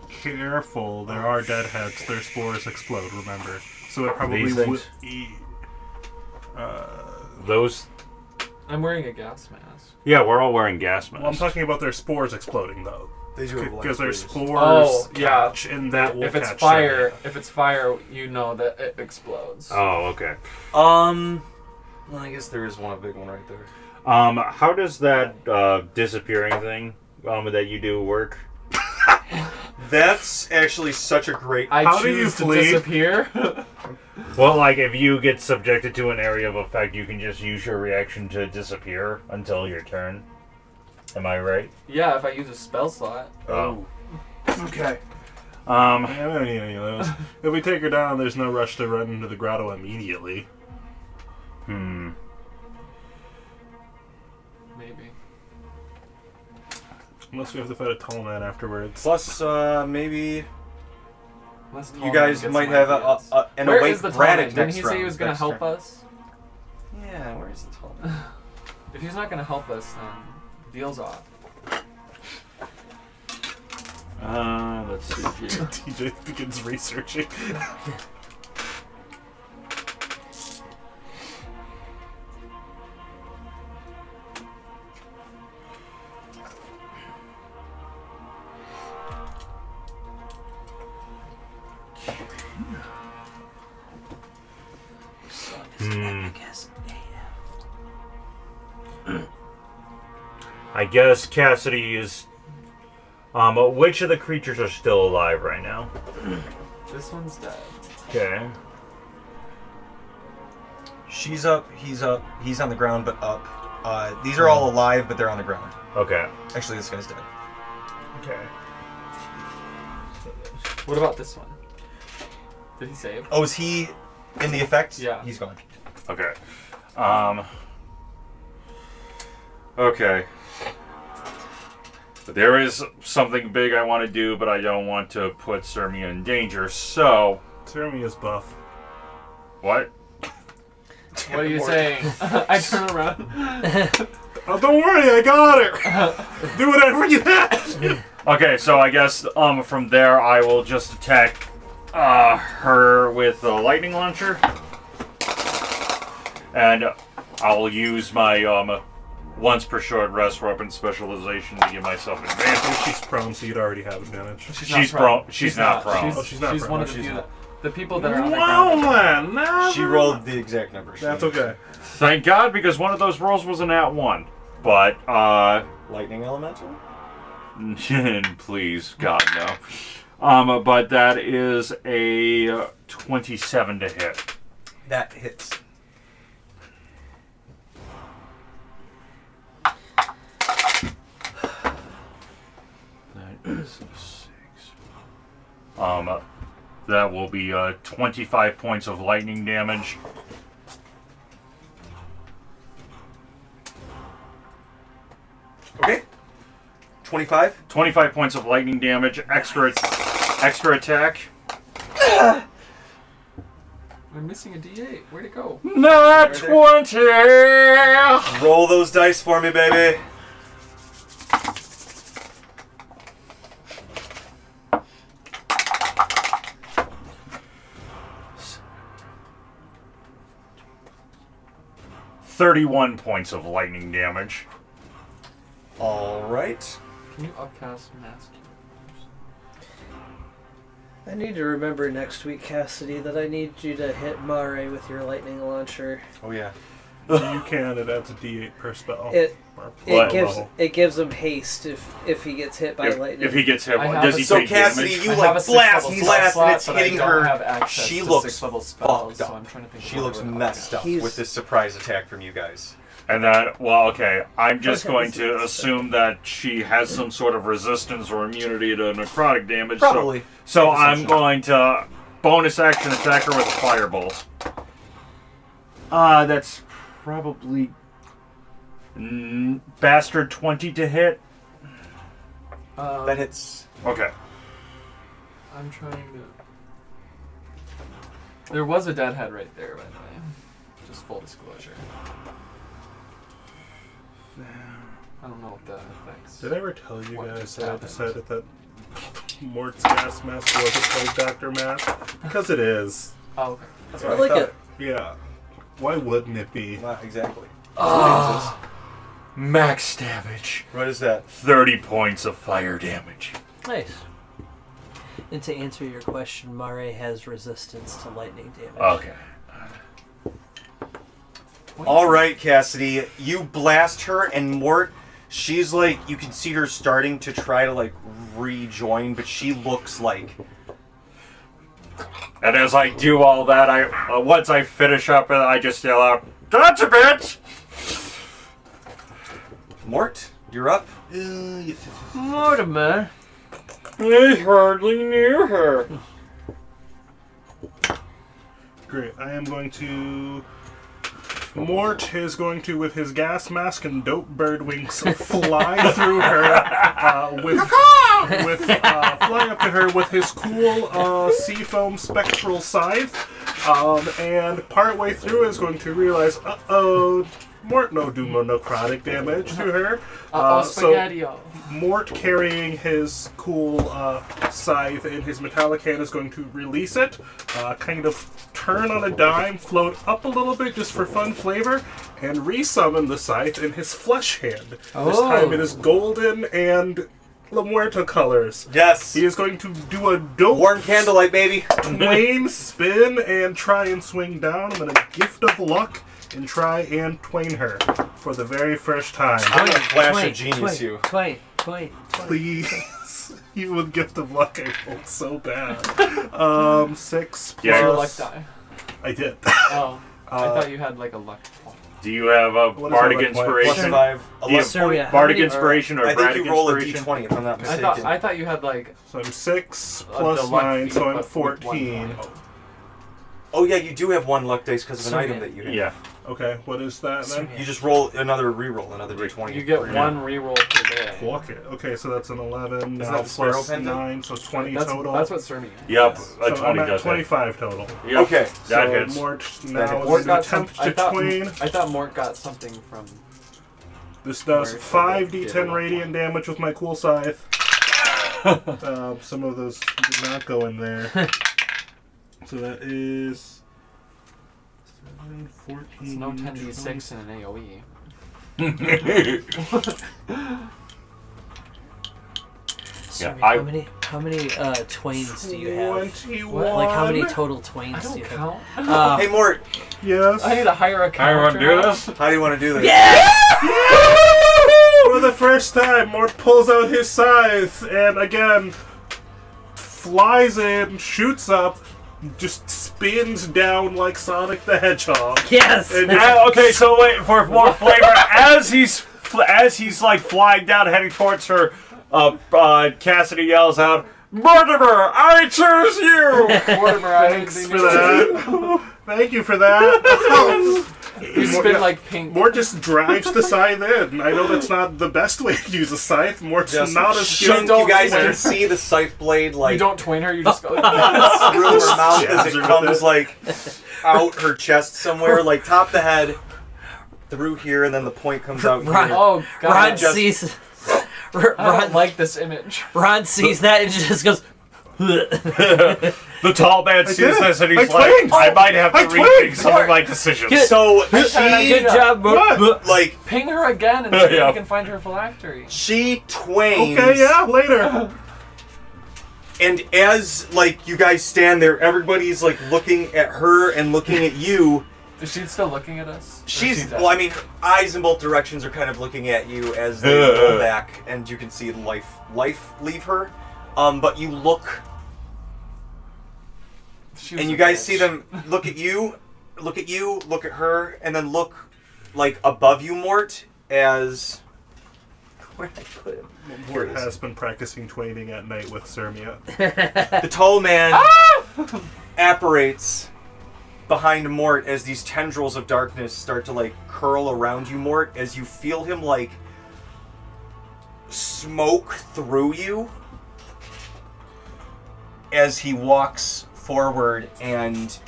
Careful, there are deadheads. Their spores explode, remember. So it probably These would... things? Those... I'm wearing a gas mask. Yeah, we're all wearing gas masks. Well, I'm talking about their spores exploding, though. They do it Because there's spores. spores yeah. catch, and that will If it's catch fire, Sherry. if it's fire, you know that it explodes. Oh, okay. Well, I guess there is one big one right there. How does that disappearing thing that you do work? That's actually such a great. How do you choose to flee? disappear. Well, like if you get subjected to an area of effect, you can just use your reaction to disappear until your turn. Am I right? Yeah, if I use a spell slot. Oh. Okay. Yeah, I don't need any of those. If we take her down, there's no rush to run into the grotto immediately. Hmm. Maybe. Unless we have to fight a tall man afterwards. Plus, maybe Unless you Tallman guys gets might some have ideas. an Where awake is the Braddock Tallman? Didn't next he say he round, was going to next help turn. us? Yeah, where is the tall man? If he's not going to help us, then deal's off. Let's see here. TJ begins researching. I guess Cassidy is. Which of the creatures are still alive right now? This one's dead. Okay. She's up. He's up. He's on the ground, but up. These are all alive, but they're on the ground. Okay. Actually, this guy's dead. Okay. What about this one? Did he save? Oh, is he in the effect? Yeah. He's gone. Okay. Okay. There is something big I want to do, but I don't want to put Sirmia in danger, so... Jeremy is buff. What? What are you saying? I turn around. Oh, don't worry, I got her! Do whatever you have! Okay, so I guess from there I will just attack her with a lightning launcher. And I'll use my once per short rest weapon specialization to give myself advantage. She's prone, so you'd already have advantage. She's prone. She's not prone. She's not She's prone. one No, of the she's few. not. The people that are on the Well, ground. then, She rolled the exact number. That's okay. Thank God, because one of those rolls was an @1. But, Lightning elemental? please, God, no. But that is a 27 to hit. That hits. That is a 6. That will be 25 points of lightning damage. Okay. 25. 25 points of lightning damage. Extra attack. I'm missing a D8. Where'd it go? Not 20. Roll those dice for me, baby. $31 points of lightning damage. All right. Can you upcast mask? I need to remember next week, Cassidy, that I need you to hit Mare with your lightning launcher. Oh yeah. You can, it adds a d8 per spell. It Or What? level. gives him haste if he gets hit by lightning. If he gets hit, I have does a- he So take Cassidy, damage? you I like have a blast, 6-level blast, spell and it's slot, but I hitting don't her. have access She to looks 6-level spells, fucked so up. I'm trying to think of She what looks I would messed up He's- with this surprise attack from you guys. And that, well, okay, I'm just Okay, going this to is- assume that she has some sort of resistance or immunity to necrotic damage. Probably. So Safe I'm assumption. going to bonus action attack her with a firebolt. That's probably bastard 20 to hit. That hits. Okay. I'm trying to. There was a deadhead right there, by the way. Just full disclosure. I don't know what that affects. Did I ever tell you What guys just that I happened? decided that Mort's gas mask wasn't called Dr. Mask? Because it is. Oh, okay. That's I what I, like thought. it. Yeah. Why wouldn't it be? Not exactly. max damage. What is that? 30 points of fire damage. Nice. And to answer your question, Mare has resistance to lightning damage. Okay. All right, Cassidy, you blast her, and Mort, she's like, you can see her starting to try to like rejoin, but she looks like. And as I do all that, once I finish up, I just yell out, "Gotcha, bitch!" Mort, you're up. Mortimer. I hardly knew her. Great. I am going to. Mort is going to, with his gas mask and dope bird wings, fly through her flying up to her with his cool seafoam spectral scythe, and partway through is going to realize, Mort no do more necrotic damage to her. Spaghetti-o. Mort carrying his cool scythe in his metallic hand is going to release it, kind of turn on a dime, float up a little bit just for fun flavor, and resummon the scythe in his flesh hand. This time it is golden and La Muerta colors. Yes. He is going to do a dope Warm candlelight, baby. twain spin and try and swing down. I'm going to gift of luck and try and twain her for the very first time. I'm gonna flash of genius you. Twain. Please. You with gift of luck, I rolled so bad. 6 plus... Yeah. Your luck die. I did. Oh, I thought you had like a luck point. Do you have a What is bardic that, like, inspiration? +5. Do you have Sorry, how bardic many- inspiration or I think bardic you roll a inspiration? d20 if I'm not mistaken. I thought you had like So I'm 6 the plus luck 9, feat, so I'm but with 14. 1 point. Oh yeah, you do have one luck dice because of an Sorry. item that you have. Yeah. Okay, what is that then? You just roll another reroll, another d20. You get one reroll per day. Fuck it. Okay, so that's an 11 Isn't now that the sparrow plus pendant? 9, so 20 That's total. what Cerny. Yep. Yes. A So 20 I'm at does hit. 25 total. Yep. Okay. That So hits. Mort That now hits. is Mort an got attempt some, to twain. I thought Mort got something from. This does Mort 5d10 did. radiant damage with my cool scythe. Some of those did not go in there. So that is 7, 14. It's no 10d6 in an AoE. Sorry, I- Oh, how many twains do you have? 21. Like how many total I twains do don't you count. have? Hey Mort, Yes. I need to hire a I want to do counter. this? how do you want to do this? For the first time, Mort pulls out his scythe and again flies in, shoots up, just spins down like Sonic the Hedgehog. Yes. And Okay, so wait for more flavor. As he's like flying down, heading towards her, Cassidy yells out, "Mortimer, I choose you!" Mortimer, I Thanks didn't for think that. Thank you for that. You spin like pink. Mort just drives the scythe in. I know that's not the best way to use a scythe. Mort's Just not as shunk, skilled. you guys Don't- can see the scythe blade like You don't twain her, you just go. through her mouth as Jabs it her with comes it. like out her chest somewhere, like top the head, through here, and then the point comes out Right. here. Oh god. Ron just- sees. I don't Ron, like this image. Ron sees that and just goes. The tall man sees did. this and he's I like, twanged. "I might have to I rethink twanged. some of my decisions." Good. So Good she job, What? like Ping her again and see if Yeah. you can find her phylactery. she twains. Okay, yeah, later. And as like you guys stand there, everybody's like looking at her and looking at you. Is she still looking at us? Or is she She's dead? well, I mean, eyes in both directions are kind of looking at you as they roll back, and you can see life leave her. But you look, She was and a you guys bitch. see them look at you, look at you, look at her, and then look like above you, Mort, as where did I put him? Mort has been practicing twaining at night with Sermia. The tall man apparates behind Mort as these tendrils of darkness start to like curl around you, Mort, as you feel him like smoke through you as he walks forward and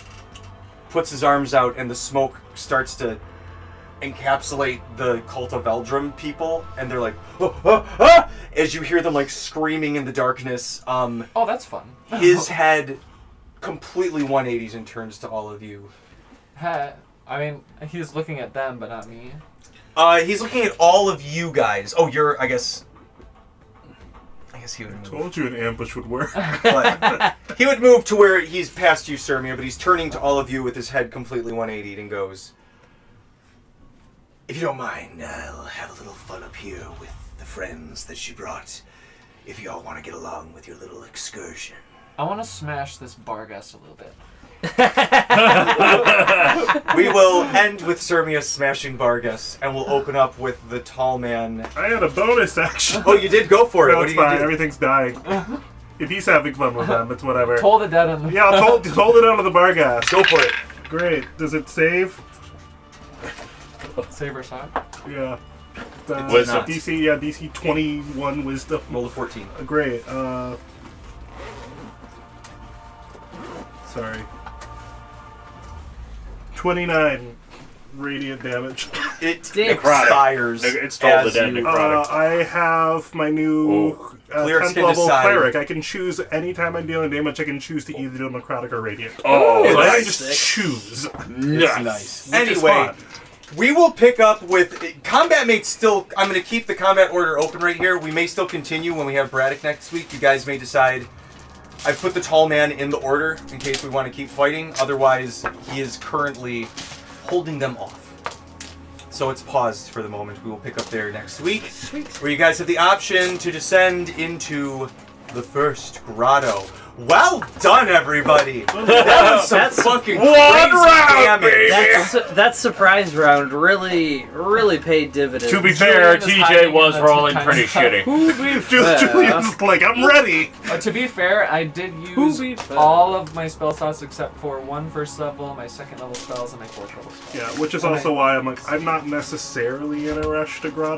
puts his arms out, and the smoke starts to encapsulate the Cult of Eldrum people, and they're like, "Ah, ah, ah," as you hear them like screaming in the darkness. Oh, that's fun. His head completely 180s and turns to all of you. I mean, he's looking at them, but not me. He's looking at all of you guys. Oh, I guess he would move. Told you an ambush would work. But he would move to where he's past you, Sirmia, but he's turning to all of you with his head completely 180'd and goes, if you don't mind, I'll have a little fun up here with the friends that she brought, if you all want to get along with your little excursion. I want to smash this Barghest a little bit. We will end with Sirmia smashing Barghest, and we'll open up with the tall man. I had a bonus action. Oh, you did go for it. No, What it's do you fine. do? Everything's dying. If he's having fun with them, it's whatever. Toll the dead on the... Yeah, I'll hold it out of the Barghast. Go for it. Great. Does it save? Save or shot. Yeah. Wisdom. DC 21 wisdom. Roll a 14. Great. Sorry. 29 radiant damage. It Damn. expires. It stole the as dead you- necrotic. I have my new Clerics 10th can level decide. cleric. I can choose anytime I'm dealing damage. I can choose to either do necrotic or radiant. Oh, So I can that's just sick. choose. It's nice. Which is Anyway, fun. we will pick up with combat mates still. I'm going to keep the combat order open right here. We may still continue when we have Braddock next week. You guys may decide. I've put the tall man in the order in case we want to keep fighting. Otherwise, he is currently holding them off. So it's paused for the moment. We will pick up there next week. Where you guys have the option to descend into the First Grotto. Well done, everybody. That was some That's fucking one crazy round, damage. baby. That surprise round really paid dividends. To be fair, Julian is hiding TJ was in the rolling tiny pretty cup. shitty. Julian's like, I'm ready. To be fair, I did Who we use fed? all of my spell slots except for one first level, my second level spells, and my fourth level spells. Yeah, which is also why I'm like, I'm not necessarily in a rush to Grotto.